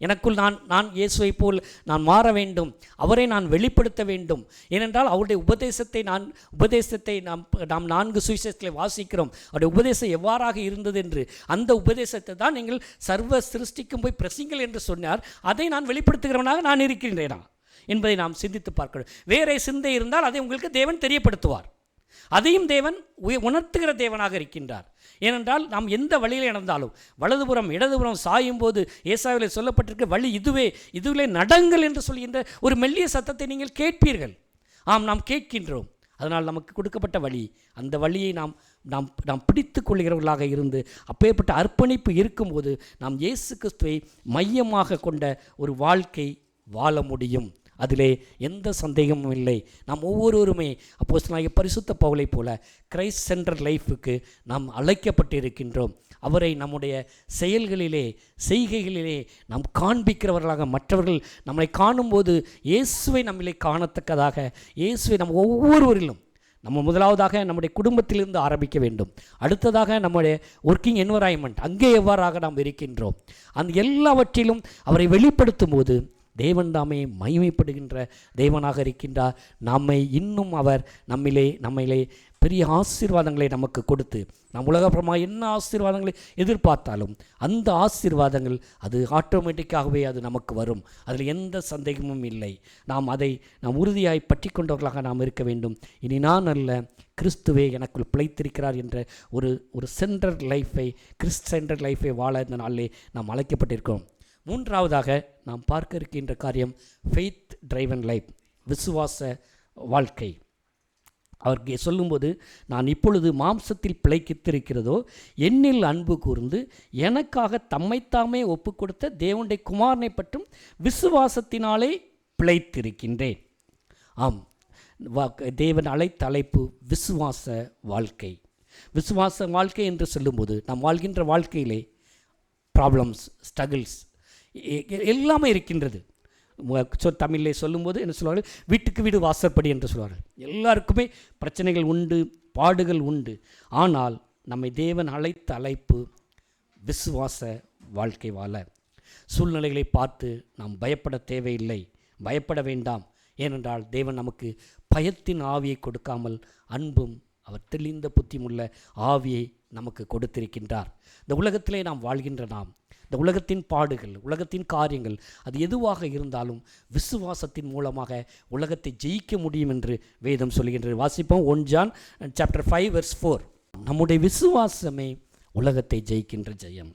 எனக்குள் நான் இயேசுவை போல் நான் மாற வேண்டும், அவரை நான் வெளிப்படுத்த வேண்டும். ஏனென்றால் அவருடைய உபதேசத்தை நாம் 4 சுவிசேஷத்தில் வாசிக்கிறோம். அவருடைய உபதேசம் எவ்வாறாக இருந்தது என்று. அந்த உபதேசத்தை தான் நீங்கள் சர்வ சிருஷ்டிக்கும் போய் பிரசிங்கள் என்று சொன்னார். அதை நான் வெளிப்படுத்துகிறவனாக நான் இருக்கின்றேனா என்பதை நாம் சிந்தித்து பார்க்கணும். வேறே சிந்தை இருந்தால் அதை உங்களுக்கு தேவன் தெரியப்படுத்துவார். அதையும் தேவன் உணர்த்துகிற தேவனாக இருக்கின்றார். ஏனென்றால் நாம் எந்த வழியில் நடந்தாலும் வலதுபுறம் இடதுபுறம் சாயும் போது ஏசாயாவில் சொல்லப்பட்டிருக்க வழி இதுவே நடங்கள் என்று சொல்கின்ற ஒரு மெல்லிய சத்தத்தை நீங்கள் கேட்பீர்கள். நாம் கேட்கின்றோம். அதனால் நமக்கு கொடுக்கப்பட்ட வழி, அந்த வழியை நாம் பிடித்து கொள்கிறவர்களாக இருந்து அப்பேற்பட்ட அர்ப்பணிப்பு இருக்கும்போது நாம் இயேசு கிறிஸ்துவை மையமாக கொண்ட ஒரு வாழ்க்கை வாழ முடியும். அதிலே எந்த சந்தேகமும் இல்லை. நாம் ஒவ்வொருவருமே அப்போஸ்தலனாகிய பரிசுத்த பவுலைப் போல கிரைஸ்ட் சென்டர் லைஃபுக்கு நாம் அழைக்கப்பட்டு இருக்கின்றோம். அவரை நம்முடைய செய்கைகளிலே நாம் காண்பிக்கிறவர்களாக, மற்றவர்கள் நம்மை காணும்போது இயேசுவை நம்மளை காணத்தக்கதாக, இயேசுவை நம் ஒவ்வொருவரிலும் நம்ம முதலாவதாக நம்முடைய குடும்பத்திலிருந்து ஆரம்பிக்க வேண்டும். அடுத்ததாக நம்முடைய ஒர்க்கிங் என்வரான்மெண்ட், அங்கே எவ்வாறாக நாம் இருக்கின்றோம், அந்த எல்லாவற்றிலும் அவரை வெளிப்படுத்தும் போது தேவன் தாமே மகிமைப்படுகின்ற தேவனாக இருக்கின்றார். நம்மை இன்னும் அவர் நம்மிலே பெரிய ஆசீர்வாதங்களை நமக்கு கொடுத்து, நாம் உலகப்புறமாக என்ன ஆசீர்வாதங்களை எதிர்பார்த்தாலும் அந்த ஆசீர்வாதங்கள் அது ஆட்டோமேட்டிக்காகவே அது நமக்கு வரும். அதில் எந்த சந்தேகமும் இல்லை. நாம் உறுதியாய் பற்றி கொண்டவர்களாக நாம் இருக்க வேண்டும். இனி நான் அல்ல, கிறிஸ்துவே எனக்குள் பிழைத்திருக்கிறார் என்ற ஒரு சென்டர் லைஃபை, கிறிஸ்ட் சென்டர் லைஃபை வாழ இந்த நாளிலே நாம் அழைக்கப்பட்டிருக்கிறோம். மூன்றாவதாக நாம் பார்க்க இருக்கின்ற காரியம் ஃபெய்த் டிரைவன் லைஃப், விசுவாச வாழ்க்கை. அவர் சொல்லும்போது, நான் இப்பொழுது மாம்சத்தில் பிழைத்திருக்கிறதோ என்னில் அன்பு கூர்ந்து எனக்காக தம்மைத்தாமே ஒப்பு கொடுத்த தேவனுடைய குமாரனை பற்றும் விசுவாசத்தினாலே பிழைத்திருக்கின்றேன். தேவன் அழைத்த அழைப்பு விசுவாச வாழ்க்கை. விசுவாச வாழ்க்கை என்று சொல்லும்போது நாம் வாழ்கின்ற வாழ்க்கையிலே ப்ராப்ளம்ஸ், ஸ்ட்ரகிள்ஸ் எல்லாமே இருக்கின்றது. தமிழிலே சொல்லும்போது என்ன சொல்வார்கள், வீட்டுக்கு வீடு வாசற்படி என்று சொல்வார்கள். எல்லாருக்குமே பிரச்சனைகள் உண்டு, பாடுகள் உண்டு. ஆனால் நம்மை தேவன் அழைத்த அழைப்பு விசுவாச வாழ்க்கை வாழ. சூழ்நிலைகளை பார்த்து நாம் பயப்பட தேவையில்லை, பயப்பட வேண்டாம். ஏனென்றால் தேவன் நமக்கு பயத்தின் ஆவியை கொடுக்காமல் அன்பும் அவர் தெளிந்த புத்தியுமுள்ள ஆவியை நமக்கு கொடுத்திருக்கின்றார். இந்த உலகத்திலே நாம் வாழ்கின்ற நாம், இந்த உலகத்தின் பாடுகள், உலகத்தின் காரியங்கள், அது எதுவாக இருந்தாலும் விசுவாசத்தின் மூலமாக உலகத்தை ஜெயிக்க முடியும் என்று வேதம் சொல்கின்றது. வாசிப்போம் 1 John chapter 5 verse 4. நம்முடைய விசுவாசமே உலகத்தை ஜெயிக்கின்ற ஜெயம்.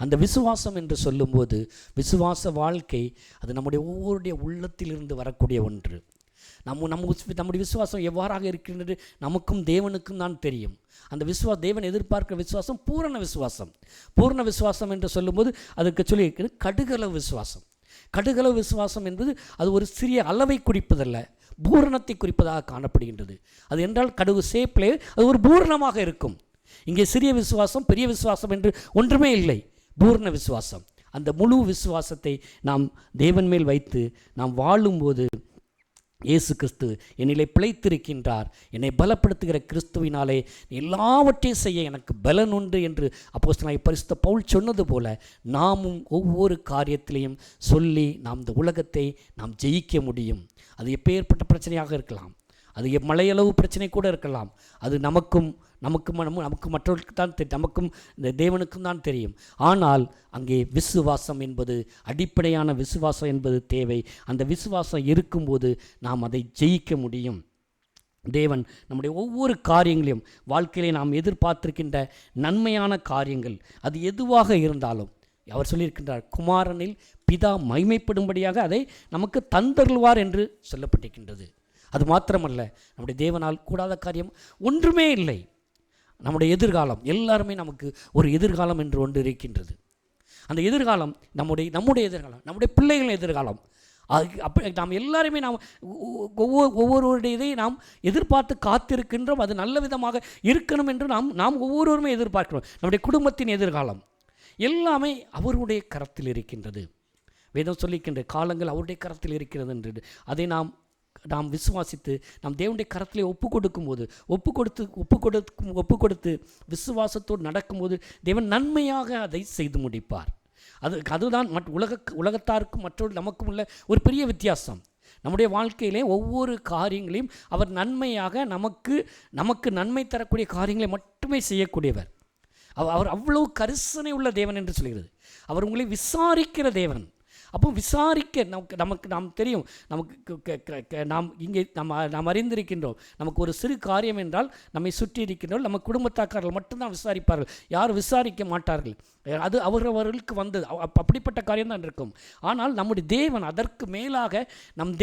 அந்த விசுவாசம் என்று சொல்லும்போது விசுவாச வாழ்க்கை அது நம்முடைய ஒவ்வொருடைய உள்ளத்திலிருந்து வரக்கூடிய ஒன்று. நம்முடைய விசுவாசம் எவ்வாறாக இருக்கின்றது நமக்கும் தேவனுக்கும் தான் தெரியும். அந்த தேவன் எதிர்பார்க்கிற விசுவாசம் பூரண விசுவாசம். பூரண விசுவாசம் என்று சொல்லும்போது அதுக்கு சொல்லி இருக்கிறது கடுகளவு விசுவாசம். கடுகளவு விசுவாசம் என்பது அது ஒரு சிறிய அளவை குறிப்பதல்ல, பூரணத்தை குறிப்பதாக காணப்படுகின்றது. அது என்றால் கடுகு சேப்பிலே அது ஒரு பூரணமாக இருக்கும். இங்கே சிறிய விசுவாசம் பெரிய விசுவாசம் என்று ஒன்றுமே இல்லை, பூரண விசுவாசம். அந்த முழு விசுவாசத்தை நாம் தேவன் மேல் வைத்து நாம் வாழும்போது இயேசு கிறிஸ்து என்னிலே பிழைத்திருக்கின்றார், என்னை பலப்படுத்துகிற கிறிஸ்துவினாலே எல்லாவற்றையும் செய்ய எனக்கு பலன் உண்டு என்று அப்போஸ்தலனாகிய பரிசுத்த பவுல் சொன்னது போல நாமும் ஒவ்வொரு காரியத்திலையும் சொல்லி நாம் இந்த உலகத்தை நாம் ஜெயிக்க முடியும். அது எப்பேற்பட்ட பிரச்சனையாக இருக்கலாம், அது மலையளவு பிரச்சனை கூட இருக்கலாம். அது நமக்கு மற்றவர்களுக்கு தான் தெரியும், நமக்கும் இந்த தேவனுக்கும் தான் தெரியும். ஆனால் அங்கே விசுவாசம் என்பது, அடிப்படையான விசுவாசம் என்பது தேவை. அந்த விசுவாசம் இருக்கும்போது நாம் அதை ஜெயிக்க முடியும். தேவன் நம்முடைய ஒவ்வொரு காரியங்களையும் வாழ்க்கையிலே நாம் எதிர்பார்த்திருக்கின்ற நன்மையான காரியங்கள் அது எதுவாக இருந்தாலும் அவர் சொல்லியிருக்கின்றார், குமாரனில் பிதா மகிமைப்படும்படியாக அதை நமக்கு தந்தருள்வார் என்று சொல்லப்பட்டிருக்கின்றது. அது மாத்திரமல்ல, நம்முடைய தேவனால் கூடாத காரியம் ஒன்றுமே இல்லை. நம்முடைய எதிர்காலம், எல்லாருமே நமக்கு ஒரு எதிர்காலம் என்று ஒன்று இருக்கின்றது. அந்த எதிர்காலம் நம்முடைய எதிர்காலம், நம்முடைய பிள்ளைகளின் எதிர்காலம். அப்படி நாம் எல்லாருமே நாம் ஒவ்வொருவருடைய இதை நாம் எதிர்பார்த்து காத்திருக்கின்றோம். அது நல்ல விதமாக இருக்கணும் என்று நாம் ஒவ்வொருவருமே எதிர்பார்க்கிறோம். நம்முடைய குடும்பத்தின் எதிர்காலம் எல்லாமே அவருடைய கரத்தில் இருக்கின்றது. வேதம் சொல்லிக்கின்ற காலங்கள் அவருடைய கரத்தில் இருக்கிறது என்று அதை நாம் விசுவாசித்து நாம் தேவனுடைய கரத்திலே ஒப்பு கொடுத்து விசுவாசத்தோடு நடக்கும்போது தேவன் நன்மையாக அதை செய்து முடிப்பார். அதுதான் உலகத்தாருக்கும் மற்றொரு நமக்கும் உள்ள ஒரு பெரிய வித்தியாசம். நம்முடைய வாழ்க்கையிலே ஒவ்வொரு காரியங்களையும் அவர் நன்மையாக நமக்கு நன்மை தரக்கூடிய காரியங்களை மட்டுமே செய்யக்கூடியவர். அவர் அவ்வளவு கரிசனை உள்ள தேவன் என்று சொல்கிறது. அவர் உங்களை விசாரிக்கிற தேவன். அப்போ விசாரிக்க நாம் தெரியும், நாம் அறிந்திருக்கின்றோம். நமக்கு ஒரு சிறு காரியம் என்றால் நம்மை சுற்றி இருக்கின்றோம், நம்ம குடும்பத்தாக்காரர்கள் மட்டும்தான் விசாரிப்பார்கள், யாரும் விசாரிக்க மாட்டார்கள். அது அவர்களுக்கு வந்தது, அப்படிப்பட்ட காரியம் தான் இருக்கும். ஆனால் நம்முடைய தேவன் அதற்கு மேலாக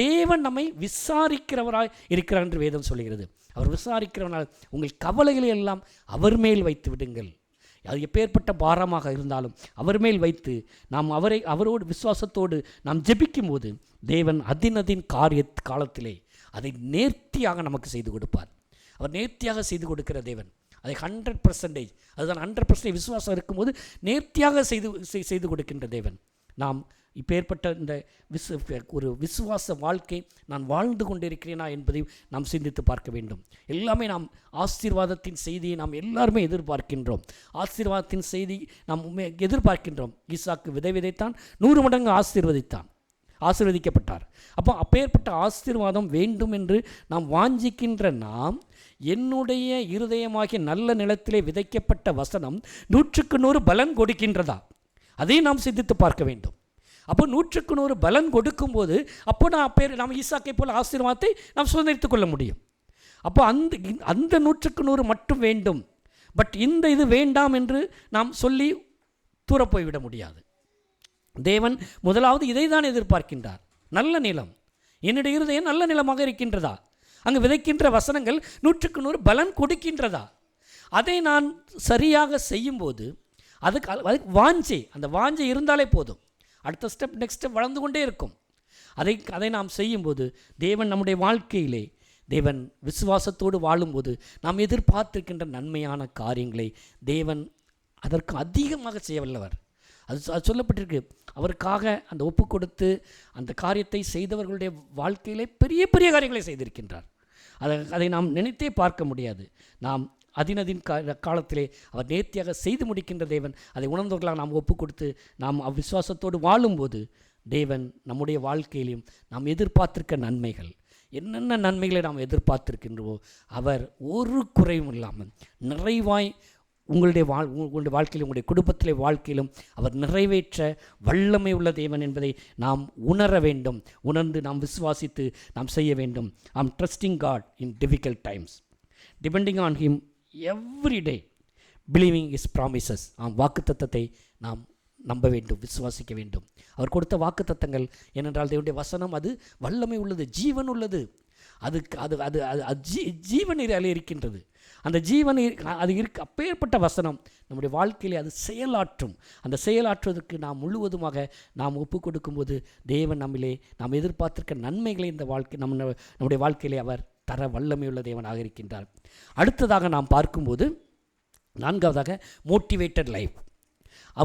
தேவன் நம்மை விசாரிக்கிறவராய் இருக்கிறார் என்று வேதம் சொல்கிறது. அவர் விசாரிக்கிறவனால் உங்கள் கவலைகளை எல்லாம் அவர் மேல் வைத்து விடுங்கள். அது எப்பேற்பட்ட பாரமாக இருந்தாலும் அவர் மேல் வைத்து நாம் அவரோடு விசுவாசத்தோடு நாம் ஜெபிக்கும் போது தேவன் அதின் காலத்திலே அதை நேர்த்தியாக நமக்கு செய்து கொடுப்பார். அவர் நேர்த்தியாக செய்து கொடுக்கிற தேவன். அதை 100%, அதுதான் 100% விசுவாசம் இருக்கும்போது நேர்த்தியாக செய்து கொடுக்கின்ற தேவன். நாம் இப்பேற்பட்ட இந்த ஒரு விசுவாச வாழ்க்கை நான் வாழ்ந்து கொண்டிருக்கிறேனா என்பதை நாம் சிந்தித்து பார்க்க வேண்டும். எல்லாமே நாம் ஆசீர்வாதத்தின் செய்தியை நாம் எல்லாருமே எதிர்பார்க்கின்றோம். ஆசீர்வாதத்தின் செய்தி நாம் எதிர்பார்க்கின்றோம். ஈசாக்கு விதைத்தான், 100 மடங்கு ஆசீர்வதிக்கப்பட்டார். அப்போ அப்பேற்பட்ட ஆசீர்வாதம் வேண்டும் என்று நாம் வாஞ்சிக்கின்ற நாம், என்னுடைய இருதயமாகிய நல்ல நிலத்திலே விதைக்கப்பட்ட வசனம் 100க்கு 100 பலன் கொடுக்கின்றதா? அதை நாம் சிந்தித்து பார்க்க வேண்டும். அப்போ 100க்கு 100 பலன் கொடுக்கும்போது அப்போ நாம் ஈசாக்கை போல் ஆசீர்வாதத்தை நாம் சுதந்திரித்துக் கொள்ள முடியும். அப்போ அந்த 100க்கு 100 மட்டும் வேண்டும், பட் இந்த இது வேண்டாம் என்று நாம் சொல்லி தூரப்போய்விட முடியாது. தேவன் முதலாவது இதை தான் எதிர்பார்க்கின்றார். நல்ல நிலம், என்னுடைய இருதயம் நல்ல நிலமாக இருக்கின்றதா? அங்கு விதைக்கின்ற வசனங்கள் 100க்கு 100 பலன் கொடுக்கின்றதா? அதை நான் சரியாக செய்யும்போது அதுக்கு வாஞ்சை, அந்த வாஞ்சை இருந்தாலே போதும். அடுத்த ஸ்டெப் நெக்ஸ்ட் ஸ்டெப் வளர்ந்து கொண்டே இருக்கும். அதை நாம் செய்யும்போது தேவன் நம்முடைய வாழ்க்கையிலே தேவன் விசுவாசத்தோடு வாழும்போது நாம் எதிர்பார்த்திருக்கின்ற நன்மையான காரியங்களை தேவன் அதற்கு அதிகமாக செய்ய வல்லவர். அது சொல்லப்பட்டிருக்கு. அவருக்காக அந்த ஒப்பு கொடுத்து அந்த காரியத்தை செய்தவர்களுடைய வாழ்க்கையிலே பெரிய பெரிய காரியங்களை செய்திருக்கின்றார். அதை நாம் நினைத்தே பார்க்க முடியாது. நாம் அதினதின் காலத்திலே அவர் நேர்த்தியாக செய்து முடிக்கின்ற தேவன். அதை உணர்ந்தவர்களாக நாம் ஒப்பு கொடுத்து நாம் அவ்விசுவாசத்தோடு வாழும்போது தேவன் நம்முடைய வாழ்க்கையிலும் நாம் எதிர்பார்த்திருக்க நன்மைகள், என்னென்ன நன்மைகளை நாம் எதிர்பார்த்திருக்கின்றோமோ அவர் ஒரு குறைவும் இல்லாமல் நிறைவாய் உங்களுடைய வாழ்க்கையிலும் உங்களுடைய குடும்பத்திலே வாழ்க்கையிலும் அவர் நிறைவேற்ற வல்லமை உள்ள தேவன் என்பதை நாம் உணர வேண்டும். உணர்ந்து நாம் விசுவாசித்து நாம் செய்ய வேண்டும். I'm trusting God in difficult times, depending on him every day, believing is promises. வாக்குத்தத்தத்தை நாம் நம்ப வேண்டும், விசுவாசிக்க வேண்டும். அவர் கொடுத்த வாக்குத்தத்தங்கள் ஏனென்றால் தேவனுடைய வசனம் அது வல்லமை உள்ளது, ஜீவன் உள்ளது. அதுக்கு அது அது அது ஜீவன் அதில் இருக்கின்றது. அந்த ஜீவன் அது அப்பேற்பட்ட வசனம் நம்முடைய வாழ்க்கையிலே அது செயலாற்றும். அந்த செயலாற்றுவதற்கு நாம் முழுவதுமாக நாம் ஒப்பு கொடுக்கும்போது தேவன் நம்மிலே நாம் எதிர்பார்த்திருக்க நன்மைகளை இந்த நம்முடைய வாழ்க்கையிலே அவர் தர வல்லமையுள்ள தேவனாக இருக்கின்றார். அடுத்ததாக நாம் பார்க்கும்போது 4வதாக மோட்டிவேட்டட் லைஃப்.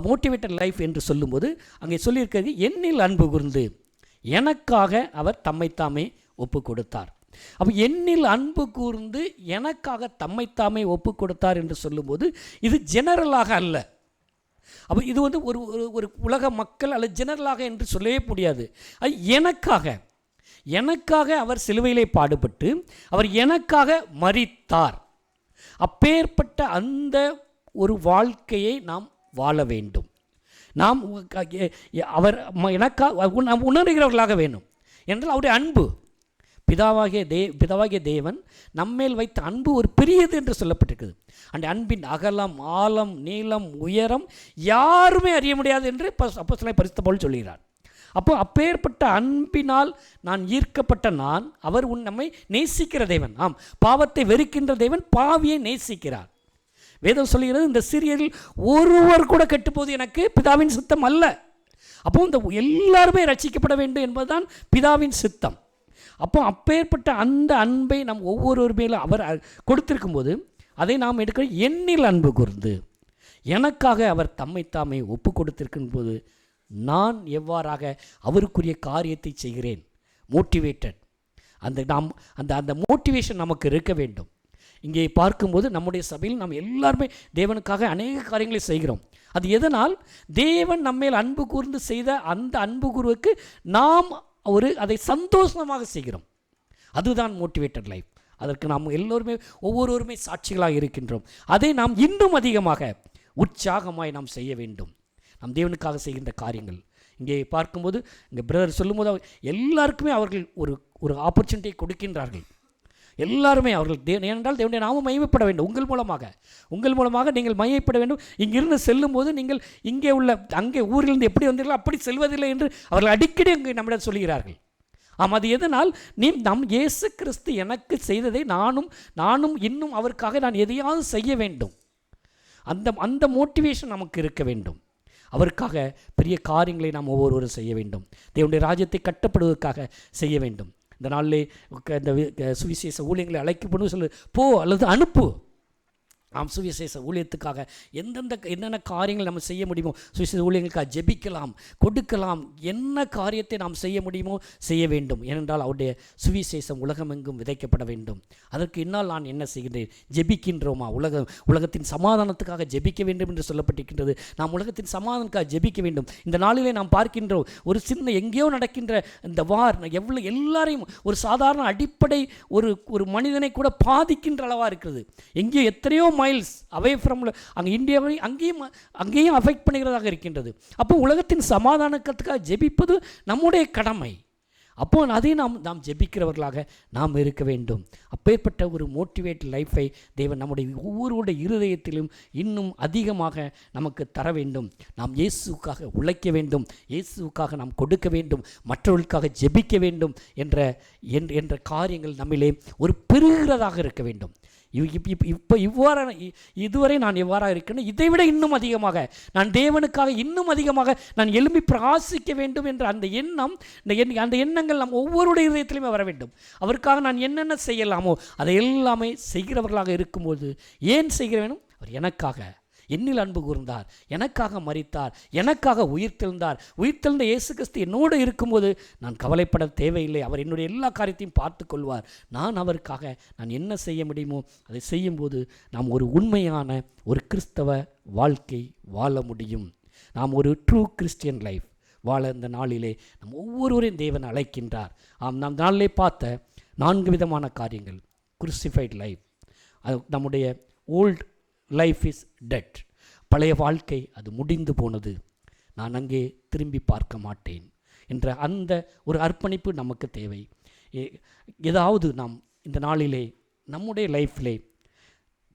மோட்டிவேட்டட் லைஃப் என்று சொல்லும்போது அங்கே சொல்லியிருக்கிறது, என்னில் அன்பு கூர்ந்து எனக்காக அவர் தம்மைத்தாமே ஒப்பு கொடுத்தார். அப்போ என்னில் அன்பு கூர்ந்து எனக்காக தம்மைத்தாமே ஒப்பு கொடுத்தார் என்று சொல்லும்போது இது ஜெனரலாக அல்ல. அப்போ இது ஒரு உலக மக்கள் அல்லது ஜெனரலாக என்று சொல்லவே முடியாது. அது எனக்காக அவர் சிலுவையிலே பாடுபட்டு அவர் எனக்காக மரித்தார். அப்பேற்பட்ட அந்த ஒரு வாழ்க்கையை நாம் வாழ வேண்டும். நாம் அவர் எனக்காக நாம் உணர்கிறவர்களாக வேண்டும் என்றால் அவருடைய அன்பு, பிதாவாகிய தேவன் நம்மேல் வைத்த அன்பு ஒரு பெரியது என்று சொல்லப்பட்டிருக்குது. அந்த அன்பின் அகலம், ஆழம், நீளம், உயரம் யாருமே அறிய முடியாது என்று அப்போஸ்தலனாகிய பரிசுத்த பவுல் சொல்கிறார். அப்பேற்பட்ட அன்பினால் நான் ஈர்க்கப்பட்ட அவர் நம்மை நேசிக்கிற தேவன். பாவத்தை வெறுக்கின்ற தேவன் பாவியை நேசிக்கிறார். வேதம் சொல்கிறது, இந்த சிறியரில் ஒருவர் கூட கெட்டுப்போது எனக்கு பிதாவின் சித்தம் அல்ல. இந்த எல்லாருமே ரட்சிக்கப்பட வேண்டும் என்பதுதான் பிதாவின் சித்தம். அப்பேற்பட்ட அந்த அன்பை நம் ஒவ்வொருவர் மேலும் அவர் கொடுத்திருக்கும் போது அதை நாம் எடுக்க என்னில் அன்பு கூர்ந்து எனக்காக அவர் தம்மைத்தாமே ஒப்பு கொடுத்திருக்கும் போது நான் எவ்வாறாக அவருக்குரிய காரியத்தை செய்கிறேன். மோட்டிவேட்டட், அந்த மோட்டிவேஷன் நமக்கு இருக்க வேண்டும். இங்கே பார்க்கும்போது நம்முடைய சபையில் நாம் எல்லாருமே தேவனுக்காக அநேக காரியங்களை செய்கிறோம். அது எதனால்? தேவன் நம்மேல் அன்பு கூர்ந்து செய்த அந்த அன்பு கூர்வுக்கு நாம் அதை சந்தோஷமாக செய்கிறோம். அதுதான் மோட்டிவேட்டட் லைஃப். அதற்கு நாம் எல்லோருமே ஒவ்வொருவருமே சாட்சிகளாக இருக்கின்றோம். அதை நாம் இன்னும் அதிகமாக உற்சாகமாய் நாம் செய்ய வேண்டும். நாம் தேவனுக்காக செய்கின்ற காரியங்கள் இங்கே பார்க்கும்போது இங்கே பிரதர் சொல்லும்போது எல்லாருக்குமே அவர்கள் ஒரு ஆப்பர்ச்சுனிட்டியை கொடுக்கின்றார்கள். எல்லாருமே அவர்கள் ஏனென்றால் தேவனுடைய நாமம் மகிமைப்பட வேண்டும். உங்கள் மூலமாக நீங்கள் மகிமைப்பட வேண்டும். இங்கிருந்து செல்லும்போது நீங்கள் அங்கே ஊரிலிருந்து எப்படி வந்தீர்களோ அப்படி செல்வதில்லை என்று அவர்கள் அடிக்கடி அங்கே நம்மிடம் சொல்கிறார்கள். அது எதனால்? நம் இயேசு கிறிஸ்து எனக்கு செய்ததை நானும் இன்னும் அவருக்காக நான் எதையாவது செய்ய வேண்டும். அந்த மோட்டிவேஷன் நமக்கு இருக்க வேண்டும். அவருக்காக பெரிய காரியங்களை நாம் ஒவ்வொருவரும் செய்ய வேண்டும். தேவனுடைய ராஜ்யத்தை கட்டப்படுவதற்காக செய்ய வேண்டும். இந்த நாளிலே இந்த சுவிசேஷ ஊழியங்களை அழைக்கப்படும் சொல்லு போ அல்லது அனுப்பு. நாம் சுவிசேஷ ஊழியத்துக்காக என்னென்ன காரியங்கள் நம்ம செய்ய முடியுமோ சுவிசேஷ ஊழியங்களுக்காக ஜெபிக்கலாம், கொடுக்கலாம். என்ன காரியத்தை நாம் செய்ய முடியுமோ செய்ய வேண்டும். ஏனென்றால் அவருடைய சுவிசேஷம் உலகமெங்கும் விதைக்கப்பட வேண்டும். அதற்கு என்னால் நான் என்ன செய்கின்றேன்? ஜெபிக்கின்றோமா? உலகத்தின் சமாதானத்துக்காக ஜெபிக்க வேண்டும் என்று சொல்லப்பட்டிருக்கின்றது. நாம் உலகத்தின் சமாதானத்துக்காக ஜெபிக்க வேண்டும். இந்த நாளிலே நாம் பார்க்கின்றோம் ஒரு சின்ன எங்கேயோ நடக்கின்ற இந்த வார் எல்லாரையும் ஒரு சாதாரண அடிப்படை ஒரு மனிதனை கூட பாதிக்கின்ற அளவாக இருக்கிறது. எங்கேயோ எத்தனையோ மைல்ஸ் அவே ஃப்ரம் அங்கே இந்தியாவை அங்கேயும் அஃபெக்ட் பண்ணுகிறதாக இருக்கின்றது. அப்போ உலகத்தின் சமாதானத்துக்காக ஜெபிப்பது நம்முடைய கடமை. அப்போ அதை நாம் ஜெபிக்கிறவர்களாக நாம் இருக்க வேண்டும். அப்பேற்பட்ட ஒரு மோட்டிவேட் லைஃபை தேவன் நம்முடைய ஒவ்வொருடைய இருதயத்திலும் இன்னும் அதிகமாக நமக்கு தர வேண்டும். நாம் இயேசுக்காக உழைக்க வேண்டும், இயேசுக்காக நாம் கொடுக்க வேண்டும், மற்றவர்களுக்காக ஜெபிக்க வேண்டும் என்ற காரியங்கள் நம்மிலே ஒரு பெருகிறதாக இருக்க வேண்டும். இப்போ இதுவரை நான் எவ்வாறாக இருக்கேன், இதைவிட இன்னும் அதிகமாக நான் தேவனுக்காக இன்னும் அதிகமாக நான் எழும்பி பிரகாசிக்க வேண்டும் என்ற அந்த எண்ணங்கள் நம் ஒவ்வொருடைய இதயத்திலுமே வர வேண்டும். அவருக்காக நான் என்னென்ன செய்யலாமோ அதை எல்லாமே செய்கிறவர்களாக இருக்கும்போது ஏன் செய்கிற வேணும்? அவர் எனக்காக என்னில் அன்பு கூர்ந்தார், எனக்காக மரித்தார், எனக்காக உயிர்த்தெழுந்தார். உயிர்த்தெழுந்த இயேசு கிறிஸ்து என்னோடு இருக்கும்போது நான் கவலைப்பட தேவையில்லை. அவர் என்னுடைய எல்லா காரியத்தையும் பார்த்து கொள்வார். நான் அவருக்காக நான் என்ன செய்ய முடியுமோ அதை செய்யும்போது நாம் ஒரு உண்மையான ஒரு கிறிஸ்தவ வாழ்க்கை வாழ முடியும். நாம் ஒரு ட்ரூ கிறிஸ்டியன் லைஃப் வாழ இந்த நாளிலே நம் ஒவ்வொருவரையும் தேவன் அழைக்கின்றார். நாம் நாளிலே பார்த்த 4 விதமான காரியங்கள். குருசிஃபைட் லைஃப், அது நம்முடைய ஓல்ட் லைஃப் இஸ் டெட், பழைய வாழ்க்கை அது முடிந்து போனது, நான் அங்கே திரும்பி பார்க்க மாட்டேன் என்ற அந்த ஒரு அர்ப்பணிப்பு நமக்கு தேவை. ஏதாவது நாம் இந்த நாளிலே நம்முடைய லைஃப்பிலே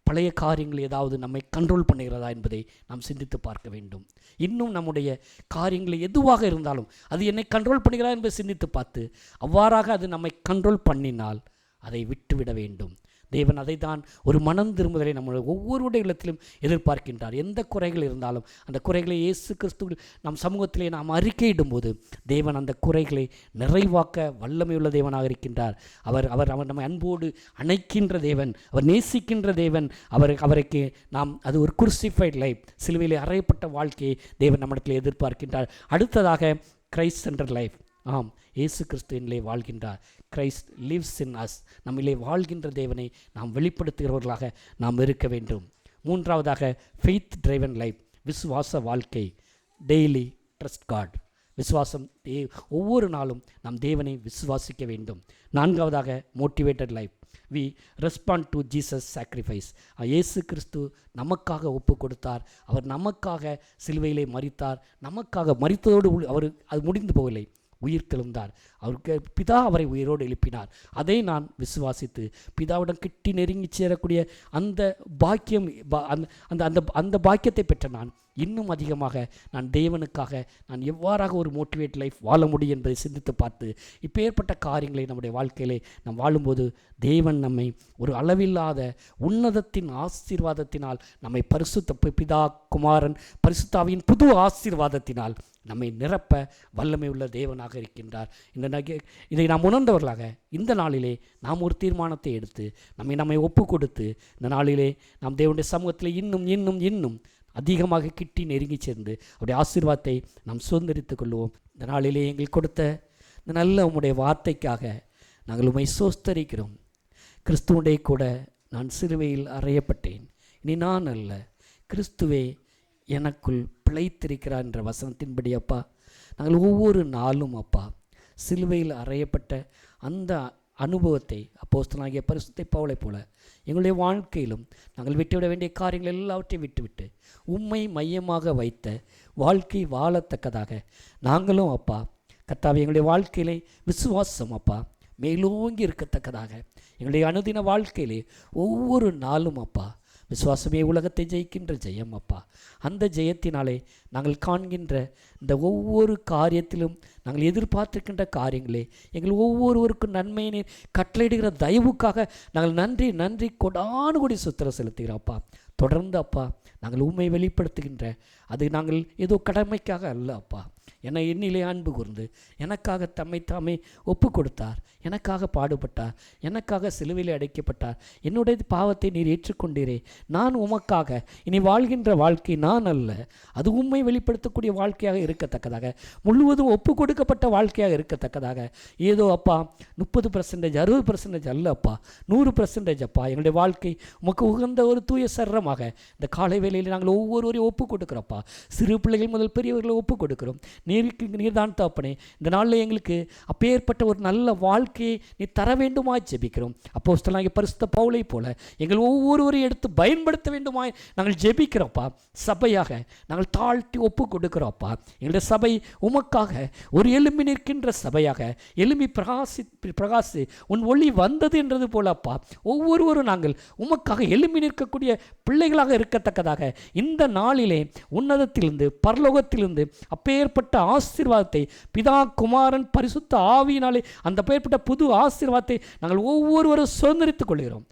பழைய காரியங்கள் ஏதாவது நம்மை கண்ட்ரோல் பண்ணுகிறதா என்பதை நாம் சிந்தித்து பார்க்க வேண்டும். இன்னும் நம்முடைய காரியங்கள் எதுவாக இருந்தாலும் அது என்னை கண்ட்ரோல் பண்ணுகிறதா என்பதை சிந்தித்து பார்த்து அவ்வாறாக அது நம்மை கண்ட்ரோல் பண்ணினால் அதை விட்டுவிட வேண்டும். தேவன் அதை தான் ஒரு மனம் திரும்புதலை நம்முடைய ஒவ்வொருடைய இல்லத்திலும் எதிர்பார்க்கின்றார். எந்த குறைகள் இருந்தாலும் அந்த குறைகளை இயேசு கிறிஸ்து நம் சமூகத்திலே நாம் அறிக்கையிடும்போது தேவன் அந்த குறைகளை நிறைவாக்க வல்லமையுள்ள தேவனாக இருக்கின்றார். அவர் நம்மை அன்போடு அணைக்கின்ற தேவன், அவர் நேசிக்கின்ற தேவன். அவருக்கு நாம் அது ஒரு குருசிஃபைட் லைஃப், சிலுவையிலே அறையப்பட்ட வாழ்க்கையை தேவன் நம்மிடத்தில் எதிர்பார்க்கின்றார். அடுத்ததாக கிரைஸ்ட் சென்டர் லைஃப். ஆம், இயேசு கிறிஸ்துவினிலே வாழ்கின்றார். Christ lives in us. நம்மிலே வாழ்கின்ற தேவனை நாம் வெளிப்படுத்துகிறவர்களாக நாம் இருக்க வேண்டும். மூன்றாவதாக ஃபெய்த் டிரைவன் லைஃப், விசுவாச வாழ்க்கை. டெய்லி ட்ரஸ்ட் காட், விசுவாசம். ஒவ்வொரு நாளும் நாம் தேவனை விசுவாசிக்க வேண்டும். நான்காவதாக motivated life, we respond to Jesus sacrifice. இயேசு கிறிஸ்து நமக்காக ஒப்பு கொடுத்தார். அவர் நமக்காக சிலுவையிலே மரித்தார். நமக்காக மரித்ததோடு அவர் அது முடிந்து போகவில்லை, உயிர் தெழுந்தார். அவருக்கு பிதா அவரை உயிரோடு எழுப்பினார். அதை நான் விசுவாசித்து பிதாவுடன் கிட்டி நெருங்கி சேரக்கூடிய அந்த பாக்கியம், அந்த அந்த அந்த பாக்கியத்தை பெற்ற நான் இன்னும் அதிகமாக நான் தேவனுக்காக நான் எவ்வாறாக ஒரு மோட்டிவேட் லைஃப் வாழ முடியும் என்பதை சிந்தித்து பார்த்து இப்போ ஏற்பட்ட காரியங்களை நம்முடைய வாழ்க்கையிலே நாம் வாழும்போது தேவன் நம்மை ஒரு அளவில்லாத உன்னதத்தின் ஆசீர்வாதத்தினால் நம்மை பரிசுத்த பிதா குமாரன் பரிசுத்தாவியின் புது ஆசீர்வாதத்தினால் நம்மை நிரப்ப வல்லமை உள்ள தேவனாக இருக்கின்றார். இதை நாம் உணர்ந்தவர்களாக இந்த நாளிலே நாம் ஒரு தீர்மானத்தை எடுத்து நம்மை ஒப்பு கொடுத்து இந்த நாளிலே நாம் தேவனுடைய சமூகத்தில் இன்னும் இன்னும் இன்னும் அதிகமாக கிட்டி நெருங்கி சேர்ந்து அவருடைய ஆசீர்வாதத்தை நாம் சுதந்திரித்துக் கொள்வோம். இந்த நாளிலே எங்களுக்கு கொடுத்த இந்த நல்ல உம்முடைய வார்த்தைக்காக நாங்கள் உம்மை சோஸ்தரிக்கிறோம். கிறிஸ்துவுடைய கூட நான் சிலுவையில் அறையப்பட்டேன், இனி நான் அல்ல கிறிஸ்துவே எனக்குள் பிழைத்திருக்கிறார் என்ற வசனத்தின்படி அப்பா நாங்கள் ஒவ்வொரு நாளும் அப்பா சிலுவையில் அறையப்பட்ட அந்த அனுபவத்தை அப்போஸ்தலனாகிய பரிசுத்த பவுலைப் போல எங்களுடைய வாழ்க்கையிலும் நாங்கள் விட்டுவிட வேண்டிய காரியங்கள் எல்லாவற்றையும் விட்டுவிட்டு உம்மை மையமாக வைத்த வாழ்க்கை வாழத்தக்கதாக நாங்களும் அப்பா கர்த்தாவே எங்களுடைய வாழ்க்கையிலே விசுவாசம் அப்பா மேலோங்கி இருக்கத்தக்கதாக எங்களுடைய அனுதின வாழ்க்கையிலே ஒவ்வொரு நாளும் அப்பா விசுவாசமே உலகத்தை ஜெயிக்கின்ற ஜெயம் அப்பா. அந்த ஜெயத்தினாலே நாங்கள் காண்கின்ற இந்த ஒவ்வொரு காரியத்திலும் நாங்கள் எதிர்பார்த்திருக்கின்ற காரியங்களே எங்கள் ஒவ்வொருவருக்கும் நன்மையினை கட்டளையிடுகிற தயவுக்காக நாங்கள் நன்றி நன்றி கொடானு கூடி சுத்திர செலுத்துகிறோம் அப்பா. தொடர்ந்து அப்பா நாங்கள் உண்மை வெளிப்படுத்துகின்ற அது நாங்கள் ஏதோ கடமைக்காக அல்ல அப்பா. என்னிலே அன்பு கூர்ந்து எனக்காக தம்மை தாமே ஒப்பு கொடுத்தார், எனக்காக பாடுபட்டார், எனக்காக சிலுவையிலே அடைக்கப்பட்டார். என்னுடைய பாவத்தை நீர் ஏற்றுக்கொண்டீரே, நான் உமக்காக இனி வாழ்கின்ற வாழ்க்கை நான் அல்ல, அது உண்மை வெளிப்படுத்தக்கூடிய வாழ்க்கையாக இருக்கத்தக்கதாக முழுவதும் ஒப்பு கொடுக்கப்பட்ட வாழ்க்கையாக இருக்கத்தக்கதாக ஏதோ அப்பா 30% 60% அல்ல அப்பா 100% அப்பா எங்களுடைய வாழ்க்கை உமக்கு உகந்த ஒரு தூய சரமாக இந்த காலை வேளையில் நாங்கள் ஒவ்வொருவரையும் ஒப்பு கொடுக்குறோப்பா. சிறு பிள்ளைகள் முதல் பெரியவர்களை ஒப்பு கொடுக்கிறோம். நீர்தான் தாப்பனே இந்த நாளில் எங்களுக்கு அப்பேற்பட்ட ஒரு நல்ல வாழ்க்கையை நீ தர வேண்டுமாய் ஜெபிக்கிறோம். அப்போஸ்தலனாகிய பரிசுத்த பவுலை போல எங்கள் ஒவ்வொருவரையும் எடுத்து பயன்படுத்த வேண்டுமாய் நாங்கள் ஜெபிக்கிறோம்ப்பா. சபையாக நாங்கள் தாழ்த்தி ஒப்பு கொடுக்கிறோம்ப்பா. எங்களுடைய சபை உமக்காக ஒரு எழும்பி நிற்கின்ற சபையாக எழும்பி பிரகாசி உன் ஒளி வந்தது என்றது போலப்பா ஒவ்வொருவரும் நாங்கள் உமக்காக எழும்பி நிற்கக்கூடிய பிள்ளைகளாக இருக்கத்தக்கதாக இந்த நாளிலே உன்னதத்திலிருந்து பரலோகத்திலிருந்து அப்பேற்பட்ட ஆசீர்வாதத்தை பிதா குமாரன் பரிசுத்த ஆவியினாலே அந்த பெயர்பட்ட புது ஆசீர்வாதத்தை நாங்கள் ஒவ்வொருவரும் சுதந்திரித்துக் கொள்கிறோம்.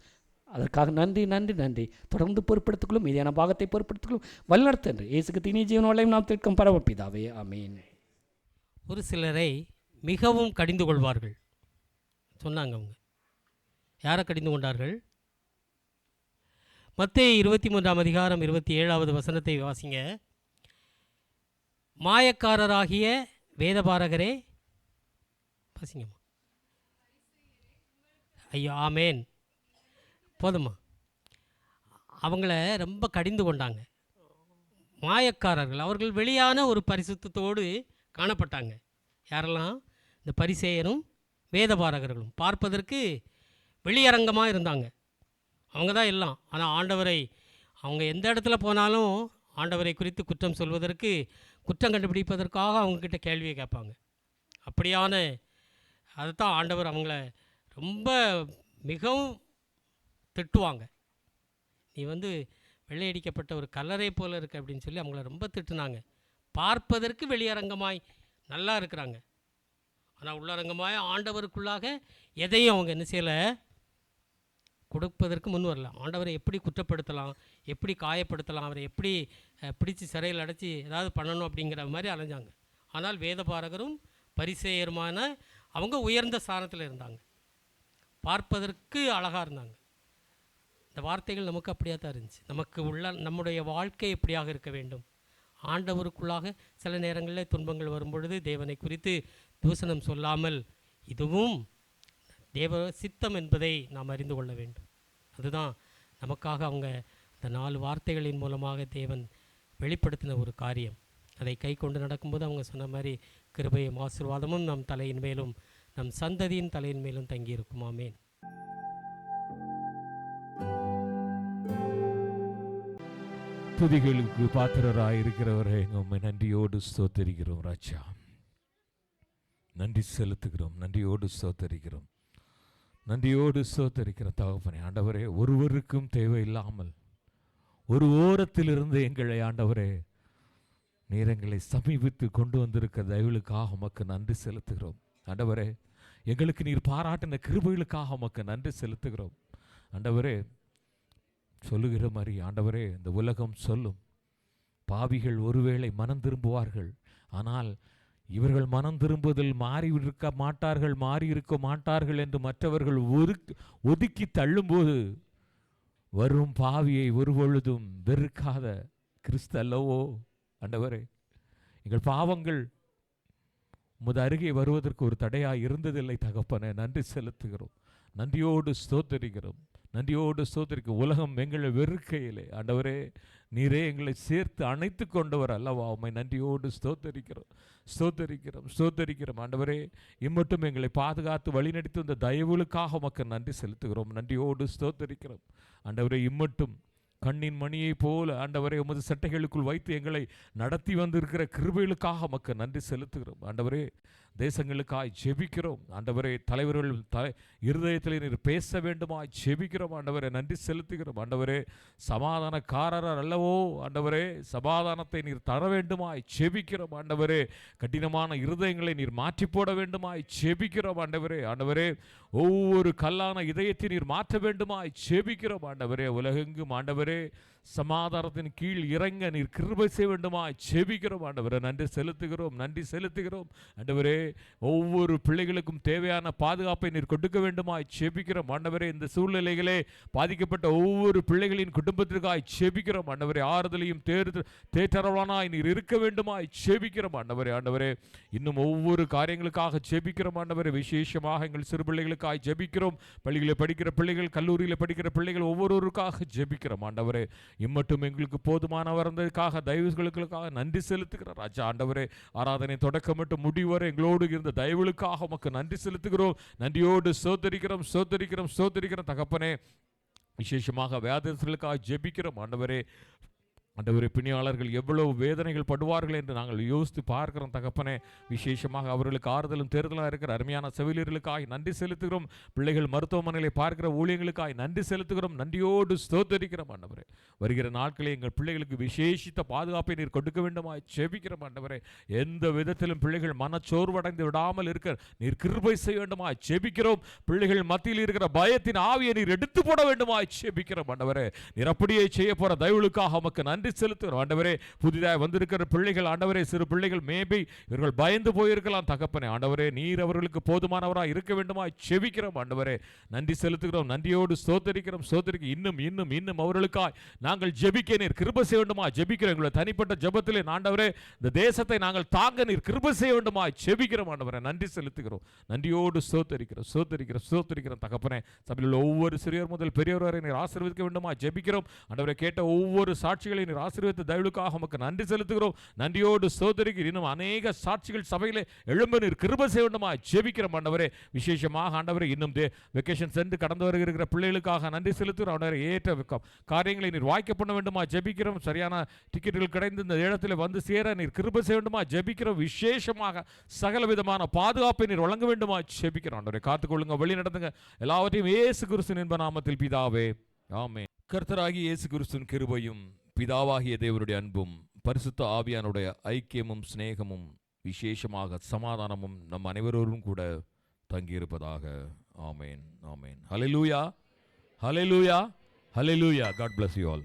அதற்காக நன்றி நன்றி நன்றி. தொடர்ந்து பொறுப்படுத்திக்கொள்ளும், மீதியான பாகத்தை பொறுப்படுத்திக்கொள்ளும், வழிநடத்து என்று இயேசுக்கு தினி ஜீவன் வளையும் நாம் திட்டம் பரவப்பிதாவே ஆமீன். ஒரு சிலரை மிகவும் கடிந்து கொள்வார்கள் சொன்னாங்க. அவங்க யாரை கடிந்து கொண்டார்கள்? மத்தேயு 23ஆம் அதிகாரம் 27வது வசனத்தை வாசிங்க. மாயக்காரராகிய வேதபாரகரே, வாசிங்கம்மா. ஐயோ, ஆமேன், போதுமா. அவங்கள ரொம்ப கடிந்து கொண்டாங்க மாயக்காரர்கள். அவர்கள் வெளியான ஒரு பரிசுத்தத்தோடு காணப்பட்டாங்க. யாரெல்லாம்? இந்த பரிசேயரும் வேதபாரகர்களும் பார்ப்பதற்கு வெளியரங்கமாக இருந்தாங்க. அவங்க தான் எல்லாம். ஆனால் ஆண்டவரை, அவங்க எந்த இடத்துல போனாலும் ஆண்டவரை குறித்து குற்றம் சொல்வதற்கு, குற்றம் கண்டுபிடிப்பதற்காக அவங்கக்கிட்ட கேள்வியை கேட்பாங்க. அப்படியான அதைத்தான் ஆண்டவர் அவங்கள ரொம்ப மிகவும் திட்டுவாங்க. நீ வெள்ளையடிக்கப்பட்ட ஒரு கல்லறை போல் இருக்கு அப்படின்னு சொல்லி அவங்கள ரொம்ப திட்டுனாங்க. பார்ப்பதற்கு வெளியரங்கமாய் நல்லா இருக்கிறாங்க, ஆனால் உள்ளரங்கமாய் ஆண்டவருக்குள்ளாக எதையும் அவங்க என்ன செய்யலை, கொடுப்பதற்கு முன் வரல. ஆண்டவரை எப்படி குற்றப்படுத்தலாம், எப்படி காயப்படுத்தலாம், அவரை எப்படி பிடிச்சி சிறையில் அடைச்சி ஏதாவது பண்ணணும் அப்படிங்கிற மாதிரி அலைஞ்சாங்க. ஆனால் வேதபாரகரும் பரிசேயருமான அவங்க உயர்ந்த ஸ்தானத்தில் இருந்தாங்க, பார்ப்பதற்கு அழகாக இருந்தாங்க. இந்த வார்த்தைகள் நமக்கு அப்படியாக தான் இருந்துச்சு. நமக்கு நம்முடைய வாழ்க்கை எப்படியாக இருக்க வேண்டும். ஆண்டவருக்குள்ளாக சில நேரங்களில் துன்பங்கள் வரும்பொழுது தேவனை குறித்து தூசணம் சொல்லாமல், இதுவும் தேவ சித்தம் என்பதை நாம் அறிந்து கொள்ள வேண்டும். அதுதான் நமக்காக அவங்க அந்த 4 வார்த்தைகளின் மூலமாக தேவன் வெளிப்படுத்தின ஒரு காரியம். அதை கை கொண்டு நடக்கும்போது அவங்க சொன்ன மாதிரி கிருபையும் ஆசீர்வாதமும் நம் தலையின் மேலும் நம் சந்ததியின் தலையின் மேலும் தங்கியிருக்கும். ஆமேன். துதிகளுக்கு பாத்திரராயிருக்கிறவரை உம்மை நன்றியோடு ஸ்தோத்தரிக்கிறோம் ராஜா. நன்றி செலுத்துகிறோம், நன்றியோடு ஸ்தோத்தரிக்கிறோம், நன்றியோடு ஸ்தோத்தரிக்கிற தகப்பனே. ஆண்டவரே, ஒருவருக்கும் தேவையில்லாமல் ஒரு ஓரத்திலிருந்து எங்களை ஆண்டவரே நீர் எங்களை சமீபித்து கொண்டு வந்திருக்கிற தயவுகளுக்காக உமக்கு நன்றி செலுத்துகிறோம். ஆண்டவரே, எங்களுக்கு நீர் பாராட்டின கிருபைகளுக்காக உமக்கு நன்றி செலுத்துகிறோம். ஆண்டவரே, சொல்லுகிற மாதிரி ஆண்டவரே, இந்த உலகம் சொல்லும் பாவிகள் ஒருவேளை மனம் திரும்புவார்கள், ஆனால் இவர்கள் மனம் திரும்புவதில் மாறி இருக்க மாட்டார்கள் என்று மற்றவர்கள் ஒதுக்கி தள்ளும்போது வரும் பாவியை ஒருபொழுதும் வெறுக்காத கிறிஸ்து அல்லவோ ஆண்டவரே. எங்கள் பாவங்கள் உமது அருகே வருவதற்கு ஒரு தடையாய் இருந்ததில்லை தகப்பனே. நன்றி செலுத்துகிறோம், நன்றியோடு ஸ்தோத்தரிக்கிறோம், நன்றியோடு ஸ்தோத்தரிக்க. உலகம் எங்களை வெறுக்கையிலே ஆண்டவரே நீரே எங்களை சேர்த்து அணைத்து கொண்டவர் அல்லவா. உம்மை நன்றியோடு ஸ்தோத்தரிக்கிறோம் ஆண்டவரே. இம்மட்டும் எங்களை பாதுகாத்து வழிநடத்தி வந்த தயவுகளுக்காக உமக்கு நன்றி செலுத்துகிறோம், நன்றியோடு ஸ்தோத்தரிக்கிறோம் ஆண்டவரே. இம்மட்டும் கண்ணின் மணியை போல ஆண்டவரே உமது சட்டைகளுக்குள் வைத்து எங்களை நடத்தி வந்திருக்கிற கிருபைகளுக்காக உமக்கு நன்றி செலுத்துகிறோம் ஆண்டவரே. தேசங்களுக்காய் ஜெபிக்கிறோம் ஆண்டவரே. தலைவர்கள் இருதயத்தில் நீர் பேச வேண்டுமாய் ஜெபிக்கிறோம் ஆண்டவரே. நன்றி செலுத்துகிறோம் ஆண்டவரே. சமாதானக்காரர் அல்லவோ ஆண்டவரே, சமாதானத்தை நீர் தர வேண்டுமாய் ஜெபிக்கிறோம் ஆண்டவரே. கடினமான இருதயங்களை நீர் மாற்றி போட வேண்டுமாய் ஜெபிக்கிறோம் ஆண்டவரே. ஆண்டவரே, ஒவ்வொரு கல்லான இதயத்தை நீர் மாற்ற வேண்டுமாய் ஜெபிக்கிறோம் ஆண்டவரே. உலகெங்கும் ஆண்டவரே சமாதானத்தின் கீழ் இறங்க நீர் கிருபை செய்ய வேண்டுமாய் ஜெபிக்கிறோம் ஆண்டவரே. நன்றி செலுத்துகிறோம் ஆண்டவரே. ஒவ்வொரு பிள்ளைகளுக்கும் தேவையான பாதுகாப்பை நீர் கொடுக்க வேண்டுமாய் ஜெபிக்கிறோம் ஆண்டவரே. இந்த சூழ்நிலைகளே பாதிக்கப்பட்ட ஒவ்வொரு பிள்ளைகளின் குடும்பத்திற்காய் ஜெபிக்கிறோம் ஆண்டவரே. ஆறுதலையும் தேற்றரவானாய் நீர் இருக்க வேண்டுமாய் ஜெபிக்கிறோம் ஆண்டவரே. ஆண்டவரே, இன்னும் ஒவ்வொரு காரியங்களுக்காக ஜெபிக்கிறோம் ஆண்டவரே. விசேஷமாக எங்கள் சிறு பிள்ளைகளுக்காக ஜெபிக்கிறோம். பள்ளிகளில் படிக்கிற பிள்ளைகள், கல்லூரியில் படிக்கிற பிள்ளைகள் ஒவ்வொருவருக்காக ஜெபிக்கிறோம் ஆண்டவரே. இம்மட்டும் எங்களுக்கு போதுமானவர்களுக்காக தயவுகளுக்காக நன்றி செலுத்துகிறோம் ராஜா. ஆண்டவரே, ஆராதனை தொடக்கம் மட்டும் முடிவரை எங்களோடு இருந்த தயவுகளுக்காக உமக்கு நன்றி செலுத்துகிறோம், நன்றியோடு ஸ்தோத்தரிக்கிறோம் தகப்பனே. விசேஷமாக வேதர்களுக்காக ஜெபிக்கிறோம் ஆண்டவரே. ஆண்டவரே, பிணியாளர்கள் எவ்வளவு வேதனைகள் படுவார்கள் என்று நாங்கள் யோசித்து பார்க்கிறோம் தகப்பனே. விசேஷமாக அவர்களுக்கு ஆறுதலும் தேர்தலாக இருக்கிற அருமையான செவிலியர்களுக்காக நன்றி செலுத்துகிறோம். பிள்ளைகள் மருத்துவமனைகளை பார்க்கிற ஊழியர்களுக்காக நன்றி செலுத்துகிறோம், நன்றியோடு ஸ்தோத்தரிக்கிறோம் ஆண்டவரே. வருகிற நாட்களில் எங்கள் பிள்ளைகளுக்கு விசேஷித்த பாதுகாப்பை நீர் கொடுக்க வேண்டுமாய் ஜெபிக்கிறோம் ஆண்டவரே. எந்த விதத்திலும் பிள்ளைகள் மனச்சோர்வடைந்து விடாமல் இருக்க நீர் கிருபை செய்ய வேண்டுமாய் ஜெபிக்கிறோம். பிள்ளைகள் மத்தியில் இருக்கிற பயத்தின் ஆவியை நீர் எடுத்து போட வேண்டுமாய் ஜெபிக்கிறோம் ஆண்டவரே. நீர் அப்படியே செய்ய போற தயவுகளுக்காக உமக்கு நன்றி நன்றி செலுத்துகிறோம் ஆண்டவரே. புதிதாக வந்திருக்கிற பிள்ளைகள் ஆண்டவரே, சிறு பிள்ளைகள் மேபி இவர்கள் பயந்து போயிருக்கலாம் தகப்பனே. ஆண்டவரே நீர் அவர்களுக்கு போதுமானவராக இருக்க வேண்டுமா செபிக்கிறோம் ஆண்டவரே. நன்றி செலுத்துகிறோம், நன்றியோடு ஸ்தோத்தரிக்கிறோம். இன்னும் இன்னும் இன்னும் அவர்களுக்காய் நாங்கள் ஜெபிக்க நீர் கிருபை செய்ய வேண்டுமா ஜெபிக்கிறோம். எங்களை தனிப்பட்ட ஜெபத்திலே ஆண்டவரே இந்த தேசத்தை நாங்கள் தாங்க நீர் கிருபை செய்ய வேண்டுமா ஜெபிக்கிறோம் ஆண்டவரே. நன்றி செலுத்துகிறோம், நன்றியோடு ஸ்தோத்தரிக்கிறோம் தகப்பனே. சபையில் உள்ள ஒவ்வொரு சிறியோர் முதல் பெரியோர் வரை நீர் ஆசீர்வதிக்க வேண்டுமா ஜெபிக்கிறோம் ஆண்டவரே. கேட்ட ஒவ்வொரு சாட்சிகளை நீர் ஆசீர்வதித்த தயவுக்காக உமக்கு நன்றி செலுத்துகிறோம், நன்றியோடு ஸ்தோத்தரிக்கிறோம். இன்னும் அநேக சாட்சிகள் சபையிலே எழும்ப நீர் கிருபை செய்ய வேண்டுமா ஜெபிக்கிறோம் ஆண்டவரே. விசேஷமாக ஆண்டவரே இன்னும் வெக்கேஷன் சென்று கடந்து வருகிற பிள்ளைகளுக்காக நன்றி செலுத்துகிறோம் ஆண்டவரே. ஏற்ற காரியங்களை நீர் வாய்க்க பண்ண வேண்டுமா ஜெபிக்கிறோம். சரியான டிக்கெட்டுகள் கிடைந்து இந்த இடத்துல வந்து சேர நீர் கிருபை செய்ய வேண்டுமா ஜெபிக்கிறோம். விசேஷமாக சகல விதமான பாதுகாப்பை நீர் வழங்க வேண்டுமா ஜெபிக்கிறோம் ஆண்டவரே. காத்துக்கொள்ளுங்க, வழி நடத்துங்க, எல்லாவற்றையும் இயேசு கிறிஸ்துவின் இன்ப நாமத்தில் பிதாவே ஆமென். கர்த்தராகிய இயேசு கிறிஸ்துவின் கிருபையும் பிதாவாகிய தேவனுடைய அன்பும் பரிசுத்த ஆவியானுடைய ஐக்கியமும் சிநேகமும் விசேஷமாக சமாதானமும் நம் அனைவரோடும் கூட தங்கியிருப்பதாக. ஆமென் ஆமென். ஹல்லேலூயா ஹல்லேலூயா ஹல்லேலூயா. God bless you all.